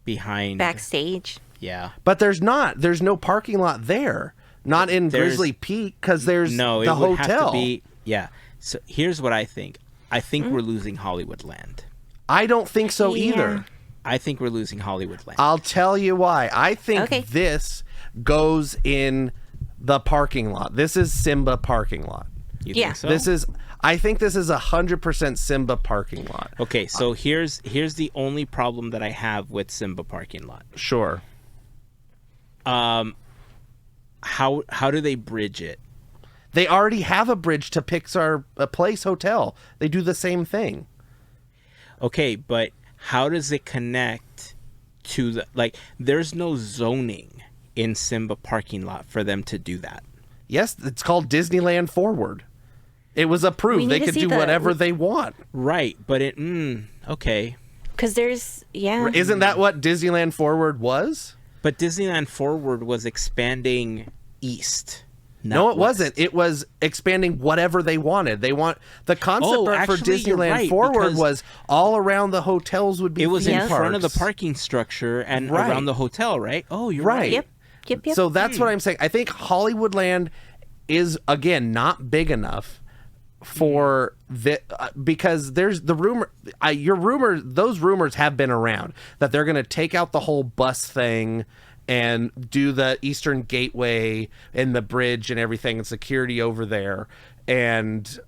behind backstage. Yeah. But there's no parking lot there. Not in Grizzly Peak because there's the hotel. Have to be, yeah. So here's what I think. I think we're losing Hollywood Land. I don't think so either. I think we're losing Hollywood Land. I'll tell you why. I think this goes in the parking lot. This is Simba parking lot. You think so? I think this is 100% Simba parking lot. Okay, so here's the only problem that I have with Simba parking lot. Sure. How do they bridge it? They already have a bridge to Pixar Place Hotel. They do the same thing. Okay, but how does it connect to there's no zoning in Simba parking lot for them to do that. Yes, it's called Disneyland Forward. It was approved. They could do whatever they want. Right, but okay. Because there's, Isn't that what Disneyland Forward was? But Disneyland Forward was expanding east. No, it wasn't. It was expanding whatever they wanted. The concept art for Disneyland Forward was all around the hotels would be. It was theme in parks. front of the parking structure and around the hotel, right? Oh, you're right. Yep. So that's what I'm saying. I think Hollywoodland is again not big enough for because there's the rumor. Those rumors have been around that they're going to take out the whole bus thing and do the Eastern Gateway and the bridge and everything and security over there and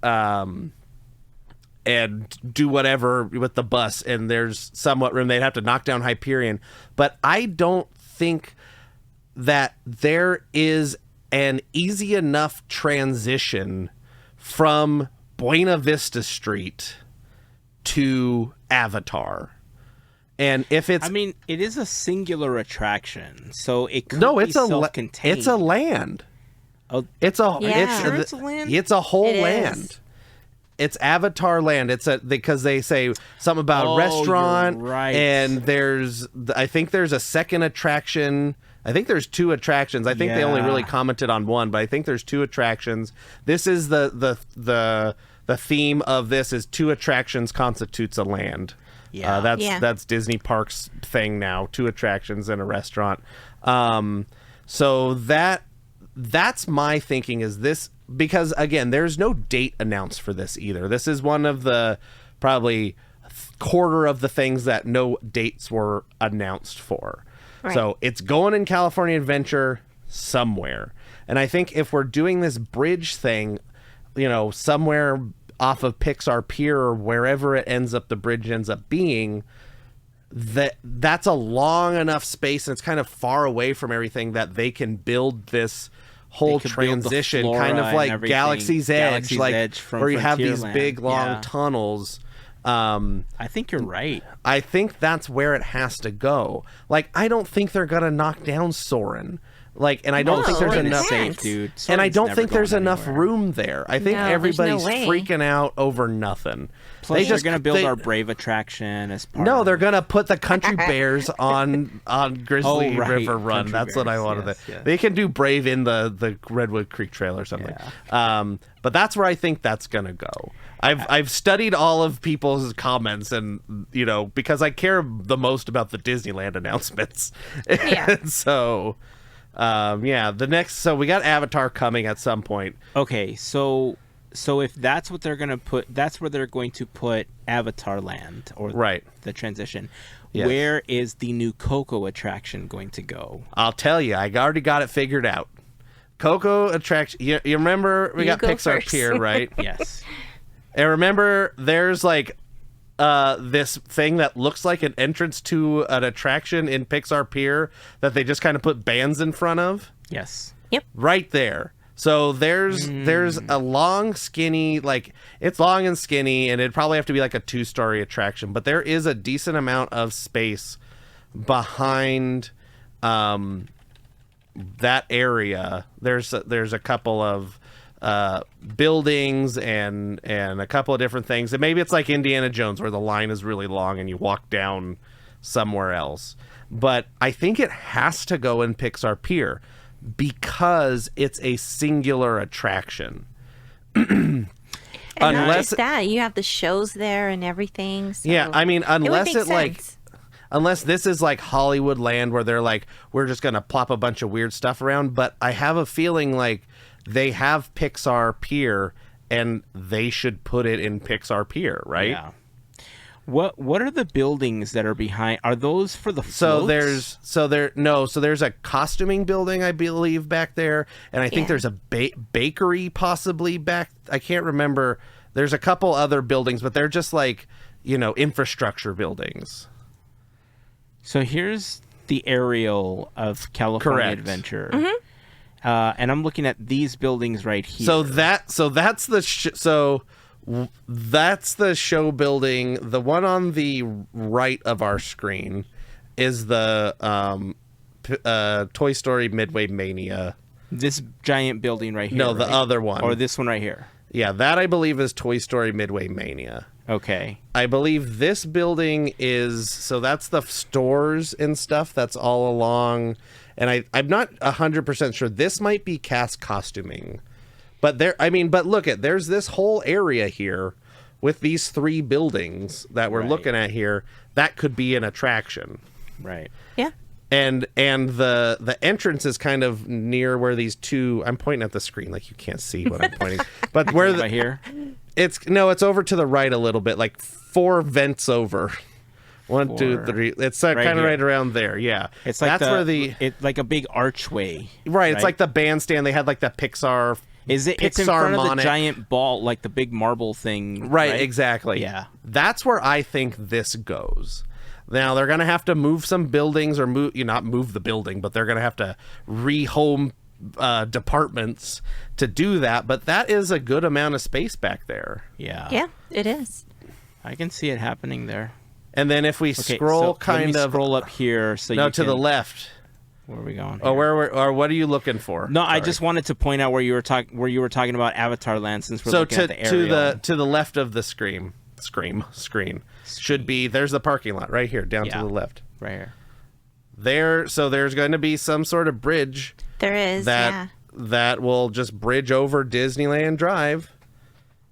do whatever with the bus. And there's somewhat room. They'd have to knock down Hyperion. But I don't think that there is an easy enough transition from Buena Vista Street to Avatar. And if it's... I mean, it is a singular attraction, so it could be self-contained. It's a land. Oh, it's a it's a land? It's a whole land. It's Avatar Land. Because they say something about restaurant, you're right. And I think there's a second attraction. I think there's two attractions. I think they only really commented on one, but I think there's two attractions. This is the theme of this is two attractions constitutes a land. Yeah, that's Disney Parks thing now. Two attractions and a restaurant. So that's my thinking is this, because again, there's no date announced for this either. This is one of the probably quarter of the things that no dates were announced for. Right. So it's going in California Adventure somewhere. And I think if we're doing this bridge thing, somewhere off of Pixar Pier or wherever the bridge ends up being, that's a long enough space and it's kind of far away from everything that they can build this whole transition, kind of like Galaxy's Edge, where you have these big long tunnels. I think you're right. I think that's where it has to go. I don't think they're gonna knock down Soren. Like, and I don't think there's enough safe, dude. And I don't think there's enough anywhere. room there. I think everybody's freaking out over nothing. Plus, they're going to build our Brave attraction as part. No, they're going to put the country bears on Grizzly River Run. Country That's bears, what I wanted. Yes. They can do Brave in the Redwood Creek Trail or something. Yeah. But that's where I think that's going to go. I've studied all of people's comments, and because I care the most about the Disneyland announcements. Yeah. And so, so we got Avatar coming at some point. Okay, so if that's what they're gonna put, that's where they're going to put Avatar Land or the transition. Yes. Where is the new Coco attraction going to go? I'll tell you, I already got it figured out. Coco attraction. You remember we got Pixar first. Pier, right? Yes. And remember, there's like this thing that looks like an entrance to an attraction in Pixar Pier that they just kind of put bands in front of. Yes. Yep. Right there. So there's a long, skinny, like it's long and skinny, and it'd probably have to be like a 2-story attraction. But there is a decent amount of space behind that area. There's a couple of buildings and a couple of different things, and maybe it's like Indiana Jones where the line is really long and you walk down somewhere else. But I think it has to go in Pixar Pier because it's a singular attraction. And not just that, you have the shows there and everything. So yeah, I mean, unless this is like Hollywood Land where they're like, we're just gonna plop a bunch of weird stuff around. But I have a feeling like they have Pixar Pier, and they should put it in Pixar Pier, right? Yeah. What are the buildings that are behind? Are those for the floats? So there's a costuming building, I believe, back there, and I think there's a bakery possibly back. I can't remember. There's a couple other buildings, but they're just like infrastructure buildings. So here's the aerial of California Adventure. Mm-hmm. And I'm looking at these buildings right here. So that's the show building. The one on the right of our screen is the Toy Story Midway Mania. This giant building right here. No, the other one, or this one right here. Yeah, that I believe is Toy Story Midway Mania. Okay. I believe this building that's the stores and stuff that's all along. And I'm not 100% sure. This might be cast costuming. But there's this whole area here with these 3 buildings that we're looking at here. That could be an attraction. Right. Yeah. And the entrance is kind of near where these 2, I'm pointing at the screen like you can't see what I'm pointing. But where right here? It's over to the right a little bit, like 4 vents over. 1, 2, 3. It's kind of right around there. Yeah, it's like it's like a big archway. Right. It's like the bandstand. They had like the Pixar. It's in front of the giant ball, like the big marble thing. Right. Exactly. Yeah. That's where I think this goes. Now they're gonna have to move some buildings, or not move the building, but they're gonna have to rehome departments to do that. But that is a good amount of space back there. Yeah. Yeah, it is. I can see it happening there. And then if we scroll scroll up here, to the left. Where are we going? Here? Or what are you looking for? No, sorry. I just wanted to point out where you were talking about Avatar Land, since we're looking at the area. to the left of the screen should be, there's the parking lot right here down to the left. Right here. There's going to be some sort of bridge. There is. That will just bridge over Disneyland Drive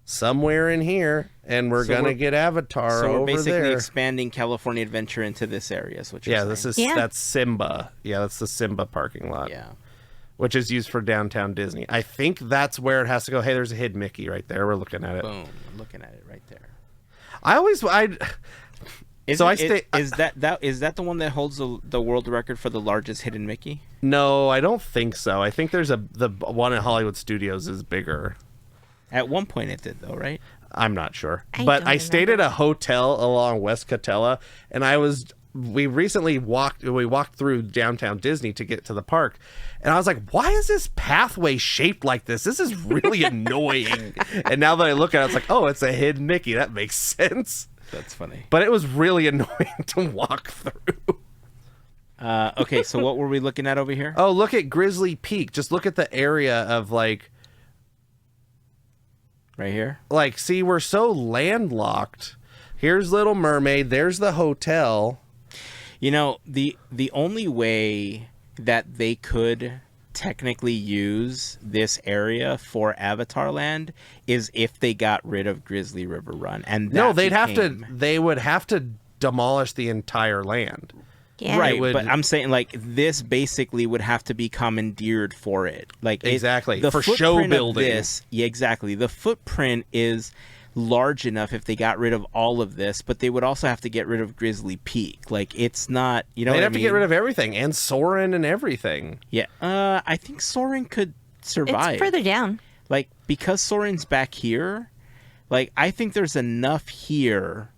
somewhere in here. And we're going to get Avatar over there. So we're basically expanding California Adventure into this area, is what you're saying. That's Simba. Yeah, that's the Simba parking lot. Yeah. Which is used for downtown Disney. I think that's where it has to go. Hey, there's a hidden Mickey right there. We're looking at it. Boom. I'm looking at it right there. Is that the one that holds the world record for the largest hidden Mickey? No, I don't think so. I think there's the one in Hollywood Studios is bigger. At one point it did, though, right? I'm not sure. I stayed at a hotel along West Catella, and we recently walked through downtown Disney to get to the park, and I was like, why is this pathway shaped like this? This is really annoying. And now that I look at it, it's like, oh, it's a hidden Mickey. That makes sense. That's funny. But it was really annoying to walk through. Okay, so what were we looking at over here? Oh, look at Grizzly Peak. Just look at the area of like... Right here? Like, see, we're so landlocked. Here's Little Mermaid. There's the hotel. You know, the only way that they could technically use this area for Avatar Land is if they got rid of Grizzly River Run. And no, they would have to demolish the entire land. Yeah. Right, but I'm saying, like, this basically would have to be commandeered for it. Like, exactly, the for show building. Yeah, exactly. The footprint is large enough if they got rid of all of this, but they would also have to get rid of Grizzly Peak. Like, it's not, you know, they'd have to get rid of everything, and Soren and everything. Yeah, I think Soren could survive. It's further down. Like, because Soren's back here, like, I think there's enough here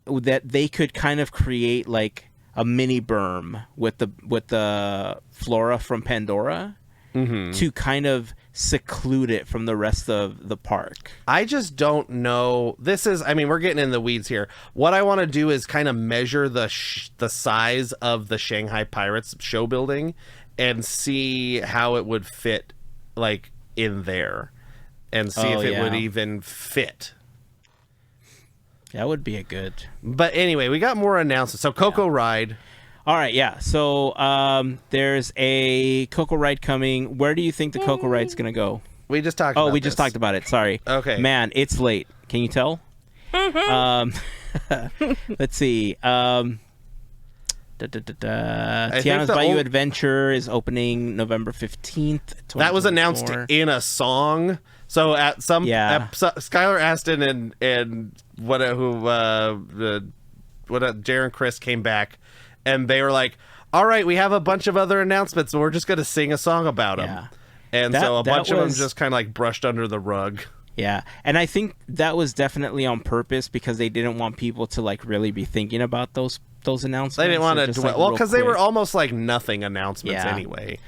that they could kind of create, like, a mini berm with the flora from Pandora to kind of seclude it from the rest of the park. I just don't know. We're getting in the weeds here. What I want to do is kind of measure the size of the Shanghai Pirates show building and see how it would fit, like, in there, and see if it would even fit. That would be a good. But anyway, we got more announcements. So Coco Ride. All right, yeah. So there's a Coco Ride coming. Where do you think the Coco Ride's going to go? We just talked about just talked about it. Sorry. Okay. Man, it's late. Can you tell? Let's see. Tiana's Bayou Adventure is opening November 15th. That was announced in a song. So at some Skylar Aston and Jared and Chris came back, and they were like, "All right, we have a bunch of other announcements, but we're just going to sing a song about them." Yeah. And so a bunch of them just kind of like brushed under the rug. Yeah, and I think that was definitely on purpose because they didn't want people to like really be thinking about those announcements. They didn't want to dwell. Well, because they were almost like nothing announcements anyway.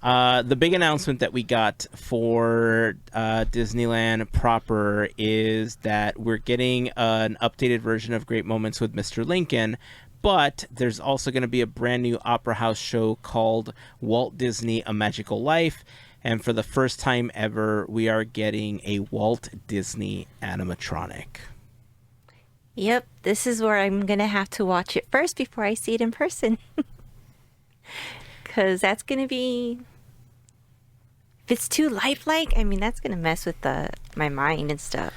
The big announcement that we got for Disneyland proper is that we're getting an updated version of Great Moments with Mr. Lincoln, but there's also going to be a brand new Opera House show called Walt Disney: A Magical Life, and for the first time ever, we are getting a Walt Disney animatronic. Yep, this is where I'm going to have to watch it first before I see it in person. Because that's going to be... If it's too lifelike, I mean, that's going to mess with my mind and stuff.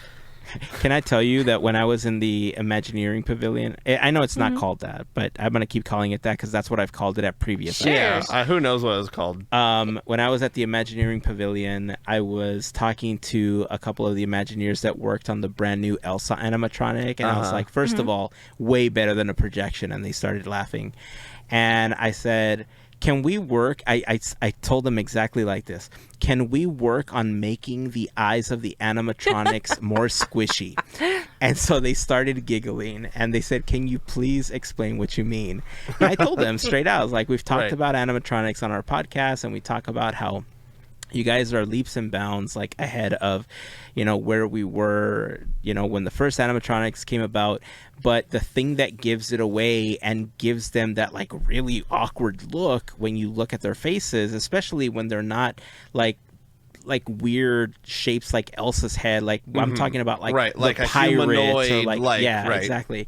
Can I tell you that when I was in the Imagineering Pavilion, I know it's not called that, but I'm going to keep calling it that because that's what I've called it at previous episodes. Yeah, who knows what it was called. When I was at the Imagineering Pavilion, I was talking to a couple of the Imagineers that worked on the brand new Elsa animatronic, and I was like, first of all, way better than a projection, and they started laughing. And I said... Can we work? I told them exactly like this. Can we work on making the eyes of the animatronics more squishy? And so they started giggling, and they said, "Can you please explain what you mean?" And I told them straight out. I was like, "We've talked about animatronics on our podcast, and we talk about how you guys are leaps and bounds like ahead of, where we were, when the first animatronics came about. But the thing that gives it away and gives them that like really awkward look when you look at their faces, especially when they're not like weird shapes like Elsa's head, like I'm talking about like like a pirates humanoid, or exactly.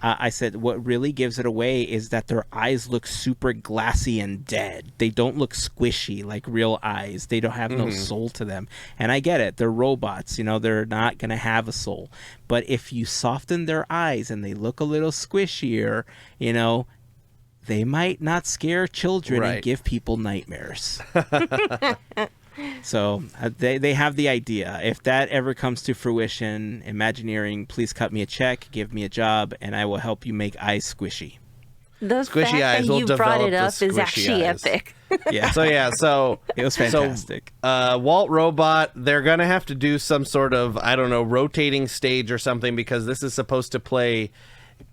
I said what really gives it away is that their eyes look super glassy and dead. They don't look squishy like real eyes. They don't have no soul to them. And I get it. They're robots. They're not going to have a soul. But if you soften their eyes and they look a little squishier, they might not scare children and give people nightmares. So they have the idea. If that ever comes to fruition, Imagineering, please cut me a check, give me a job, and I will help you make eyes squishy. The squishy fact eyes that you brought it up is actually epic. Yeah. So it was fantastic. Walt Robot, they're gonna have to do some sort of rotating stage or something because this is supposed to play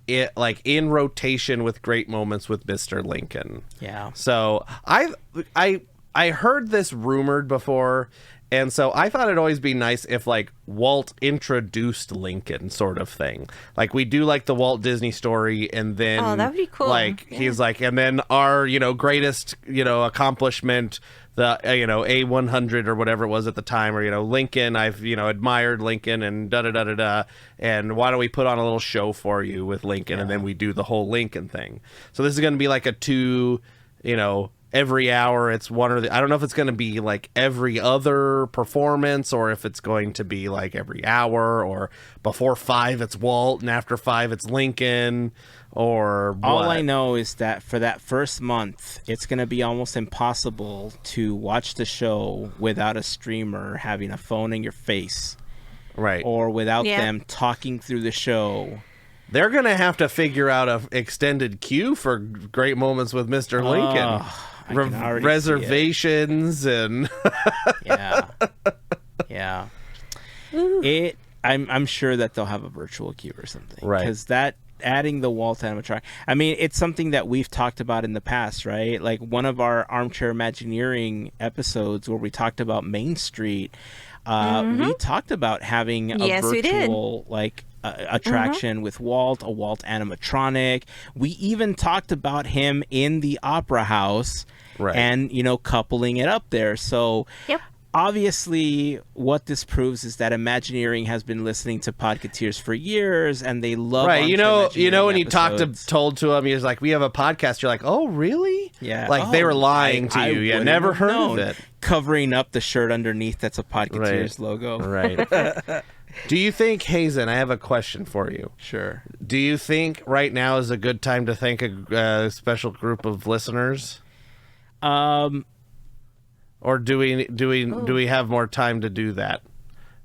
it like in rotation with Great Moments with Mr. Lincoln. Yeah. So I heard this rumored before, And so I thought it'd always be nice if like Walt introduced Lincoln sort of thing. Like we do like the Walt Disney story and then that would be cool. Like he's like, and then our, greatest, accomplishment, the, A100 or whatever it was at the time, or, Lincoln, I've, admired Lincoln and da-da-da-da-da. And why don't we put on a little show for you with Lincoln? And then we do the whole Lincoln thing. So this is going to be like a 2, every hour it's one or the, I don't know if it's going to be like every other performance or if it's going to be like every hour, or before 5 it's Walt and after 5 it's Lincoln, or what. All I know is that for that first month it's going to be almost impossible to watch the show without a streamer having a phone in your face, right, or without them talking through the show. They're going to have to figure out an extended queue for great moments with Mr. Lincoln. Reservations and yeah. I'm sure that they'll have a virtual queue or something, right? Because that adding the Walt animatronic, I mean, it's something that we've talked about in the past, right? Like one of our Armchair Imagineering episodes where we talked about Main Street, we talked about having a virtual like attraction with Walt, a Walt animatronic. We even talked about him in the Opera House, and coupling it up there. So obviously what this proves is that Imagineering has been listening to Podketeers for years, and they love when you told to him, he was like, we have a podcast, you're like, oh really? Like they were lying to you. Yeah, never heard of it. Covering up the shirt underneath that's a Podketeers logo. Right. Do you think, Heyzen, I have a question for you. Sure. Do you think right now is a good time to thank a special group of listeners? Or do we have more time to do that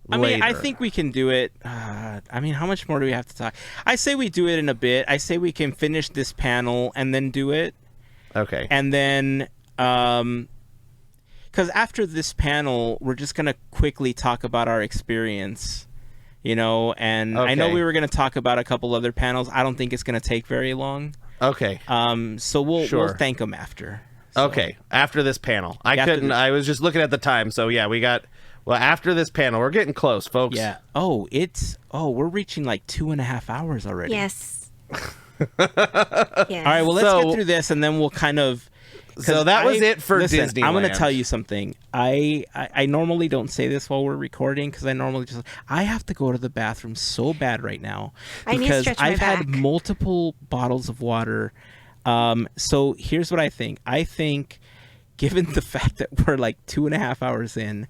later? I mean, I think we can do it. I mean, how much more do we have to talk? I say we do it in a bit. I say we can finish this panel and then do it. Okay. And then, because after this panel, we're just going to quickly talk about our experience. And I know we were going to talk about a couple other panels. I don't think it's going to take very long. Okay. So we'll thank them after. So. Okay, after this panel. I was just looking at the time. So yeah, after this panel, we're getting close, folks. Yeah. We're reaching like 2.5 hours already. Yes. All right, well, let's get through this and then we'll kind of... So that was it for Disneyland. I'm going to tell you something. I normally don't say this while we're recording because I normally just... I have to go to the bathroom so bad right now because I've had multiple bottles of water. So here's what I think. I think, given the fact that we're like 2.5 hours in,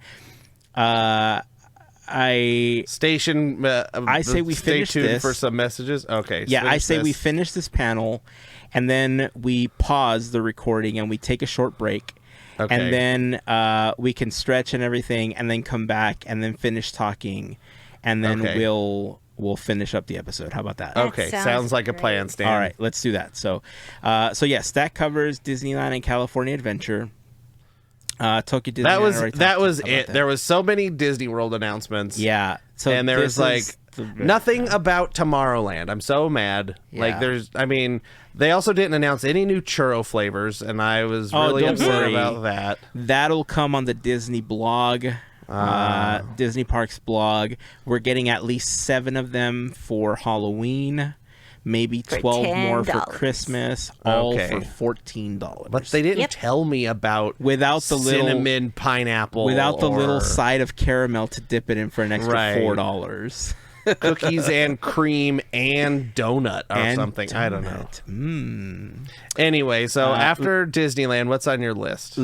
I say we finish stay tuned this for some messages. Okay. Yeah, I say we finish this panel, and then we pause the recording and we take a short break, and then we can stretch and everything, and then come back and then finish talking, and then we'll finish up the episode. How about that? Okay, sounds like a plan, Stan. All right, let's do that. So yes, that covers Disneyland and California Adventure. Tokyo Disneyland. That was it. There was so many Disney World announcements. Yeah. So and there was like nothing about Tomorrowland. I'm so mad. Yeah. Like they also didn't announce any new churro flavors, and I was really upset about that. That'll come on the Disney blog. Disney Parks blog. We're getting at least 7 of them for Halloween, maybe 12 more for Christmas, all for $14. But they didn't tell me about without the cinnamon pineapple, without the little side of caramel to dip it in for an extra $4. Cookies and cream and donut or something. I don't know. Anyway, so after Disneyland, what's on your list?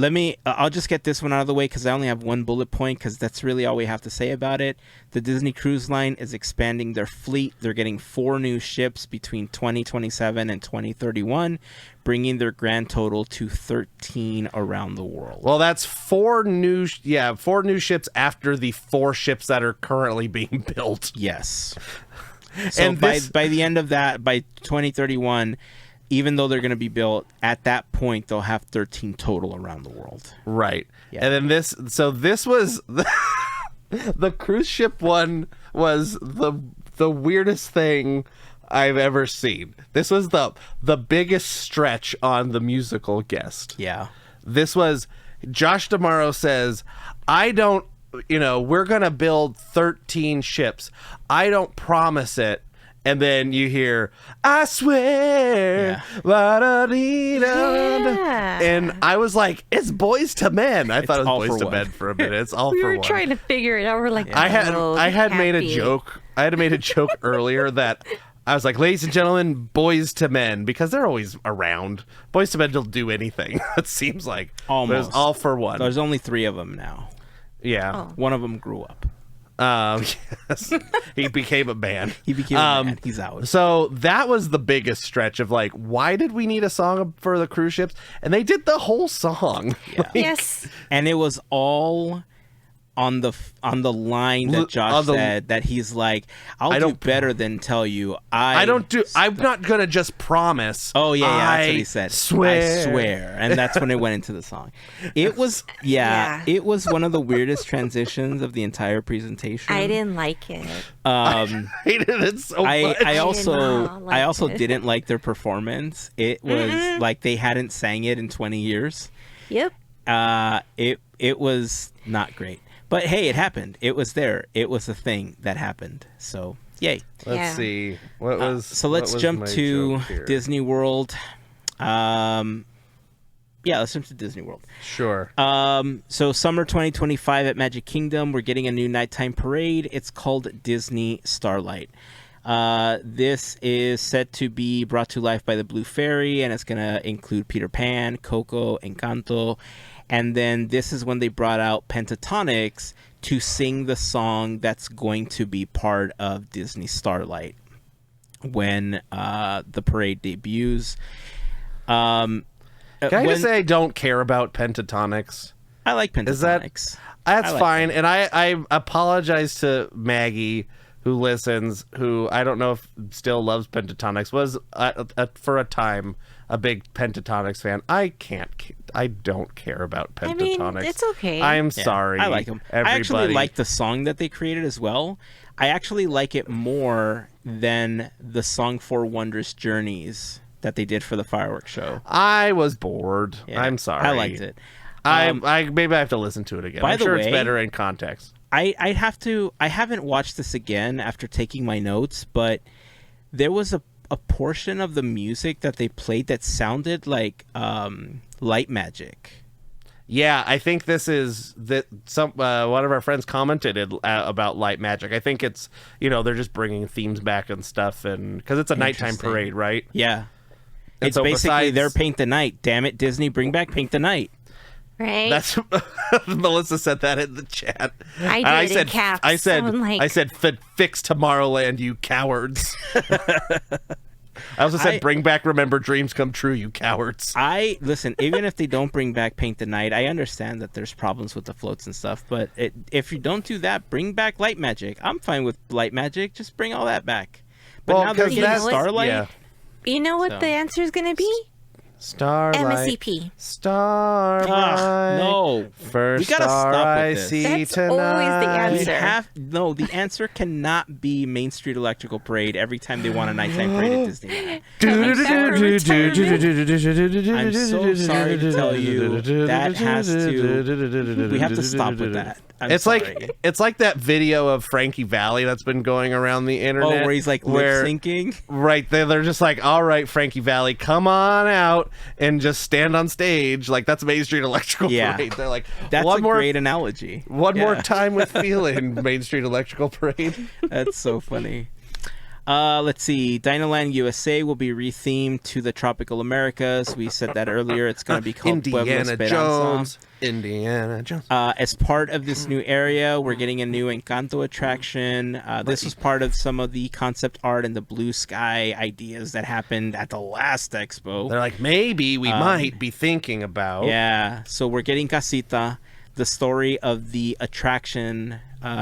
I'll just get this one out of the way because I only have one bullet point because that's really all we have to say about it. The Disney Cruise Line is expanding their fleet. They're getting 4 new ships between 2027 and 2031, bringing their grand total to 13 around the world. Well, that's 4 new ships after the 4 ships that are currently being built. Yes. So and by the end of that, by 2031, even though they're going to be built, at that point, they'll have 13 total around the world. Right. Yeah. And then this was... The cruise ship one was the weirdest thing I've ever seen. This was the biggest stretch on the musical guest. Yeah. This was... Josh D'Amaro says, I don't we're going to build 13 ships. I don't promise it. And then you hear, I swear. Yeah. And I was like, it's Boys to Men. I thought it was Boys to Men for a minute. It's all We for were one. trying to figure it out. We're like, I had made a joke. I had made a joke earlier that I was like, ladies and gentlemen, Boys to Men, because they're always around. Boys to Men don't do anything. It seems like Almost. There's all for one. There's only 3 of them now. Yeah. Oh. One of them grew up. Yes. He became a man. He became a man. He's out. So that was the biggest stretch of like, why did we need a song for the cruise ships? And they did the whole song. Yeah. yes. And it was all on the line that Josh said that he's like, I'll do better than tell you. I'm not gonna just promise. Oh yeah, that's what he said. I swear. And that's when it went into the song. It was it was one of the weirdest transitions of the entire presentation. I didn't like it. I hated it so much. I also didn't like their performance. It was like they hadn't sang it in 20 years. Yep. It was not great. But hey, it happened. It was there. It was a thing that happened. So, yay. Let's see. What was so let's jump to Disney World. Let's jump to Disney World. Sure. So summer 2025 at Magic Kingdom, we're getting a new nighttime parade. It's called Disney Starlight. This is set to be brought to life by the Blue Fairy, and it's going to include Peter Pan, Coco, Encanto. And then this is when they brought out Pentatonix to sing the song that's going to be part of Disney Starlight when the parade debuts. Can I just say I don't care about Pentatonix? I like Pentatonix. That's fine. And I apologize to Maggie, who listens, who I don't know if still loves Pentatonix, was for a time a big Pentatonix fan. I don't care about Pentatonix. I mean, it's okay. I'm sorry. I like them. I actually like the song that they created as well. I actually like it more than the song for Wondrous Journeys that they did for the fireworks show. I was bored. Yeah, I'm sorry. I liked it. Maybe I have to listen to it again. I'm sure it's better in context. I haven't watched this again after taking my notes, but there was a portion of the music that they played that sounded like light magic. Yeah, I think this is that one of our friends commented about light magic. I think it's they're just bringing themes back and stuff, and because it's a nighttime parade, right? Yeah, and it's so basically their Paint the Night. Damn it, Disney, bring back Paint the Night. Right. That's Melissa said that in the chat. I did in caps. I said fix Tomorrowland, you cowards. I also said bring back Remember Dreams Come True, you cowards. Listen, even if they don't bring back Paint the Night, I understand that there's problems with the floats and stuff, but if you don't do that, bring back light magic. I'm fine with light magic. Just bring all that back. But now they're getting Starlight. Yeah. You know what the answer is going to be? Starlight. MSCP. Starlight. No. First we gotta star stop I with this. see That's tonight. always the answer. The answer cannot be Main Street Electrical Parade every time they want a nighttime parade at Disneyland. I'm so sorry to tell you that we have to stop with that. It's like that video of Frankie Valli that's been going around the internet. Oh, where he's like lip syncing. Right, they're just like, all right, Frankie Valli, come on out and just stand on stage. Like that's Main Street Electrical Parade. They're like, that's a great analogy. One more time with feeling, Main Street Electrical Parade. That's so funny. Let's see. Dinoland USA will be rethemed to the Tropical Americas. We said that earlier. It's going to be called Indiana Jones. Indiana Jones. As part of this new area, we're getting a new Encanto attraction. This was part of some of the concept art and the blue sky ideas that happened at the last expo. They're like, maybe we might be thinking about. Yeah. So we're getting Casita. The story of the attraction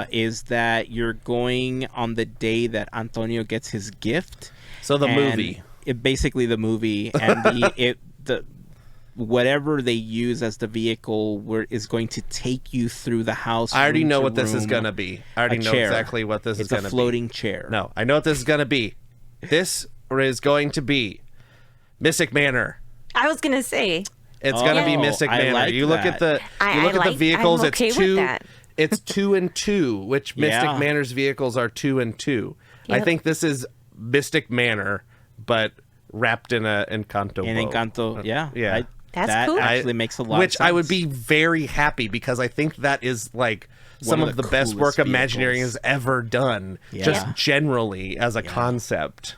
is that you're going on the day that Antonio gets his gift. So the movie. Basically the movie. And whatever they use as the vehicle is going to take you through the house. I already know what this is going to be. I already know exactly what this is going to be. It's a floating chair. No, I know what this is going to be. This is going to be Mystic Manor. I was going to say. It's going to be Mystic Manor. Like you look at the vehicles. I'm okay it's with that. It's 2 and 2, which Mystic Manor's vehicles are 2 and 2. Yep. I think this is Mystic Manor, but wrapped in a Encanto. Encanto, yeah. That's cool. Actually makes a lot of sense. Which I would be very happy because I think that is like some of the best work Imagineering has ever done, just generally as a concept.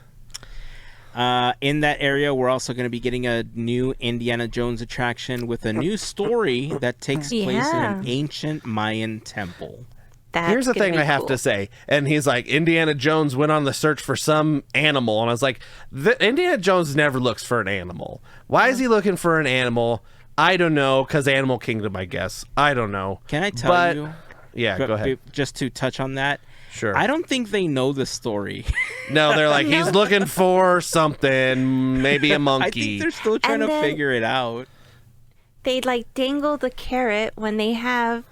In that area, we're also going to be getting a new Indiana Jones attraction with a new story that takes place in an ancient Mayan temple. Here's the thing I have to say. And he's like, Indiana Jones went on the search for some animal. And I was like, Indiana Jones never looks for an animal. Why is he looking for an animal? I don't know. Because Animal Kingdom, I guess. I don't know. Can I tell you? Yeah, go ahead. Just to touch on that. Sure. I don't think they know the story. No, they're like, he's looking for something, maybe a monkey. I think they're still trying to figure it out. They like dangle the carrot when they have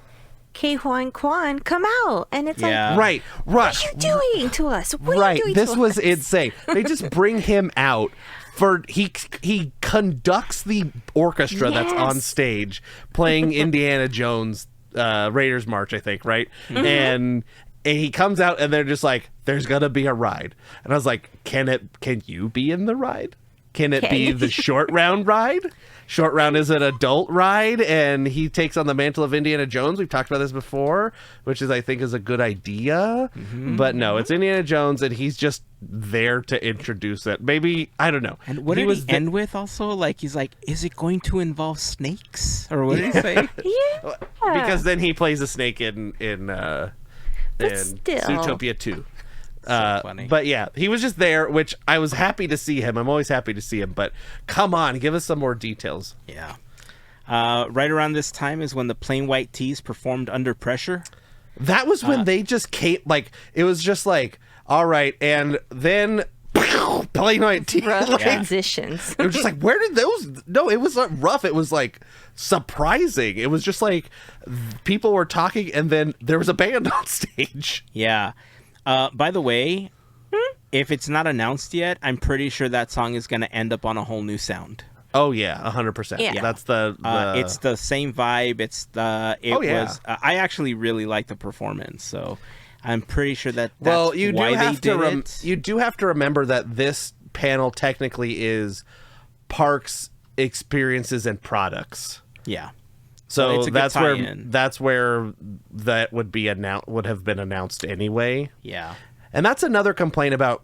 Ke Huy Quan come out, and it's like, right. What are you doing to us? What are you doing this to was us? insane. They just bring him out for he conducts the orchestra that's on stage playing Indiana Jones Raiders March, I think, right? Mm-hmm. And he comes out and they're just like, there's gonna be a ride. And I was like, can you be in the ride? Can it be the short round ride? Short round is an adult ride, and he takes on the mantle of Indiana Jones. We've talked about this before, which I think is a good idea. Mm-hmm. But no, it's Indiana Jones, and he's just there to introduce it. Maybe, I don't know. And what did he end with also? Like, he's like, is it going to involve snakes? Or what did he say? Because then he plays a snake in Zootopia 2. So funny. But yeah, he was just there, which I was happy to see him. I'm always happy to see him, but come on, give us some more details. Yeah. Right around this time is when the Plain White T's performed Under Pressure. That was when they just came, like, it was just like, all right, and then Plain White T's. Transitions. It was just like, where did those, no, it was not rough. It was like surprising. It was just like people were talking and then there was a band on stage. Yeah. By the way, if it's not announced yet, I'm pretty sure that song is going to end up on a whole new sound. Oh yeah, 100%. Yeah. That's the it's the same vibe. I actually really like the performance, so I'm pretty sure that's why they did it. You do have to remember that this panel technically is parks, experiences, and products. Yeah. So that's where that would have been announced anyway. Yeah. And that's another complaint about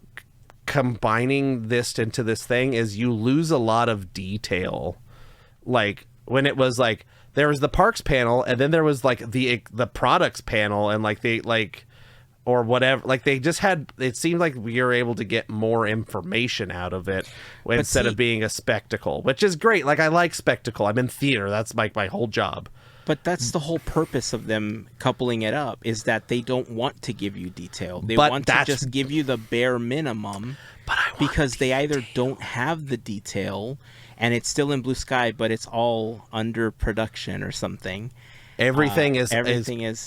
combining this into this thing is you lose a lot of detail. Like when it was like there was the parks panel and then there was like the products panel and like they like or whatever, like they just had, it seemed like we were able to get more information out of it instead of being a spectacle, which is great. Like I like spectacle. I'm in theater. That's like my whole job. But that's the whole purpose of them coupling it up is that they don't want to give you detail. They want to just give you the bare minimum because they either don't have the detail and it's still in blue sky, but it's all under production or something. Everything is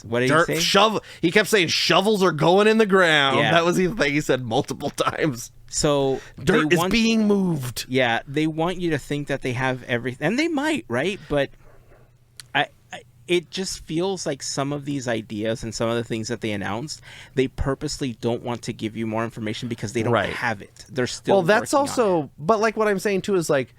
what did he say? Shovel. He kept saying shovels are going in the ground. Yeah. That was the thing he said multiple times. So dirt is being moved. Yeah, they want you to think that they have everything, and they might, right? But it just feels like some of these ideas and some of the things that they announced, they purposely don't want to give you more information because they don't have it. They're still that's also, but like what I'm saying too is like,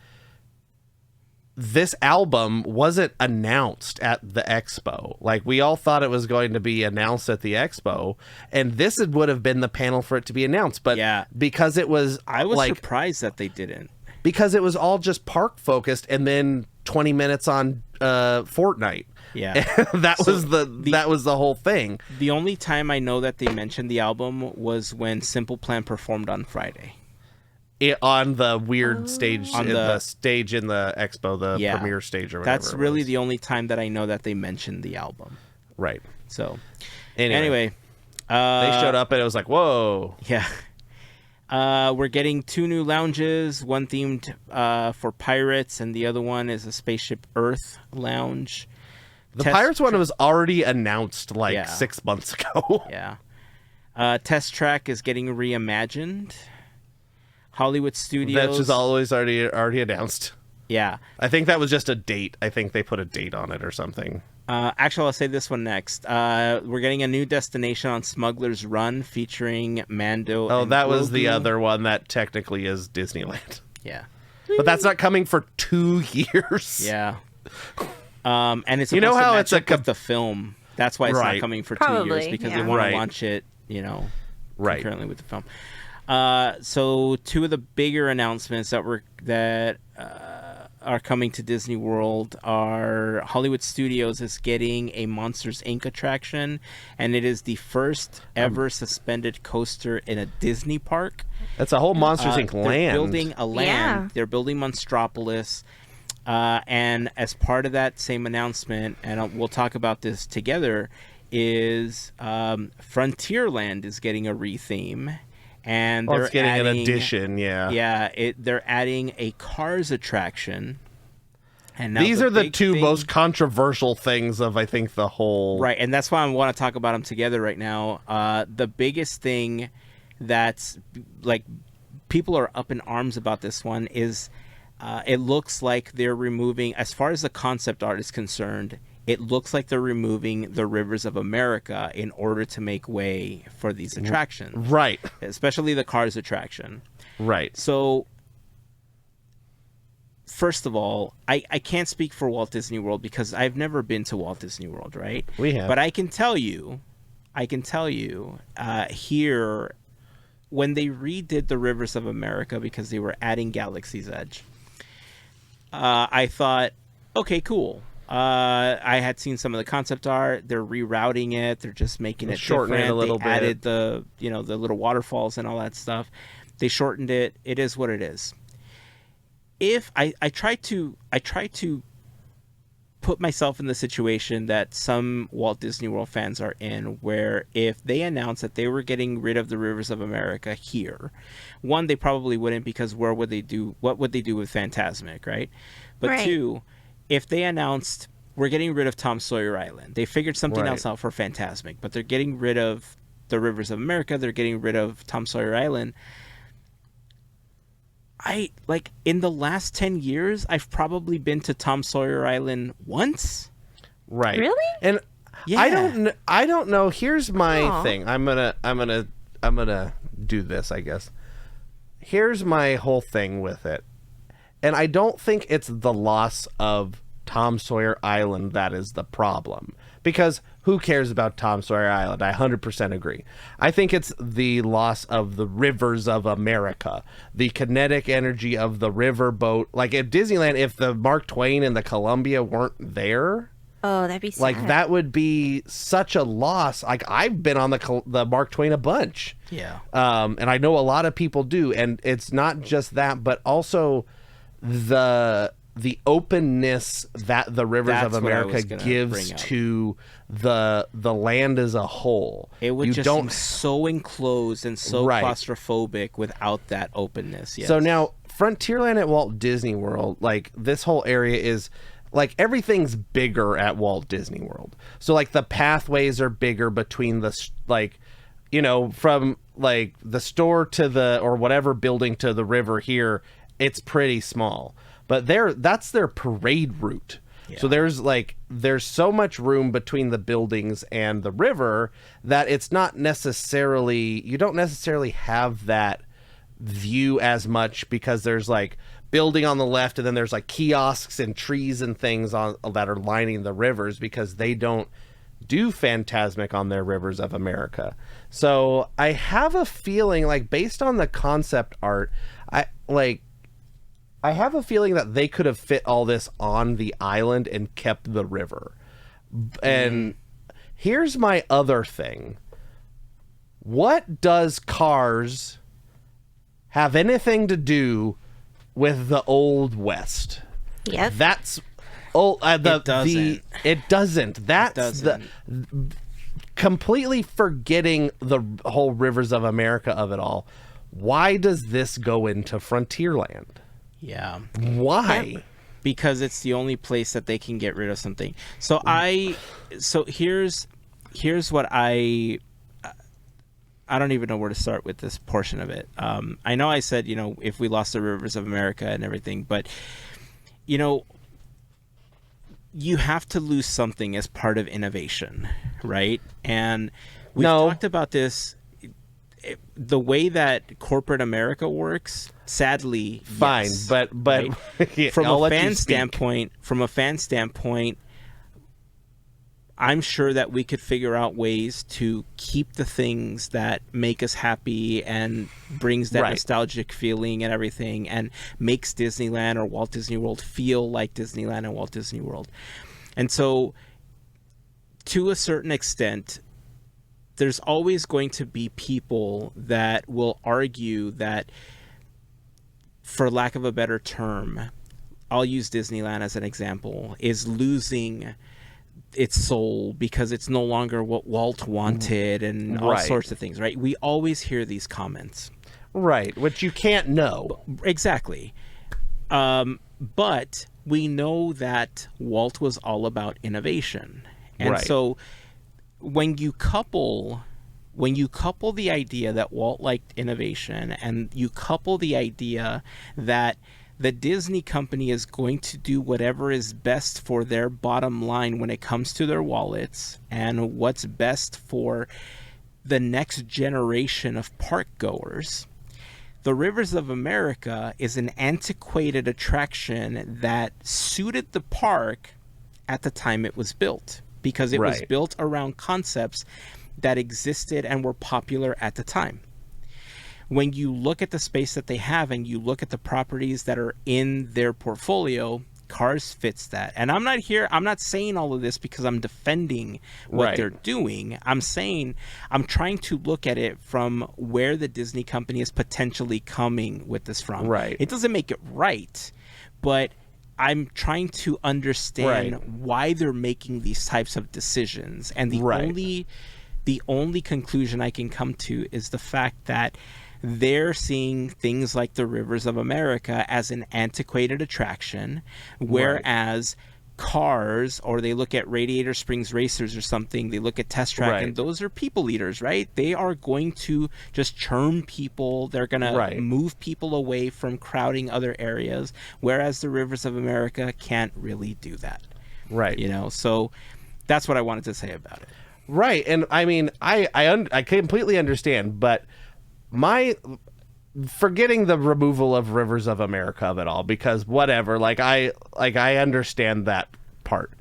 this album wasn't announced at the expo. Like we all thought it was going to be announced at the expo, and this would have been the panel for it to be announced. But because it was, I was surprised that they didn't, because it was all just park focused, and then 20 minutes on Fortnite. Yeah, that was the whole thing. The only time I know that they mentioned the album was when Simple Plan performed on Friday. On the weird stage, the stage in the expo, the premiere stage or whatever. That's really the only time that I know that they mentioned the album. Right. So, anyway, they showed up and it was like, whoa. Yeah. We're getting 2 new lounges, one themed for pirates, and the other one is a Spaceship Earth lounge. The Pirates one was already announced 6 months ago. Yeah. Test Track is getting reimagined. Hollywood Studios. That's just always already announced. Yeah. I think that was just a date. I think they put a date on it or something. Actually, I'll say this one next. We're getting a new destination on Smuggler's Run featuring Mando. Oh, and that was Grogu. the other one that technically is Disneyland. Yeah. But that's not coming for 2 years. Yeah. And it's You know supposed to how match it's a up with the film. That's why it's Right. not coming for 2 Probably, years because yeah. they want Right. to launch it, Right. concurrently with the film. So 2 of the bigger announcements that are coming to Disney World are Hollywood Studios is getting a Monsters Inc. attraction, and it is the first ever suspended coaster in a Disney park. That's a whole Monsters Inc. They're land. building a land. Yeah. They're building Monstropolis. And as part of that same announcement, and we'll talk about this together, is Frontierland is getting a retheme. And It's getting an addition, yeah. Yeah, they're adding a Cars attraction. And now These are the big 2 thing- most controversial things of, I think, the whole... Right, and that's why I want to talk about them together right now. The biggest thing that's, like, people are up in arms about this one is it looks like they're removing, as far as the concept art is concerned, it looks like they're removing the Rivers of America in order to make way for these attractions. Right. Especially the Cars attraction. Right. So, first of all, I can't speak for Walt Disney World because I've never been to Walt Disney World, right? We have. But I can tell you, here, when they redid the Rivers of America because they were adding Galaxy's Edge, I thought, okay, cool. I had seen some of the concept art. They're rerouting it. They're just making it shorten it different. a little they bit. added the little waterfalls and all that stuff. They shortened it. It is what it is. If I try to put myself in the situation that some Walt Disney World fans are in, where if they announced that they were getting rid of the Rivers of America here, one, they probably wouldn't, because what would they do with Fantasmic, right? But Right. 2, if they announced we're getting rid of Tom Sawyer Island, they figured something Right. else out for Fantasmic, but they're getting rid of the Rivers of America, they're getting rid of Tom Sawyer Island. In the last 10 years, I've probably been to Tom Sawyer Island once. Right. Really? And Yeah. I don't know. Here's my Aw. thing. I'm gonna do this, I guess. Here's my whole thing with it. And I don't think it's the loss of Tom Sawyer Island that is the problem. Because who cares about Tom Sawyer Island? I 100% agree. I think it's the loss of the Rivers of America, the kinetic energy of the riverboat. Like at Disneyland, if the Mark Twain and the Columbia weren't there, Oh, that'd be sad. like that would be such a loss. Like I've been on the Mark Twain a bunch. Yeah. And I know a lot of people do, and it's not just that, but also the openness that the Rivers That's of what I America was gonna gives bring up. to the land as a whole. It would you just don't seem so enclosed and so Right. claustrophobic without that openness. Yes. So now Frontierland at Walt Disney World, like this whole area is like everything's bigger at Walt Disney World. So like the pathways are bigger between from like the store to the or whatever building to the river here, it's pretty small. But that's their parade route. Yeah. So there's so much room between the buildings and the river that it's not necessarily, you don't necessarily have that view as much, because there's like building on the left and then there's like kiosks and trees and things that are lining the rivers, because they don't do Fantasmic on their Rivers of America. So I have a feeling, like based on the concept art, I have a feeling that they could have fit all this on the island and kept the river. And here's my other thing. What does Cars have anything to do with the Old West? Yep. That's it doesn't. It doesn't. That's the completely forgetting the whole Rivers of America of it all. Why does this go into Frontierland? Yeah. Why? Because it's the only place that they can get rid of something. So here's what I don't even know where to start with this portion of it. I know I said, if we lost the Rivers of America and everything, but you have to lose something as part of innovation, right? And we've talked about this. The way that corporate America works, sadly, fine, yes, but right? Yeah, from a fan standpoint, I'm sure that we could figure out ways to keep the things that make us happy and brings that nostalgic feeling and everything, and makes Disneyland or Walt Disney World feel like Disneyland and Walt Disney World. And so, to a certain extent, there's always going to be people that will argue that, for lack of a better term, I'll use Disneyland as an example, is losing its soul because it's no longer what Walt wanted and all sorts of things, right? We always hear these comments. Right, which you can't know. Exactly. But we know that Walt was all about innovation. And so when you couple the idea that Walt liked innovation, and you couple the idea that the Disney company is going to do whatever is best for their bottom line when it comes to their wallets, and what's best for the next generation of park goers, the Rivers of America is an antiquated attraction that suited the park at the time it was built, because it was built around concepts that existed and were popular at the time. When you look at the space that they have and you look at the properties that are in their portfolio, Cars fits that. And I'm not saying all of this because I'm defending what they're doing. I'm trying to look at it from where the Disney company is potentially coming with this from. Right. It doesn't make it right, but I'm trying to understand why they're making these types of decisions. And the only conclusion I can come to is the fact that they're seeing things like the Rivers of America as an antiquated attraction, whereas Cars, or they look at Radiator Springs Racers or something, they look at Test Track, and those are people eaters, right? They are going to just churn people. They're going to move people away from crowding other areas, whereas the Rivers of America can't really do that. Right. You know, so that's what I wanted to say about it. Right. And I mean, I completely understand, but forgetting the removal of Rivers of America of it all, because whatever, I understand that part.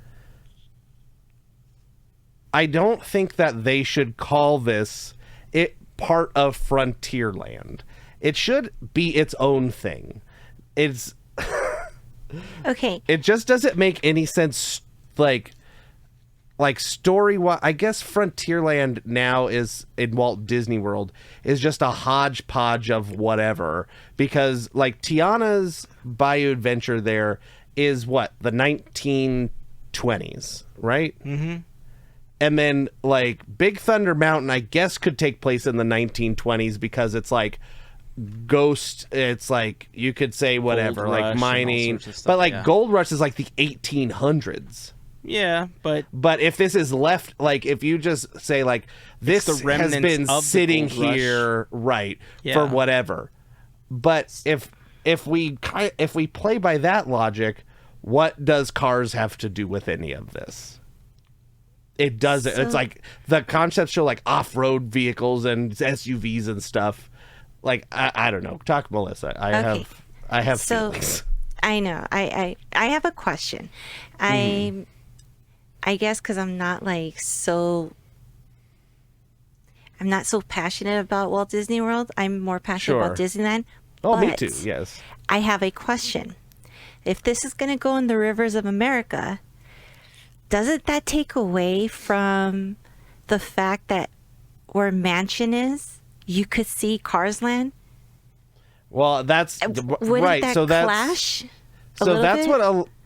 I don't think that they should call this part of Frontierland. It should be its own thing. It's okay. It just doesn't make any sense, like story-wise. I guess Frontierland now is in Walt Disney World is just a hodgepodge of whatever, because like Tiana's Bayou Adventure there is what, the 1920s, right? Mm-hmm. And then like Big Thunder Mountain, I guess, could take place in the 1920s because it's like ghost. It's like you could say whatever, Gold like Rush mining, stuff, but like Gold Rush is like the 1800s. Yeah, but if this is left, like if you just say like this has been sitting here for whatever, but if we play by that logic, what does Cars have to do with any of this? It doesn't. It's like the concepts show like off-road vehicles and SUVs and stuff. Like I don't know. Talk, Melissa. I have feelings. I know. I have a question. I guess because I'm not so passionate about Walt Disney World. I'm more passionate about Disneyland. Oh, me too. Yes. I have a question. If this is going to go in the Rivers of America, doesn't that take away from the fact that where Mansion is, you could see Cars Land? Well, that's right. That so that's clash.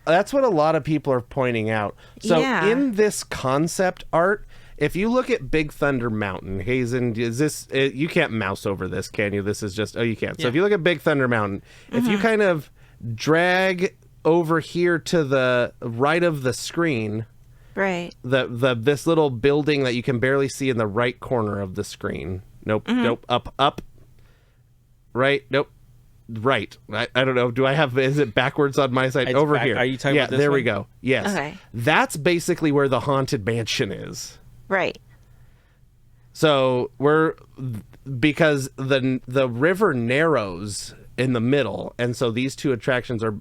That's what a lot of people are pointing out. So in this concept art, if you look at Big Thunder Mountain, Heyzen, is this, you can't mouse over this, can you? This is just, you can. So if you look at Big Thunder Mountain, if you kind of drag over here to the right of the screen, right, this little building that you can barely see in the right corner of the screen. Nope, up. Right, nope. Right. I don't know. Is it backwards on my side? Over here. Are you talking about this there one? we go. Yes. Okay. That's basically where the Haunted Mansion is. Right. So because the river narrows in the middle, and so these two attractions are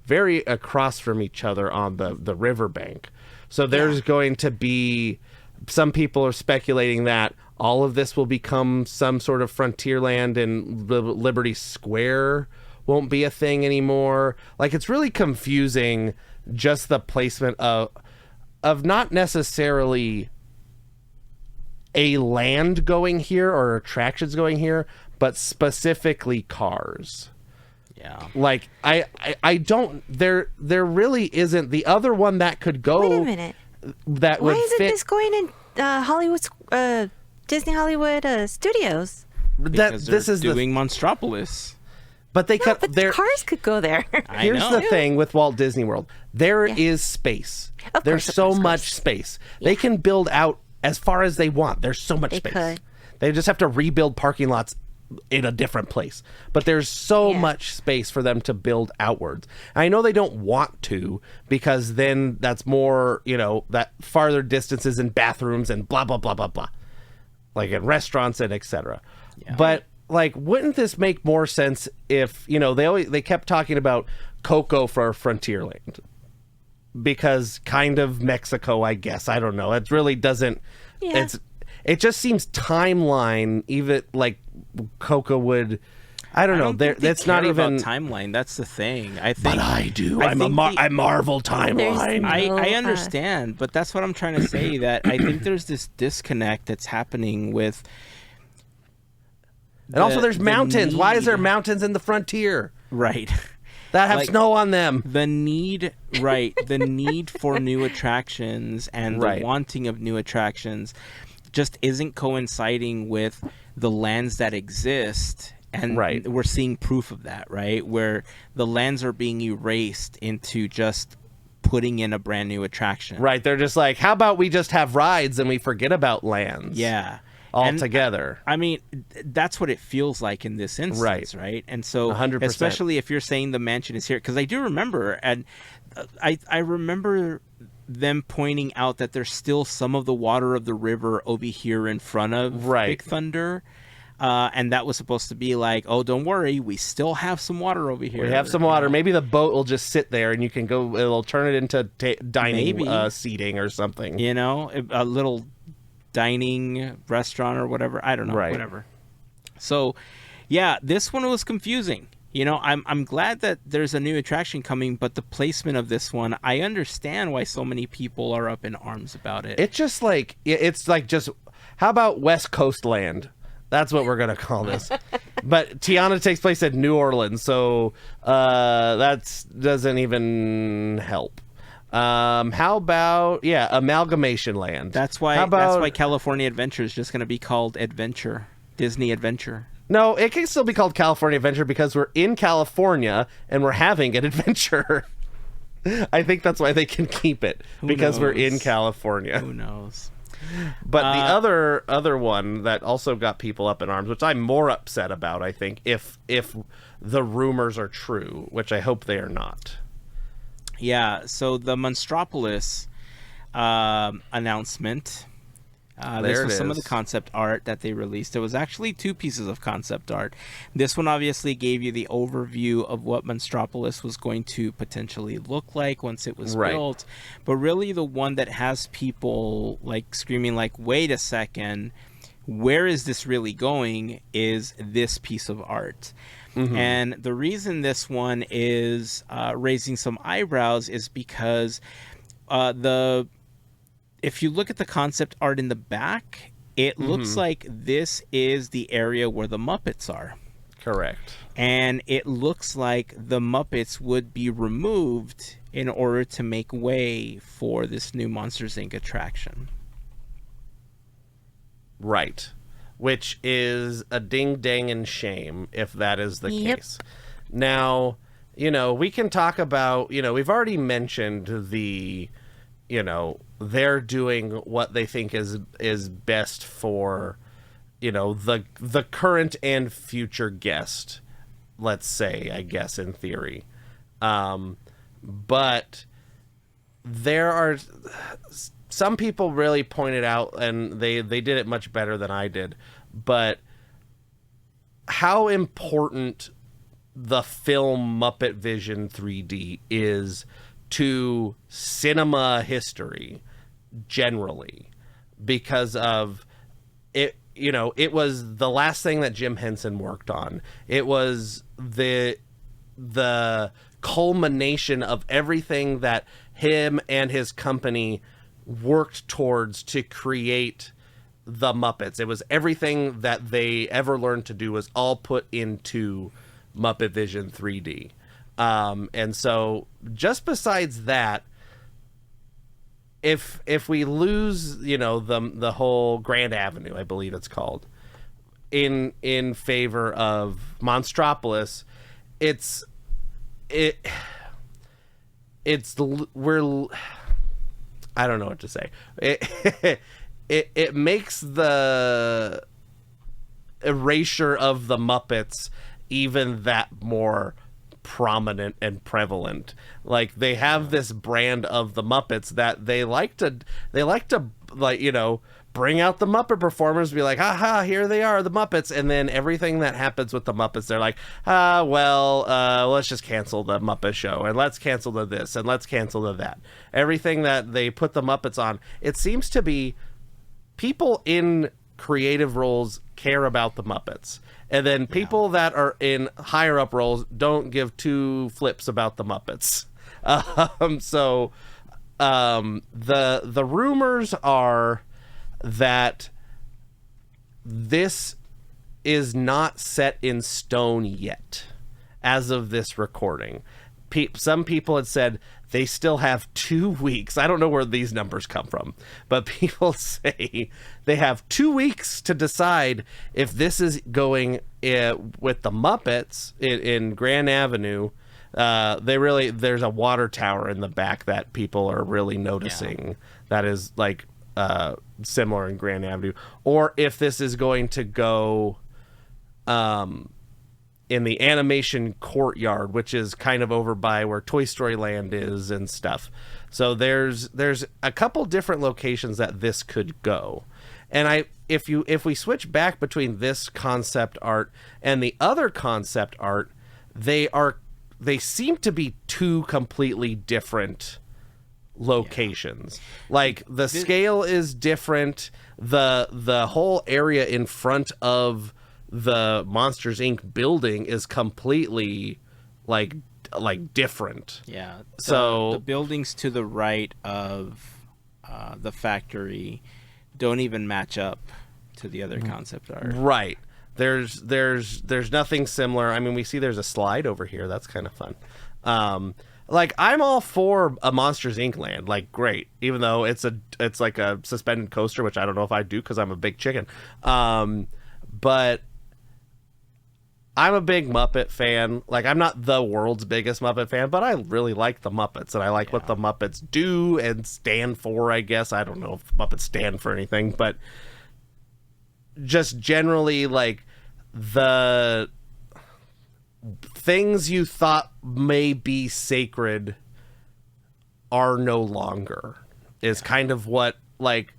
very across from each other on the riverbank. So there's going to be, some people are speculating that all of this will become some sort of Frontierland, and Liberty Square won't be a thing anymore. Like, it's really confusing, just the placement of not necessarily a land going here or attractions going here, but specifically cars. Yeah. Like, I don't, there really isn't the other one that could go. Wait a minute. That Why would isn't fit. this going in Disney Hollywood Studios? Because this is doing Monstropolis. But they No, but the cars could go there. Here's the thing with Walt Disney World. There is space. There's so much space. They can build out as far as they want. There's so much space. Could. They just have to rebuild parking lots in a different place. But there's so much space for them to build outwards. I know they don't want to, because then that's more, that farther distances and bathrooms and blah, blah, blah, blah, blah. Like in restaurants and etc. Yeah. But like, wouldn't this make more sense if, they kept talking about Coco for Frontierland? Because kind of Mexico, I guess. I don't know. It really doesn't. Yeah. It just seems timeline, even like Coco would. I don't know. That's not even timeline. That's the thing. I think. But I do. I Marvel timeline. I understand, but that's what I'm trying to say. That I think there's this disconnect that's happening with. And also, there's mountains. Why is there mountains in the Frontier? Right. That have snow on them. The need for new attractions and the wanting of new attractions just isn't coinciding with the lands that exist. And we're seeing proof of that, right? Where the lands are being erased into just putting in a brand new attraction. Right. They're just like, how about we just have rides and we forget about lands? Yeah. Altogether. I mean, that's what it feels like in this instance, right? And so, 100%. Especially if you're saying the mansion is here, because I do remember, and I remember them pointing out that there's still some of the water of the river over here in front of Big Thunder. And that was supposed to be like, oh, don't worry, we still have some water over here. We have some water. Maybe the boat will just sit there and you can go, it'll turn it into dining seating or something. A little dining restaurant or whatever. I don't know. Whatever. So, yeah, this one was confusing. I'm glad that there's a new attraction coming, but the placement of this one, I understand why so many people are up in arms about it. It's just like, how about West Coast Land? That's what we're going to call this. But Tiana takes place at New Orleans, so that doesn't even help. How about, Amalgamation Land? That's why California Adventure is just going to be called Adventure. Disney Adventure. No, it can still be called California Adventure because we're in California and we're having an adventure. I think that's why they can keep it, because we're in California. Who knows? But the other one that also got people up in arms, which I'm more upset about, I think, if the rumors are true, which I hope they are not. Yeah, so the Monstropolis announcement. This was some of the concept art that they released. There was actually 2 pieces of concept art. This one obviously gave you the overview of what Monstropolis was going to potentially look like once it was built. But really the one that has people like screaming like, wait a second, where is this really going, is this piece of art. Mm-hmm. And the reason this one is raising some eyebrows is because if you look at the concept art in the back, it looks like this is the area where the Muppets are. Correct. And it looks like the Muppets would be removed in order to make way for this new Monsters, Inc. attraction. Right. Which is a ding-dang-and shame if that is the case. Now, we can talk about, we've already mentioned the, they're doing what they think is best for, the current and future guest let's say, I guess, in theory. But there are some people really pointed out, and they did it much better than I did, but how important the film Muppet Vision 3D is to cinema history generally, because of it. You know, it was the last thing that Jim Henson worked on. It was the culmination of everything that him and his company worked towards to create the Muppets. It was everything that they ever learned to do was all put into Muppet Vision 3D. And so just besides that, if we lose, you know, the whole Grand Avenue, I believe it's called, in favor of Monstropolis, we're, I don't know what to say. It makes the erasure of the Muppets even that more prominent and prevalent. Like, they have this brand of the Muppets that they like to like, you know, bring out the Muppet performers, be like, haha, here they are, the Muppets, and then everything that happens with the Muppets, they're like, let's just cancel the Muppet show, and let's cancel the this, and let's cancel the that. Everything that they put the Muppets on, it seems to be people in creative roles care about the Muppets, and then people that are in higher up roles don't give two flips about the Muppets. The rumors are that this is not set in stone yet as of this recording. Some people had said they still have 2 weeks. I don't know where these numbers come from, but people say they have 2 weeks to decide if this is going with the Muppets in Grand Avenue. There's a water tower in the back that people are really noticing that is like similar in Grand Avenue, or if this is going to go in the animation courtyard, which is kind of over by where Toy Story Land is and stuff. So there's a couple different locations that this could go. And if we switch back between this concept art and the other concept art, they seem to be two completely different locations. Like, the scale is different. The whole area in front of the Monsters Inc. building is completely like different. Yeah. So the buildings to the right of the factory don't even match up to the other concept art. Right. There's nothing similar. I mean, we see there's a slide over here. That's kind of fun. Like, I'm all for a Monsters Inc. land. Like, great. Even though it's like a suspended coaster, which I don't know if I do because I'm a big chicken. But I'm a big Muppet fan. Like, I'm not the world's biggest Muppet fan, but I really like the Muppets, and I like what the Muppets do and stand for, I guess. I don't know if Muppets stand for anything, but just generally, like, the things you thought may be sacred are no longer, is kind of what, like,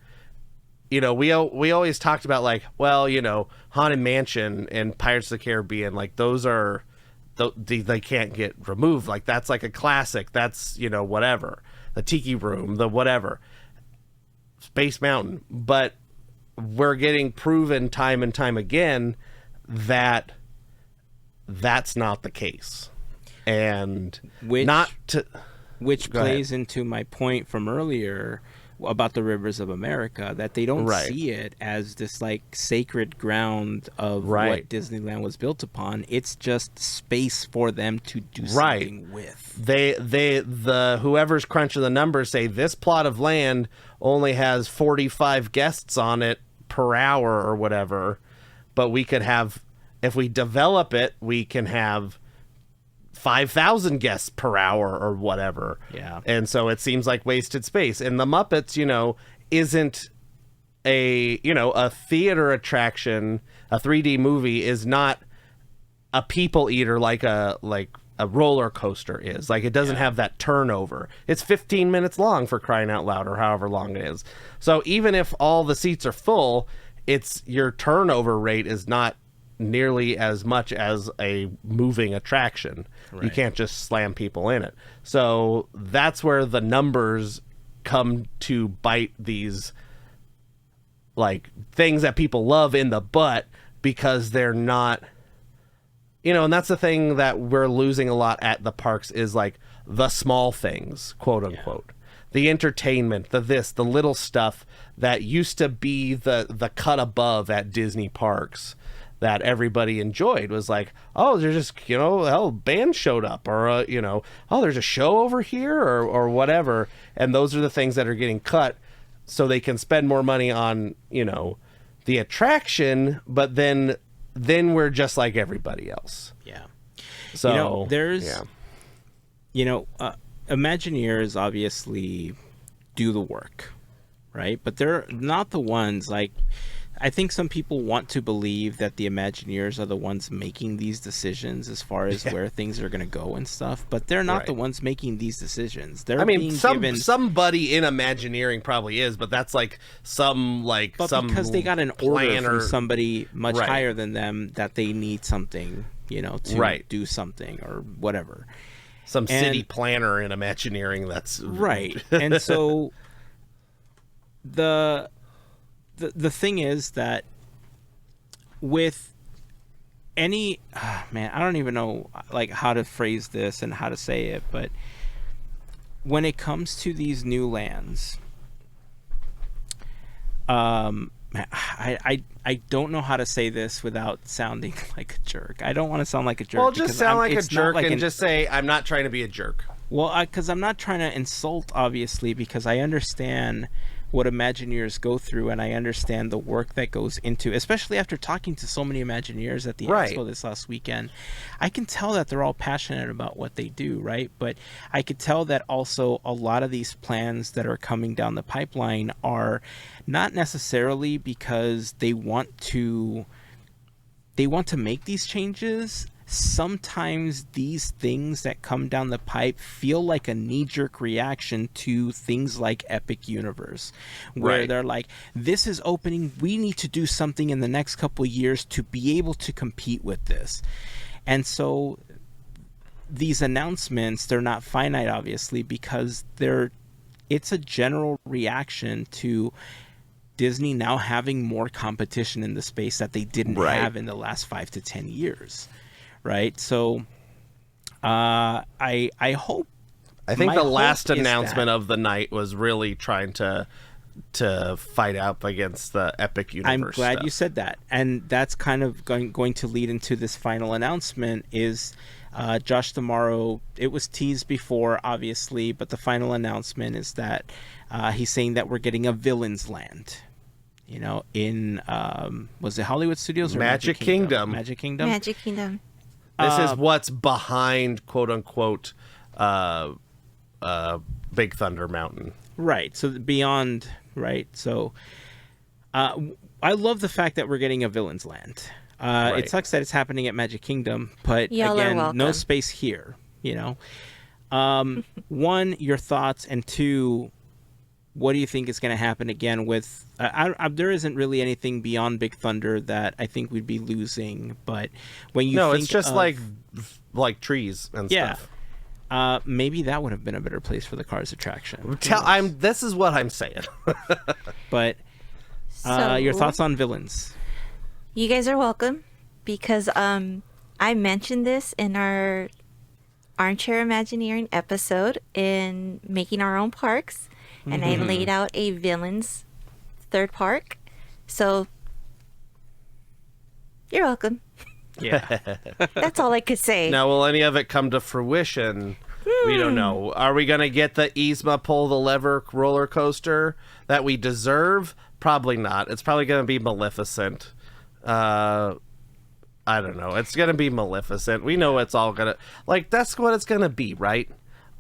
you know, we always talked about, like, well, you know, Haunted Mansion and Pirates of the Caribbean, like, those are, they can't get removed. Like, that's like a classic. That's, you know, whatever. The Tiki Room, the whatever. Space Mountain. But we're getting proven time and time again that that's not the case. And which plays into my point from earlier about the Rivers of America, that they don't see it as this like sacred ground of what Disneyland was built upon. It's just space for them to do something with. The whoever's crunching the numbers say this plot of land only has 45 guests on it per hour or whatever, but we could have, if we develop it, we can have 5,000 guests per hour or whatever. Yeah. And so it seems like wasted space. And the Muppets, you know, isn't a theater attraction. A 3D movie is not a people eater like a roller coaster is. Like, it doesn't have that turnover. It's 15 minutes long, for crying out loud, or however long it is. So even if all the seats are full, your turnover rate is not nearly as much as a moving attraction. Right. You can't just slam people in it. So that's where the numbers come to bite these like things that people love in the butt, because they're not, and that's the thing that we're losing a lot at the parks, is like the small things, quote unquote. The entertainment, the little stuff that used to be the cut above at Disney parks that everybody enjoyed. Was like, oh, there's just, band showed up, or, oh, there's a show over here, or whatever. And those are the things that are getting cut so they can spend more money on, the attraction, but then we're just like everybody else. Yeah. So Imagineers obviously do the work, right? But they're not the ones, like, I think some people want to believe that the Imagineers are the ones making these decisions as far as where things are going to go and stuff, but they're not the ones making these decisions. Somebody in Imagineering probably is, but that's like because they got an order from somebody much higher than them that they need something, to do something or whatever. Some city planner in Imagineering that's right. And so the thing is that with any I don't even know like how to phrase this and how to say it, but when it comes to these new lands, I don't know how to say this without sounding like a jerk. I don't want to sound like a jerk. Well, just sound like a jerk and just say, I'm not trying to be a jerk. Well, because I'm not trying to insult, obviously, because I understand what Imagineers go through, and I understand the work that goes into, especially after talking to so many Imagineers at the Expo this last weekend. I can tell that they're all passionate about what they do, right? But I could tell that also a lot of these plans that are coming down the pipeline are not necessarily because they want to make these changes. Sometimes these things that come down the pipe feel like a knee-jerk reaction to things like Epic Universe, where they're like, this is opening, we need to do something in the next couple of years to be able to compete with this. And so these announcements, they're not finite, obviously, because it's a general reaction to Disney now having more competition in the space that they didn't have in the last 5 to 10 years. Right, so I hope. I think the last announcement of the night was really trying to fight up against the Epic Universe. I'm glad stuff. You said that, and that's kind of going to lead into this final announcement. Is Josh D'Amaro? It was teased before, obviously, but the final announcement is that he's saying that we're getting a Villains Land. In was it Hollywood Studios or Magic Kingdom? Magic Kingdom. Magic Kingdom. This is what's behind, quote unquote, Big Thunder Mountain. Right. So beyond, right. So I love the fact that we're getting a Villains Land. It sucks that it's happening at Magic Kingdom, but again, no space here, One, your thoughts, and two, what do you think is going to happen again with... there isn't really anything beyond Big Thunder that I think we'd be losing, but when you think it's just like trees and stuff. Maybe that would have been a better place for the Cars attraction. This is what I'm saying. But your thoughts on Villains? You guys are welcome, because I mentioned this in our Armchair Imagineering episode in Making Our Own Parks. And I laid out a Villains third park. So, you're welcome. Yeah. That's all I could say. Now, will any of it come to fruition? We don't know. Are we going to get the Yzma Pull the Lever roller coaster that we deserve? Probably not. It's probably going to be Maleficent. I don't know. It's going to be Maleficent. We know it's all going to... Like, that's what it's going to be, right?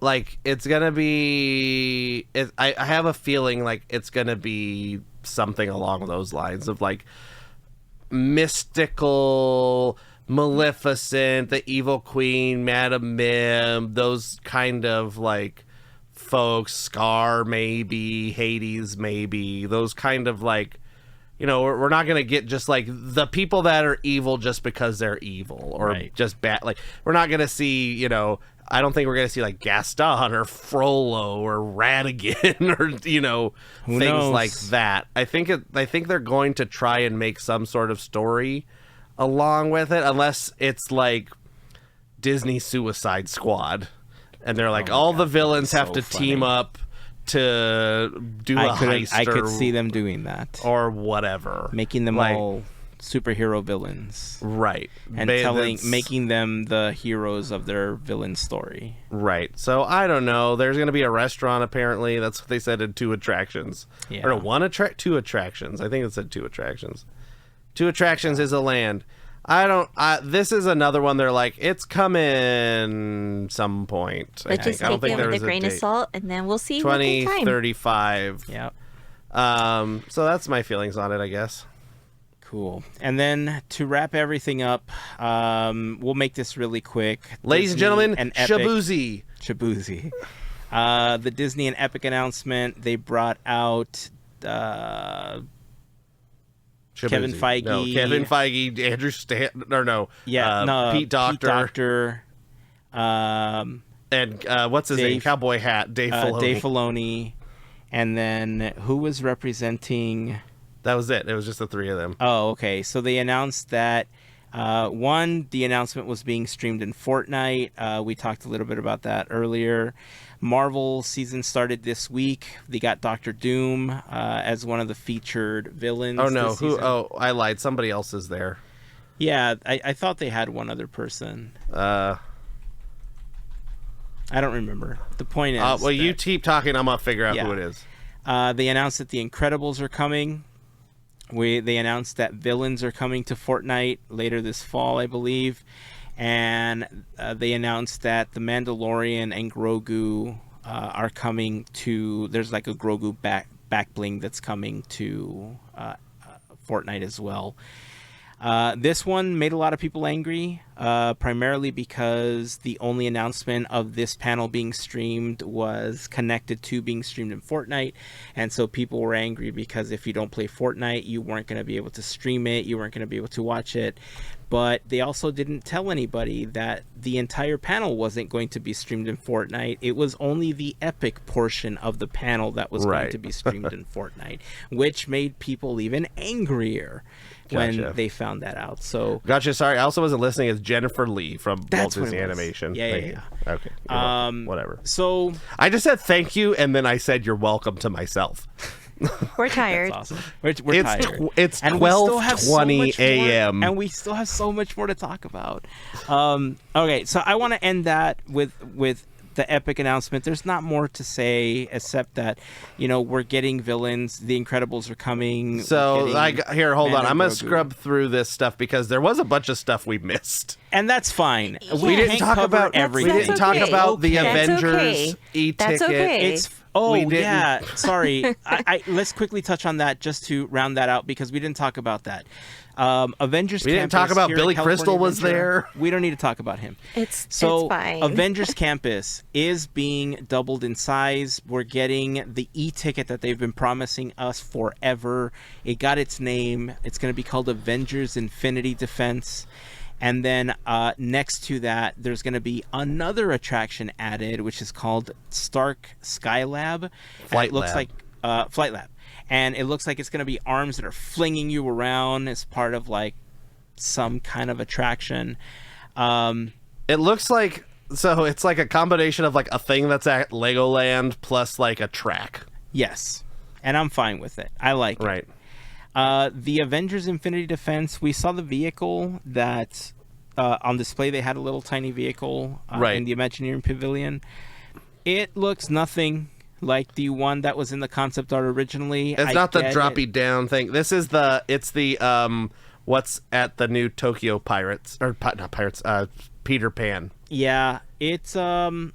Like, it's going to be... I have a feeling like it's going to be something along those lines of, like, mystical Maleficent, the Evil Queen, Madame Mim, those kind of like folks, Scar maybe, Hades maybe, those kind of like, you know, we're not going to get just like the people that are evil just because they're evil or just bad. Like, we're not going to see, you know, I don't think we're going to see like Gaston or Frollo or Ratigan or, you know, Who things knows? like that. I think they're going to try and make some sort of story along with it, unless it's like Disney Suicide Squad. And they're like, all the villains have to team up to do a heist. I could see them doing that. Or whatever. Making them like, all superhero villains. Right. And making them the heroes of their villain story. Right. So, I don't know. There's going to be a restaurant, apparently. That's what they said in 2 attractions. Yeah. Or 2 attractions. I think it said 2 attractions. 2 attractions is a land. This is another one they're like, it's coming some point. But just take it with a grain of salt, and then we'll see 2035. Yeah. So that's my feelings on it, I guess. Cool. And then to wrap everything up, we'll make this really quick. Ladies and gentlemen, Shabuzi. The Disney and Epic announcement. They brought out Kevin Feige. No, Kevin Feige, Andrew Pete Docter. And what's his name? Cowboy Hat. Dave Filoni. Dave Filoni. And then who was representing? That was it. It was just the 3 of them. Oh, okay. So they announced that, the announcement was being streamed in Fortnite. We talked a little bit about that earlier. Marvel season started this week. They got Doctor Doom as one of the featured villains. Oh, no. Who? Oh, I lied. Somebody else is there. Yeah, I thought they had one other person. I don't remember. The point is... well, you keep talking. I'm going to figure out who it is. They announced that the Incredibles are coming. They announced that villains are coming to Fortnite later this fall, I believe. And they announced that the Mandalorian and Grogu are coming to... There's like a Grogu back bling that's coming to Fortnite as well. This one made a lot of people angry, primarily because the only announcement of this panel being streamed was connected to being streamed in Fortnite. And so people were angry because if you don't play Fortnite, you weren't going to be able to stream it. You weren't going to be able to watch it. But they also didn't tell anybody that the entire panel wasn't going to be streamed in Fortnite. It was only the epic portion of the panel that was going to be streamed in Fortnite, which made people even angrier when they found that out. So gotcha. Sorry, I also wasn't listening. It's Jennifer Lee from Walt Disney Animation. Yeah. Okay. Whatever. So I just said thank you, and then I said you're welcome to myself. We're tired. That's awesome. We're tired. It's 12:20 a.m. And we still have so much more to talk about. Okay, so I want to end that with the epic announcement. There's not more to say except that, we're getting villains. The Incredibles are coming. So hold on. I'm gonna scrub through this stuff because there was a bunch of stuff we missed, and that's fine. We didn't talk about everything. We didn't talk about the Avengers e-ticket. That's okay. Yeah. Sorry. Let's quickly touch on that just to round that out because we didn't talk about that. Avengers. We didn't talk about Billy Crystal was there. We don't need to talk about him. It's fine. Avengers Campus is being doubled in size. We're getting the e-ticket that they've been promising us forever. It got its name. It's going to be called Avengers Infinity Defense. And then next to that, there's going to be another attraction added, which is called Stark Skylab. Flight Lab. And it looks like it's going to be arms that are flinging you around as part of like some kind of attraction. It looks like, so it's like a combination of like a thing that's at Legoland plus like a track. Yes. And I'm fine with it. I like it. Right. The Avengers Infinity Defense, we saw the vehicle that on display. They had a little tiny vehicle in the Imagineering Pavilion. It looks nothing like the one that was in the concept art originally. It's not the droppy down thing. This is it's the what's at the new Tokyo Pirates or not Pirates, Peter Pan. Yeah, it's I'm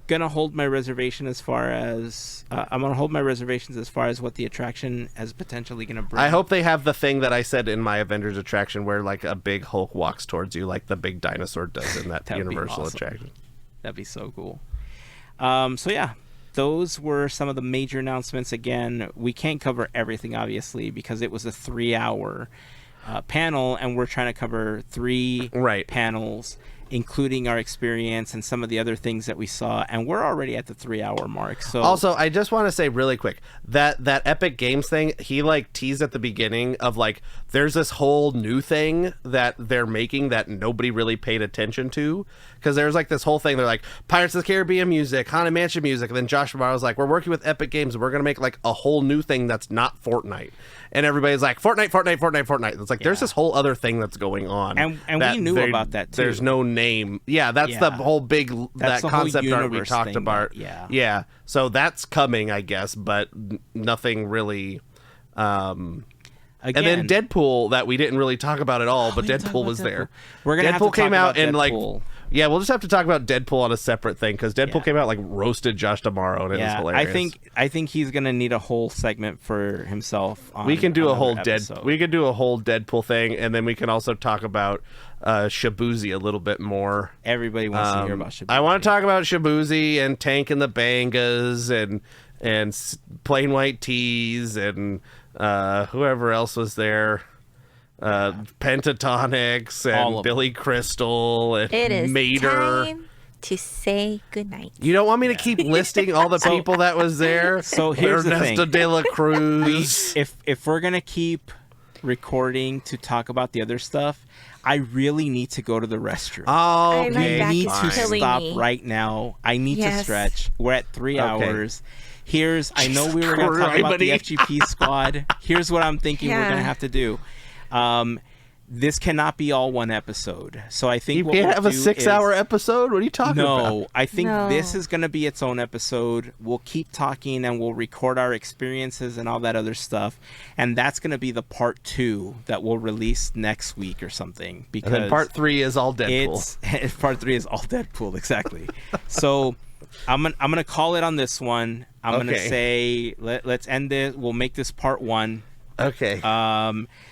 gonna hold my reservation as far as what the attraction is potentially gonna bring. I hope they have the thing that I said in my Avengers attraction, where like a big Hulk walks towards you, like the big dinosaur does in that Universal attraction. That'd be so cool. So yeah, those were some of the major announcements. Again, we can't cover everything, obviously, because it was a 3-hour panel, and we're trying to cover 3 panels, including our experience and some of the other things that we saw, and we're already at the 3-hour mark. So also, I just want to say really quick that Epic Games thing, he like teased at the beginning of like, there's this whole new thing that they're making that nobody really paid attention to, because there's like this whole thing, they're like Pirates of the Caribbean music, Haunted Mansion music, and then Josh Romero was like, we're working with Epic Games and we're gonna make like a whole new thing that's not Fortnite, and everybody's like Fortnite. It's like there's this whole other thing that's going on, and we knew about that too. There's no name. Yeah, that's the whole big that concept art we talked about. Yeah. So that's coming, I guess, but nothing really. Again, and then Deadpool that we didn't really talk about at all, but Deadpool was there. We're gonna have to came talk out about and Deadpool. like. Yeah, we'll just have to talk about Deadpool on a separate thing, because Deadpool came out like roasted Josh Tomorrow, and it was hilarious. I think he's gonna need a whole segment for himself. We can do a whole Deadpool thing, and then we can also talk about Shabuzi a little bit more. Everybody wants to hear about Shabuzi. I want to talk about Shabuzi and Tank and the Bangas and Plain White Tees and whoever else was there. Pentatonics and Billy Crystal and it is Mater. Time to say goodnight. You don't want me to keep listing all the people that was there? So here's the thing. Ernesto de la Cruz. If we're gonna keep recording to talk about the other stuff, I really need to go to the restroom. Oh, okay. I need to stop right now. I need to stretch. We're at 3 hours. I know we were going to talk about the FGP Squad. Here's what I'm thinking we're going to have to do. This cannot be all one episode. So I think you can't have a 6-hour episode. What are you talking about? No, I think this is going to be its own episode. We'll keep talking and we'll record our experiences and all that other stuff, and that's going to be the part 2 that we'll release next week or something. Because and then part 3 is all Deadpool. Part 3 is all Deadpool, exactly. So I'm gonna call it on this one. I'm gonna say let's end it. We'll make this part 1. Okay.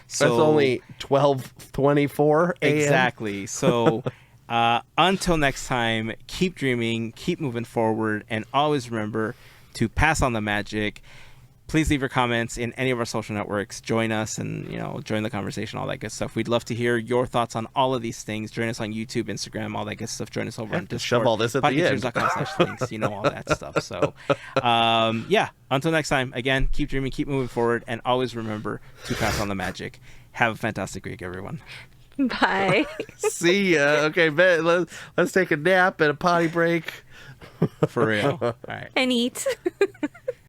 So that's only 12:24 a.m. Exactly. So until next time, keep dreaming, keep moving forward, and always remember to pass on the magic. Please leave your comments in any of our social networks. Join us and join the conversation, all that good stuff. We'd love to hear your thoughts on all of these things. Join us on YouTube, Instagram, all that good stuff. Join us over on Discord. Shove all this at the end. Podketeers.com/links, all that stuff. So, until next time, again, keep dreaming, keep moving forward, and always remember to pass on the magic. Have a fantastic week, everyone. Bye. See ya. Okay, let's take a nap and a potty break. For real. All right. And eat.